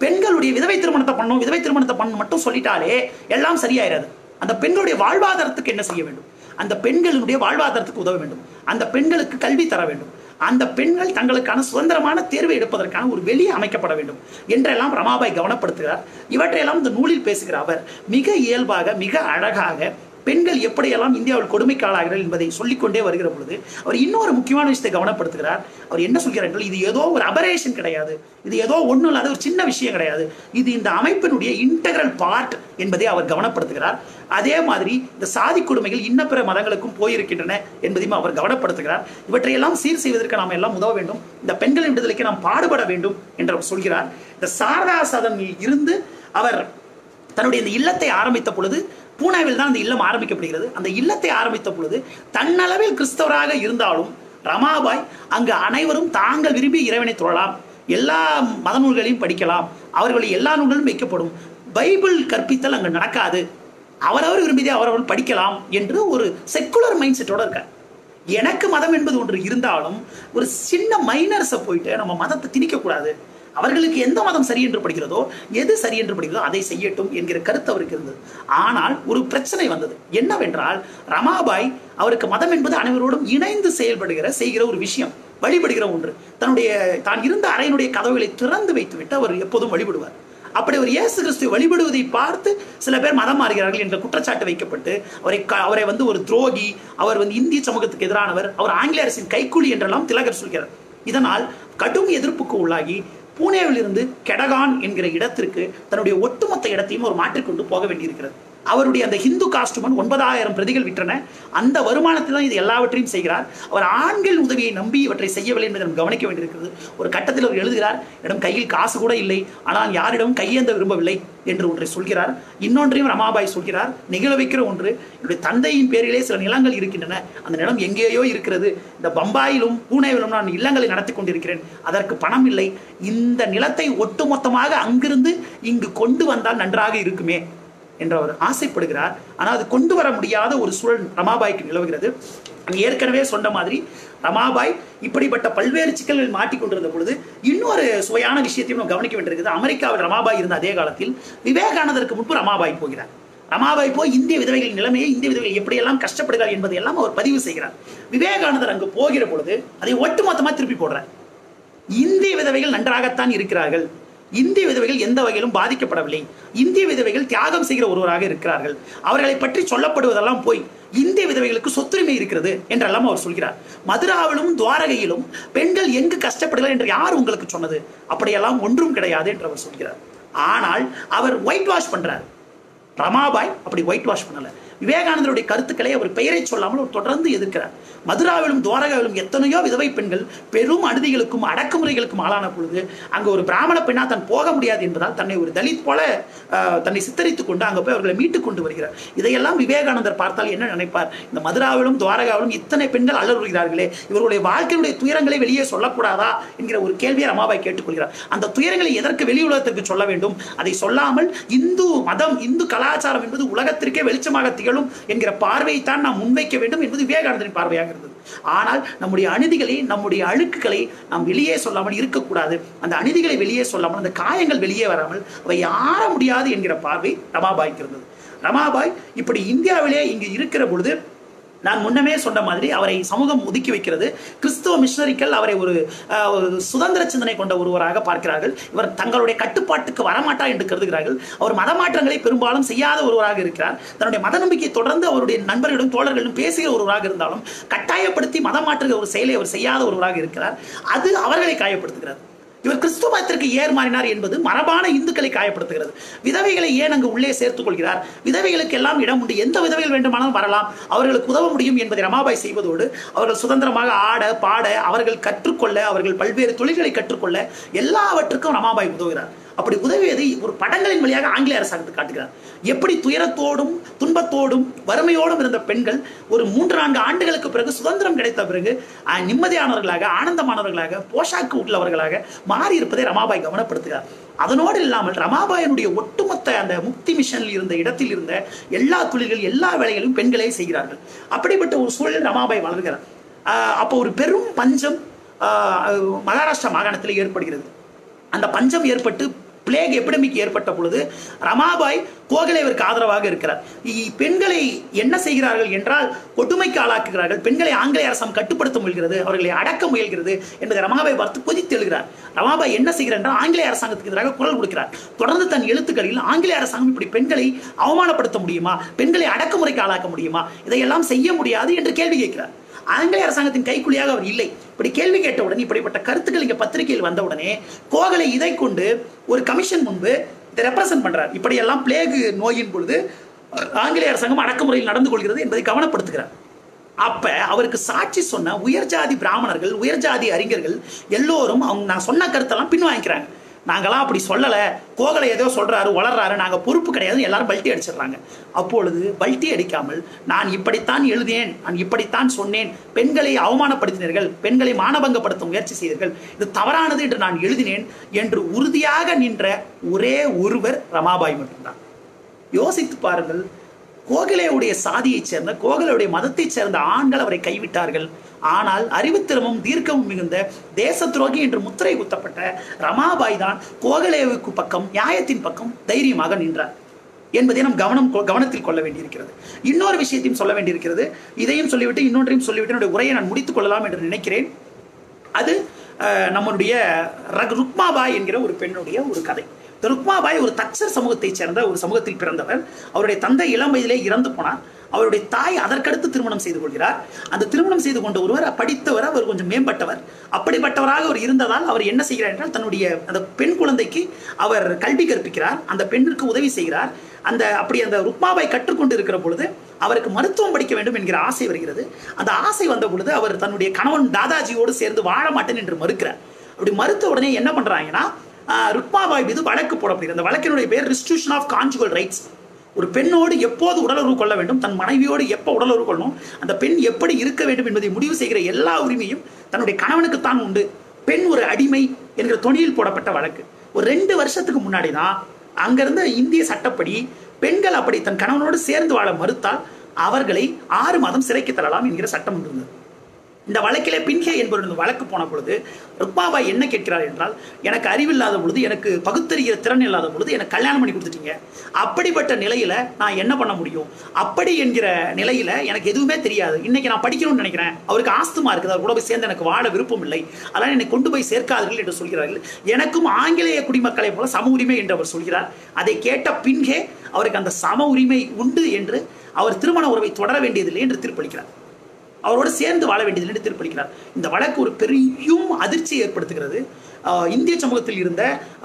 பெண்களுடைய விதவை திருமணத்தை பண்ணணும், விதவை திருமணத்தை பண்ணணும் மட்டும் சொல்லிட்டாலே எல்லாம் சரியாயிராது. அந்த பெண்களுடைய வாழ்வாதாரத்துக்கு என்ன செய்ய வேண்டும், அந்த பெண்களுடைய வாழ்வாதாரத்துக்கு உதவ வேண்டும், அந்த பெண்களுக்கு கல்வி தர வேண்டும், அந்த பெண்கள் தங்களுக்கான சுதந்திரமான தேர்வை எடுப்பதற்கான ஒரு வெளி அமைக்கப்பட வேண்டும் என்றெல்லாம் ரமாபாய் கவனப்படுத்துகிறார். இவற்றையெல்லாம் இந்த நூலில் பேசுகிற அவர் மிக இயல்பாக, மிக அழகாக பெண்கள் எப்படியெல்லாம் இந்தியாவில் கொடுமைக்காளாகிறார்கள் என்பதை சொல்லிக்கொண்டே வருகிற பொழுது அவர் இன்னொரு முக்கியமான விஷயத்தை கவனப்படுத்துகிறார். அவர் என்ன சொல்கிறார்கள், இது ஏதோ ஒரு அபரேஷன் கிடையாது, இது ஏதோ ஒன்றும் இல்லாத ஒரு சின்ன விஷயம் கிடையாது, இது இந்த அமைப்பினுடைய இன்டெகிரல் பார்ட் என்பதை அவர் கவனப்படுத்துகிறார். அதே மாதிரி இந்த சாதி கொடுமைகள் இன்ன பிற மதங்களுக்கும் போயிருக்கின்றன என்பதையும் அவர் கவனப்படுத்துகிறார். இவற்றையெல்லாம் சீர் செய்வதற்கு நாம் எல்லாம் உதவ வேண்டும், இந்த பெண்களின் விடுதலைக்கு நாம் பாடுபட வேண்டும் என்று அவர் சொல்கிறார். இந்த சாரதா சதனில் இருந்து அவர் தன்னுடைய இந்த இல்லத்தை ஆரம்பித்த பொழுது பூனேவில் தான் அந்த இல்லம் ஆரம்பிக்கப்படுகிறது. அந்த இல்லத்தை ஆரம்பித்த பொழுது தன்னளவில் கிறிஸ்தவராக இருந்தாலும் ரமாபாய் அங்கு அனைவரும் தாங்கள் விரும்பி இறைவனை தொழலாம், எல்லா மத நூல்களையும் படிக்கலாம், அவர்கள் எல்லா நூல்களும் வைக்கப்படும், பைபிள் கற்பித்தல் அங்கு நடக்காது, அவரவர் விரும்பியதை அவரவர் படிக்கலாம் என்று ஒரு செக்குலர் மைண்ட் செட்டோட இருக்கார். எனக்கு மதம் என்பது ஒன்று இருந்தாலும் ஒரு சின்ன மைனர்ஸை போயிட்டு நம்ம மதத்தை திணிக்கக்கூடாது, அவர்களுக்கு எந்த மதம் சரி என்று படிக்கிறதோ, எது சரி என்று படிக்கிறதோ அதை செய்யட்டும் என்கிற கருத்து அவருக்கு இருந்தது. ஆனால் ஒரு பிரச்சனை வந்தது. என்னவென்றால் ரமாபாய் அவருக்கு மதம் என்பது அனைவரோடும் இணைந்து செய்கிற ஒரு விஷயம், வழிபடுகிற ஒன்று. தான் இருந்த அறையினுடைய கதவுகளை திறந்து வைத்துவிட்டு அவர் எப்போதும் வழிபடுவார். அப்படி அவர் இயேசு கிறிஸ்துவை வழிபடுவதை பார்த்து சில பேர் மதம் மாறுகிறார்கள் என்ற குற்றச்சாட்டு வைக்கப்பட்டு அவரை ஒரு துரோகி, அவர் இந்திய சமூகத்துக்கு எதிரானவர், அவர் ஆங்கில அரசின் கைக்கூலி என்றெல்லாம் திலகர் சொல்கிறார். இதனால் கடும் எதிர்ப்புக்கு உள்ளாகி பூனேவில் இருந்து கெடகான் என்கிற இடத்திற்கு தன்னுடைய ஒட்டுமொத்த இடத்தையும் அவர் மாற்றிக்கொண்டு போக வேண்டியிருக்கிறது. அவருடைய அந்த ஹிந்து காஸ்டுமன் 9000 பிரதிகள் விற்றன. அந்த வருமானத்தில் தான் இது எல்லாவற்றையும் செய்கிறார். அவர் ஆண்கள் உதவியை நம்பி இவற்றை செய்யவில்லை என்பதை நாம் கவனிக்க வேண்டியிருக்கிறது. ஒரு கட்டத்தில் அவர் எழுதுகிறார், இடம் கையில் காசு கூட இல்லை, ஆனால் யாரிடமும் கையேந்த விரும்பவில்லை என்று ஒன்றை சொல்கிறார். இன்னொன்றையும் ரமாபாய் சொல்கிறார், நிகழ வைக்கிற ஒன்று, என்னுடைய தந்தையின் பேரிலே சில நிலங்கள் இருக்கின்றன, அந்த நிலம் எங்கேயோ இருக்கிறது, இந்த பம்பாயிலும் பூனேவிலும் நான் இல்லங்களை நடத்தி கொண்டிருக்கிறேன், அதற்கு பணம் இல்லை, இந்த நிலத்தை ஒட்டுமொத்தமாக அங்கிருந்து இங்கு கொண்டு வந்தால் நன்றாக இருக்குமே என்று அவர் ஆசைப்படுகிறார். ஆனால் அது கொண்டு வர முடியாத ஒரு சூழல் ரமாபாய்க்கு நிலவுகிறது. ஏற்கனவே சொன்ன மாதிரி ரமாபாய் இப்படிப்பட்ட பல்வேறு சிக்கல்களில் மாட்டிக்கொண்டிருந்த பொழுது இன்னொரு சுவையான விஷயத்தையும் நம்ம கவனிக்க வேண்டியிருக்குது. அமெரிக்காவில் ரமாபாய் இருந்த அதே காலத்தில் விவேகானந்தருக்கு முன்பு ரமாபாய் போகிறார். ரமாபாய் போய் இந்திய விதவைகளின் நிலைமையை, இந்திய விதவைகள் எப்படியெல்லாம் கஷ்டப்படுகிறார் என்பதை எல்லாம் அவர் பதிவு செய்கிறார். விவேகானந்தர் அங்கு போகிற பொழுது அதை ஒட்டுமொத்தமாக திருப்பி போடுறார். இந்திய விதவைகள் நன்றாகத்தான் இருக்கிறார்கள், இந்திய விதவைகள் எந்த வகையிலும் பாதிக்கப்படவில்லை, இந்திய விதவைகள் தியாகம் செய்கிற ஒருவராக இருக்கிறார்கள், அவர்களை பற்றி சொல்லப்படுவதெல்லாம் போய் இந்திய விதவைகளுக்கு சொத்துரிமை இருக்கிறது என்றெல்லாம் அவர் சொல்கிறார். மதுராவிலும் துவாரகையிலும் பெண்கள் எங்கு கஷ்டப்படுகிறார் என்று யார் உங்களுக்கு சொன்னது, அப்படியெல்லாம் ஒன்றும் கிடையாது என்று அவர் சொல்கிறார். ஆனால் அவர் ஒயிட் வாஷ் பண்றார். ரமாபாய் அப்படி ஒயிட் வாஷ் பண்ணல. விவேகானந்தருடைய கருத்துக்களை அவர் பெயரை சொல்லாமல் அவர் தொடர்ந்து எதிர்க்கிறார். மதுராவிலும் துவாரகாவிலும் எத்தனையோ விதவை பெண்கள் பெரும் அநீதிகளுக்கும் அடக்குமுறைகளுக்கும் ஆளான பொழுது அங்கு ஒரு பிராமண பெண்ணா தான் போக முடியாது என்பதால் தன்னை ஒரு தலித் போல தன்னை சித்தரித்துக் கொண்டு அங்கே போய் அவர்களை மீட்டுக் கொண்டு வருகிறார். இதையெல்லாம் விவேகானந்தர் பார்த்தால் என்ன நினைப்பார், இந்த மதுராவிலும் துவாரகாவிலும் இத்தனை பெண்கள் அலறுகிறார்களே, இவர்களுடைய வாழ்க்கையுடைய துயரங்களை வெளியே சொல்லக்கூடாதா என்கிற ஒரு கேள்வியை ரமாபாய் கேட்டுக்கொள்கிறார். அந்த துயரங்களை எதற்கு வெளி உலகத்திற்கு சொல்ல வேண்டும், அதை சொல்லாமல் இந்து மதம், இந்து கலாச்சாரம் என்பது உலகத்திற்கே வெளிச்சமாக திகழும் என்கிற பார்வையைத்தான் நாம் முன்வைக்க வேண்டும் என்பது விவேகானந்தரின் பார்வையாக இருந்தது. ஆனால் நம்முடைய அநீதிகளை, நம்முடைய அழுக்குகளை நாம் வெளியே சொல்லாமல் இருக்கக்கூடாது, அந்த அநீதிகளை வெளியே சொல்லாமல், அந்த காயங்கள் வெளியே வராமல் அவை ஆற முடியாது என்கிற பார்வை ரமாபாய்க்கு இருந்தது. ரமாபாய் இப்படி இந்தியாவிலே இங்கு இருக்கிற பொழுது நான் முன்னமே சொன்ன மாதிரி அவரை சமூகம் ஒதுக்கி வைக்கிறது. கிறிஸ்துவ மிஷனரிகள் அவரை ஒரு சுதந்திர சிந்தனை கொண்ட ஒருவராக பார்க்கிறார்கள். இவர் தங்களுடைய கட்டுப்பாட்டுக்கு வரமாட்டார் என்று கருதுகிறார்கள். அவர் மத மாற்றங்களை பெரும்பாலும் செய்யாத ஒருவராக இருக்கிறார். தன்னுடைய மத நம்பிக்கையை தொடர்ந்து அவருடைய நண்பர்களிடம் தோழர்களிடம் பேசுகிற ஒருவராக இருந்தாலும் கட்டாயப்படுத்தி மதம் மாற்றுகிற ஒரு செயலை அவர் செய்யாத ஒருவராக இருக்கிறார். அது அவர்களை காயப்படுத்துகிறது. இவர் கிறிஸ்துவ மதத்திற்கு ஏர் மாறினார் என்பது மரபான இந்துக்களை காயப்படுத்துகிறது. விதவைகளை ஏன் அங்கு உள்ளே சேர்த்துக் கொள்கிறார், விதவைகளுக்கு எல்லாம் இடம் உண்டு, எந்த விதவைகள் வேண்டுமானாலும் வரலாம், அவர்களுக்கு உதவ முடியும் என்பதை ரமாபாய் செய்வதோடு அவர்கள் சுதந்திரமாக ஆட பாட, அவர்கள் கற்றுக்கொள்ள, அவர்கள் பல்வேறு தொழில்களை கற்றுக்கொள்ள எல்லாவற்றுக்கும் ரமாபாய் உதவுகிறார். அப்படி உதவியதை ஒரு படங்களின் வழியாக ஆங்கில அரசாங்கத்தை காட்டுகிறார். எப்படி துயரத்தோடும் துன்பத்தோடும் வறுமையோடும் இருந்த பெண்கள் ஒரு 3-4 ஆண்டுகளுக்கு பிறகு சுதந்திரம் கிடைத்த பிறகு நிம்மதியானவர்களாக, ஆனந்தமானவர்களாக, போஷாக்கு உள்ளவர்களாக மாறி இருப்பதை ரமாபாய் கவனப்படுத்துகிறார். அதனோடு இல்லாமல் ரமாபாயினுடைய ஒட்டுமொத்த அந்த முக்தி மிஷனில் இருந்த இடத்தில் இருந்த எல்லா தொழில்கள், எல்லா வேலைகளையும் பெண்களே செய்கிறார்கள். அப்படிப்பட்ட ஒரு சூழலில் ரமாபாய் வளர்கிறார். அப்போ ஒரு பெரும் பஞ்சம் மகாராஷ்டிரா மாகாணத்தில் ஏற்படுகிறது. அந்த பஞ்சம் ஏற்பட்டு பிளேக் எபிடமிக் ஏற்பட்ட பொழுது ரமாபாய் கோகலேவிற்கு ஆதரவாக இருக்கிறார். பெண்களை என்ன செய்கிறார்கள் என்றால் கொடுமைக்கு ஆளாக்குகிறார்கள். பெண்களை ஆங்கிலேய அரசாங்கம் கட்டுப்படுத்த முயல்கிறது, அவர்களை அடக்க முயல்கிறது என்பதை ரமாபாய் பார்த்து கொதித்து எழுகிறார். ரமாபாய் என்ன செய்கிறார் என்றால் ஆங்கிலேய அரசாங்கத்துக்கு எதிராக குரல் கொடுக்கிறார். தொடர்ந்து தன் எழுத்துக்களில் ஆங்கிலேய அரசாங்கம் இப்படி பெண்களை அவமானப்படுத்த முடியுமா, பெண்களை அடக்குமுறைக்கு ஆளாக்க முடியுமா, இதையெல்லாம் செய்ய முடியாது என்று கேள்வி கேட்கிறார். ஆங்கிலேய அரசாங்கத்தின் கைக்குலியாக அவர் இல்லை. இப்படி கேள்வி கேட்டவுடன், இப்படிப்பட்ட கருத்துக்கள் இங்க பத்திரிகையில் வந்தவுடனே கோகலே இதை கொண்டு ஒரு கமிஷன் முன்பு இதை ரெப்ரசென்ட் பண்றார். இப்படியெல்லாம் பிளேக் நோயின் பொழுது ஆங்கிலேய அரசாங்கம் அடக்குமுறையில் நடந்து கொள்கிறது என்பதை கவனப்படுத்துகிறார். அப்ப அவருக்கு சாட்சி சொன்ன உயர்ஜாதி பிராமணர்கள், உயர்ஜாதி அறிஞர்கள் எல்லோரும் அவங்க நான் சொன்ன கருத்தெல்லாம் பின்வாங்கிக்கிறாங்க. நாங்களாம் அப்படி சொல்லலை, கோகலை ஏதோ சொல்றாரு, வளர்றாரு, நாங்கள் பொறுப்பு கிடையாது, எல்லாரும் பல்ட்டி அடிச்சிடுறாங்க. அப்பொழுது பல்ட்டி அடிக்காமல் நான் இப்படித்தான் எழுதினேன், நான் இப்படித்தான் சொன்னேன், பெண்களை அவமானப்படுத்தினீர்கள், பெண்களை மானபங்கப்படுத்த முயற்சி செய்தீர்கள், இது தவறானது என்று நான் எழுதினேன் என்று உறுதியாக நின்ற ஒரே ஒருவர் ரமாபாய் மட்டும்தான். யோசித்து பாருங்கள், கோகலேவுடைய சாதியைச் சேர்ந்த, கோகலேவுடைய மதத்தைச் சேர்ந்த ஆண்கள் அவரை கைவிட்டார்கள். ஆனால் அறிவுத்திறமும் தீர்க்கமும் மிகுந்த தேச துரோகி என்று முத்திரை குத்தப்பட்ட ரமாபாய் தான் கோகலேவுக்கு பக்கம், நியாயத்தின் பக்கம் தைரியமாக நின்றார் என்பதை நாம் கவனத்தில் கொள்ள வேண்டியிருக்கிறது. இன்னொரு விஷயத்தையும் சொல்ல வேண்டியிருக்கிறது. இதையும் சொல்லிவிட்டு இன்னொன்றையும் சொல்லிவிட்டு என்னுடைய உரையை நான் முடித்துக் கொள்ளலாம் என்று நினைக்கிறேன். அது நம்முடைய ருக்மாபாய் என்கிற ஒரு பெண்ணுடைய ஒரு கதை. ருக்மாபாய் ஒரு தச்சர் சமூகத்தைச் சேர்ந்த ஒரு சமூகத்தில் பிறந்தவர். அவருடைய தந்தை இளம் வயதிலே இறந்து போனார். அவருடைய தாய் அதற்கடுத்து திருமணம் செய்து கொள்கிறார். அந்த திருமணம் செய்து கொண்ட ஒருவர் படித்தவர், அவர் கொஞ்சம் மேம்பட்டவர். அப்படிப்பட்டவராக அவர் இருந்ததால் அவர் என்ன செய்கிறார் என்றால் தன்னுடைய அந்த பெண் குழந்தைக்கு அவர் கல்வி கற்பிக்கிறார், அந்த பெண்ணிற்கு உதவி செய்கிறார். அந்த ருக்மாபாய் கற்றுக்கொண்டு இருக்கிற பொழுது அவருக்கு மருத்துவம் படிக்க வேண்டும் என்கிற ஆசை வருகிறது. அந்த ஆசை வந்த பொழுது அவர் தன்னுடைய கணவன் தாதாஜியோடு சேர்ந்து வாழ மாட்டேன் என்று மறுக்கிறார். அப்படி மறுத்த உடனே என்ன பண்றாங்கன்னா ருக்மாபாய் மீது வழக்கு போடப்படுகிறது. அந்த வழக்கினுடைய பேர் ரெஸ்டிடியூஷன் ஆஃப் கான்ஜுகல் ரைட்ஸ். ஒரு பெண்ணோடு எப்போது உடலுறவு கொள்ள வேண்டும், தன் மனைவியோடு எப்போ உடலுறவு கொள்ளணும், அந்த பெண் எப்படி இருக்க வேண்டும் என்பதை முடிவு செய்கிற எல்லா உரிமையும் தன்னுடைய கணவனுக்குத்தான் உண்டு. பெண் ஒரு அடிமை என்கிற தொனியில் போடப்பட்ட வழக்கு. ஒரு 2 வருஷத்துக்கு முன்னாடி தான் அங்கிருந்த இந்திய சட்டப்படி பெண்கள் அப்படி தன் கணவனோடு சேர்ந்து வாழ மறுத்தால் அவர்களை 6 மாதம் சிறைக்கு தரலாம் என்கிற சட்டம் இருந்தது. இந்த வழக்கிலே பின்ஹே என்பவர் வழக்கு போன பொழுது ருக்மாபாய் என்ன கேட்கிறார் என்றால், எனக்கு அறிவில்லாத பொழுது, எனக்கு பகுத்தறிகிற திறன் இல்லாத பொழுது எனக்கு கல்யாணம் பண்ணி கொடுத்துட்டீங்க, அப்படிப்பட்ட நிலையில நான் என்ன பண்ண முடியும், அப்படி என்கிற நிலையில எனக்கு எதுவுமே தெரியாது, இன்னைக்கு நான் படிக்கணும்னு நினைக்கிறேன், அவருக்கு ஆஸ்துமா இருக்குது, அவர் கூட போய் சேர்ந்து எனக்கு வாழ விருப்பம் இல்லை, அதனால் என்னை கொண்டு போய் சேர்க்காதீர்கள் என்று சொல்கிறார்கள். எனக்கும் ஆங்கிலேய குடிமக்களை போல சம உரிமை என்று அவர் சொல்கிறார். அதை கேட்ட பின்ஹே அவருக்கு அந்த சம உரிமை உண்டு என்று, அவர் திருமண உறவை தொடர வேண்டியதில்லை என்று தீர்ப்பளிக்கிறார், அவரோடு சேர்ந்து வாழ வேண்டியதில்லை என்று தீர்ப்பளிக்கிறார். இந்த வழக்கு ஒரு பெரியும் அதிர்ச்சியை ஏற்படுத்துகிறது. இந்திய சமூகத்தில் இருந்த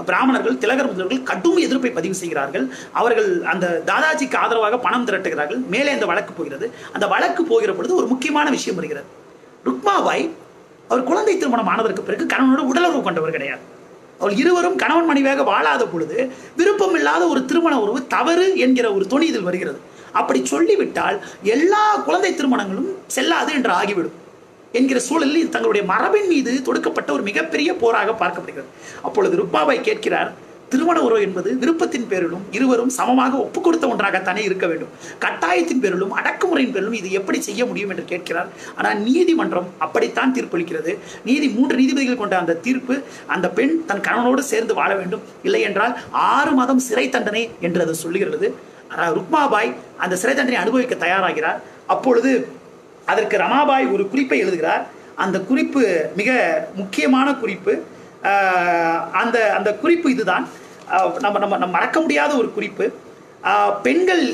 பிராமணர்கள், திலகர் முதல்வர்கள் கடும் எதிர்ப்பை பதிவு செய்கிறார்கள். அவர்கள் அந்த தாதாஜிக்கு ஆதரவாக பணம் திரட்டுகிறார்கள். மேலே அந்த வழக்கு போகிறது. அந்த வழக்கு போகிற பொழுது ஒரு முக்கியமான விஷயம் வருகிறது. ருக்மாபாய் அவர் குழந்தை திருமணம் ஆனதற்கு பிறகு கணவனோடு உடலுறவு கொண்டவர் கிடையாது. அவள் இருவரும் கணவன் மனைவியாக வாழாத பொழுது விருப்பமில்லாத ஒரு திருமண உறவு தவறு என்கிற ஒரு துணி இதில் வருகிறது. அப்படி சொல்லிவிட்டால் எல்லா குழந்தை திருமணங்களும் செல்லாது என்று ஆகிவிடும் என்கிற சூழலில் இது தங்களுடைய மரபின் மீது தொடுக்கப்பட்ட ஒரு மிகப்பெரிய போராக பார்க்கப்படுகிறது. அப்பொழுது ருக்மாபாய் கேட்கிறார், திருமண உறவு என்பது விருப்பத்தின் பேரிலும் இருவரும் சமமாக ஒப்புக் கொடுத்த ஒன்றாகத்தானே இருக்க வேண்டும், கட்டாயத்தின் பேரிலும் அடக்குமுறையின் பேரிலும் இது எப்படி செய்ய முடியும் என்று கேட்கிறார். ஆனால் நீதிமன்றம் அப்படித்தான் தீர்ப்பளிக்கிறது. 3 நீதிபதிகள் கொண்ட அந்த தீர்ப்பு, அந்த பெண் தன் கணவனோடு சேர்ந்து வாழ வேண்டும், இல்லை என்றால் 6 மாதம் சிறை தண்டனை என்று அது சொல்லுகிறது. ருக்மாபாய் அந்த சிறை தண்டனை அனுபவிக்க தயாராகிறார். அப்பொழுது அதற்கு ரமாபாய் ஒரு குறிப்பை எழுதுகிறார். அந்த குறிப்பு மிக முக்கியமான குறிப்பு. அந்த குறிப்பு இதுதான், நம்ம மறக்க முடியாத ஒரு குறிப்பு. பெண்கள்,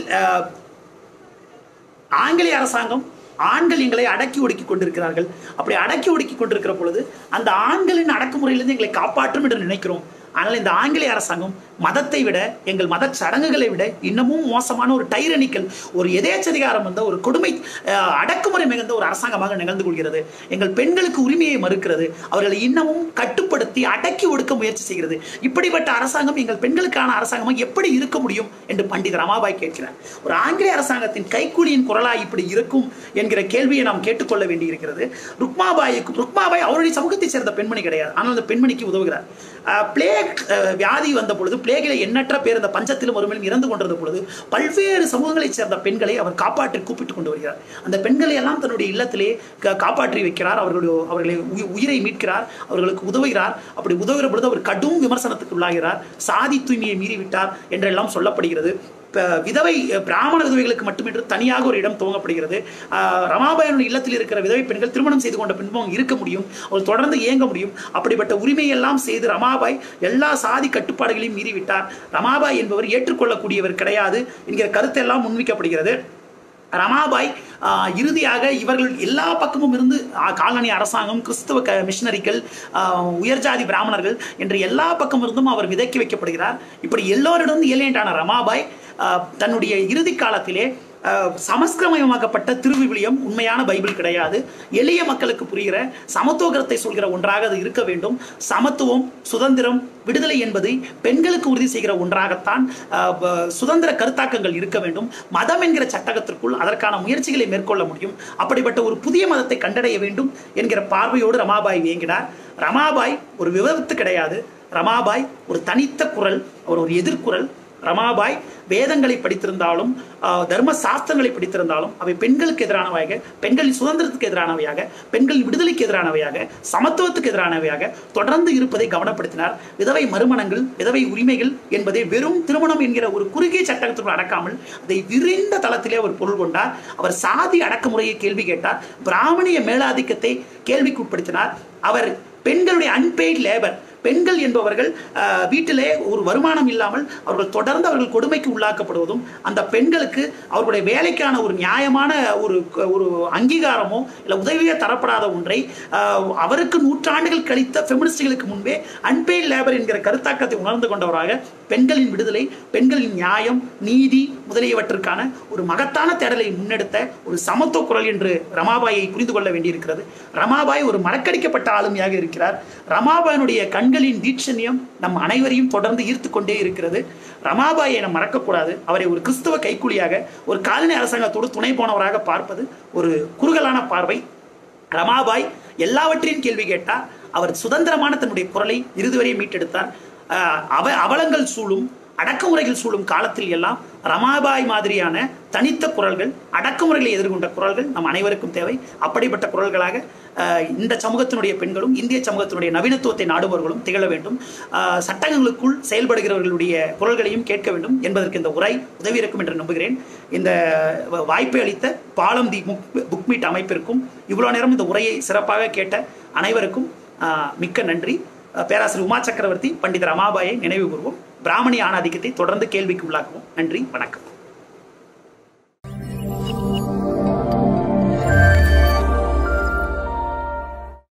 ஆங்கிலேய அரசாங்கம் ஆண்கள் எங்களை அடக்கி ஒடுக்கி கொண்டிருக்கிறார்கள். அப்படி அடக்கி ஒடுக்கி கொண்டிருக்கிற பொழுது அந்த ஆண்களின் அடக்குமுறையிலிருந்து எங்களை காப்பாற்றும் என்று நினைக்கிறோம். ஆனால் இந்த ஆங்கிலேய அரசாங்கம் மதத்தை விட, எங்கள் மத சடங்குகளை விட இன்னமும் மோசமான ஒரு டைரனிக்கல், ஒரு எதேச்சதிகாரம் வந்த ஒரு கொடுமை, அடக்குமுறை மிகுந்த ஒரு அரசாங்கமாக நிகழ்ந்து கொள்கிறது. எங்கள் பெண்களுக்கு உரிமையை மறுக்கிறது, அவர்களை இன்னமும் கட்டுப்படுத்தி அடக்கி ஒடுக்க முயற்சி செய்கிறது. இப்படிப்பட்ட அரசாங்கம் எங்கள் பெண்களுக்கான அரசாங்கமாக எப்படி இருக்க முடியும் என்று பண்டித ரமாபாய் கேட்கிறார். ஒரு ஆங்கிலேய அரசாங்கத்தின் கைக்கூலியின் குரலாய் இப்படி இருக்கும் என்கிற கேள்வியை நாம் கேட்டுக்கொள்ள வேண்டியிருக்கிறது. ருக்மாபாய் அவருடைய சமூகத்தை சேர்ந்த பெண்மணி கிடையாது, ஆனால் அந்த பெண்மணிக்கு உதவுகிறார். பிளேக் பிளேக் வியாதி வந்த பொழுது, பிளேகில் எண்ணற்ற பேர் இந்த பஞ்சத்திலும் ஒருமையிலும் இறந்து கொண்டிருந்த பொழுது பல்வேறு சமூகங்களைச் சேர்ந்த பெண்களை அவர் காப்பாற்றி கூப்பிட்டு கொண்டு வருகிறார். அந்த பெண்களை எல்லாம் தன்னுடைய இல்லத்திலே காப்பாற்றி வைக்கிறார். அவர்களை உயிரை மீட்கிறார், அவர்களுக்கு உதவுகிறார். அப்படி உதவுகிற பொழுது அவர் கடும் விமர்சனத்துக்கு உள்ளாகிறார். சாதி தூய்மையை மீறிவிட்டார் என்றெல்லாம் சொல்லப்படுகிறது. விதவை பிராமண விதவைகளுக்கு மட்டுமின்றி தனியாக ஒரு இடம் துவங்கப்படுகிறது. ரமாபாயினுடைய இல்லத்தில் இருக்கிற விதவை பெண்கள் திருமணம் செய்து கொண்ட பின்பும் இருக்க முடியும், அவர்கள் தொடர்ந்து இயங்க முடியும். அப்படிப்பட்ட உரிமையெல்லாம் செய்து ரமாபாய் எல்லா சாதி கட்டுப்பாடுகளையும் மீறிவிட்டார். ரமாபாய் என்பவர் ஏற்றுக்கொள்ளக்கூடியவர் கிடையாது என்கிற கருத்தெல்லாம் முன்வைக்கப்படுகிறது. ரமாபாய் இறுதியாக இவர்கள் எல்லா பக்கமும் இருந்து காலனி அரசாங்கம், கிறிஸ்தவ மிஷனரிகள், உயர்ஜாதி பிராமணர்கள் என்று எல்லா பக்கம் இருந்தும் அவர் விதைக்கி வைக்கப்படுகிறார். இப்படி எல்லோரிடம் ஏலியண்டான ரமாபாய் தன்னுடைய இறுதி காலத்திலே சமஸ்கிருதமயமாக்கப்பட்ட திருவிவிலியம் உண்மையான பைபிள் கிடையாது, எளிய மக்களுக்கு புரிகிற சமத்துவத்தை சொல்கிற ஒன்றாக அது இருக்க வேண்டும். சமத்துவம், சுதந்திரம், விடுதலை என்பது பெண்களுக்கு உறுதி செய்கிற ஒன்றாகத்தான் சுதந்திர கருத்தாக்கங்கள் இருக்க வேண்டும். மதம் என்கிற சட்டகத்திற்குள் அதற்கான முயற்சிகளை மேற்கொள்ள முடியும். அப்படிப்பட்ட ஒரு புதிய மதத்தை கண்டடைய வேண்டும் என்கிற பார்வையோடு ரமாபாய் இயங்கினார். ரமாபாய் ஒரு விவாதத்து கிடையாது. ரமாபாய் ஒரு தனித்த குரல், அவர் ஒரு எதிர்குரல். ரமாபாய் வேதங்களை படித்திருந்தாலும், தர்ம சாஸ்திரங்களை படித்திருந்தாலும் அவை பெண்களுக்கு எதிரானவையாக, பெண்களின் சுதந்திரத்துக்கு எதிரானவையாக, பெண்களின் விடுதலைக்கு எதிரானவையாக, சமத்துவத்துக்கு எதிரானவையாக தொடர்ந்து இருப்பதை கவனப்படுத்தினார். விதவை மறுமணங்கள், விதவை உரிமைகள் என்பதை வெறும் திருமணம் என்கிற ஒரு குறுகிய சட்டத்திற்குள் அடக்காமல் அதை விரிந்த தளத்திலே அவர் பொருள் கொண்டார். அவர் சாதி அடக்குமுறையை கேள்வி கேட்டார். பிராமணிய மேலாதிக்கத்தை கேள்விக்கு உட்படுத்தினார். அவர் பெண்களுடைய அன்பெய்ட் லேபர், பெண்கள் என்பவர்கள் வீட்டிலே ஒரு வருமானம் இல்லாமல் அவர்கள் தொடர்ந்து அவர்கள் கொடுமைக்கு உள்ளாக்கப்படுவதும், அந்த பெண்களுக்கு அவர்களுடைய வேலைக்கான ஒரு நியாயமான ஒரு அங்கீகாரமோ இல்லை உதவியோ தரப்படாத ஒன்றை அவருக்கு நூற்றாண்டுகள் கழித்த ஃபெமினிஸ்டுகளுக்கு முன்பே அன்பெய்ட் லேபர் என்கிற கருத்தாக்கத்தை உணர்ந்து கொண்டவராக பெண்களின் விடுதலை, பெண்களின் நியாயம், நீதி முதலியவற்றிற்கான ஒரு மகத்தான தேடலை முன்னெடுத்த ஒரு சமத்துவ குரல் என்று ரமாபாயை புரிந்து கொள்ள வேண்டியிருக்கிறது. ரமாபாய் ஒரு மறக்கடிக்கப்பட்ட ஆளுமையாக இருக்கிறார். ரமாபாயினுடைய கண்களின் தீட்சண்யம் நம் அனைவரையும் தொடர்ந்து ஈர்த்து கொண்டே இருக்கிறது. ரமாபாயை நாம் மறக்கக்கூடாது. அவரை ஒரு கிறிஸ்தவ கைக்கூலியாக, ஒரு காலனி அரசாங்கத்தோடு துணை போனவராக பார்ப்பது ஒரு குறுகலான பார்வை. ரமாபாய் எல்லாவற்றையும் கேள்வி கேட்டார். அவர் சுதந்திரமான தன்னுடைய குரலை இறுதி வரை மீட்டெடுத்தார். அவலங்கள் சூழும், அடக்குமுறைகள் சூழும் காலத்தில் எல்லாம் ரமாபாய் மாதிரியான தனித்த குரல்கள், அடக்குமுறைகளை எதிர்கொண்ட குரல்கள் நம் அனைவருக்கும் தேவை. அப்படிப்பட்ட குரல்களாக இந்த சமூகத்தினுடைய பெண்களும், இந்திய சமூகத்தினுடைய நவீனத்துவத்தை நாடுபவர்களும் திகழ வேண்டும். சட்டங்களுக்குள் செயல்படுகிறவர்களுடைய குரல்களையும் கேட்க வேண்டும் என்பதற்கு இந்த உரை உதவி இருக்கும் என்று நம்புகிறேன். இந்த வாய்ப்பை அளித்த பாலம் தி புக் மீட் அமைப்பிற்கும், இவ்வளவு நேரம் இந்த உரையை சிறப்பாக கேட்ட அனைவருக்கும் மிக்க நன்றி. பேராசிரியர் உமா சக்கரவர்த்தி, பண்டிதர் ரமாபாயை நினைவு கூறுவோம். பிராமணிய ஆணாதிக்கத்தை தொடர்ந்து கேள்விக்கு உள்ளாக்குவோம். நன்றி, வணக்கம்.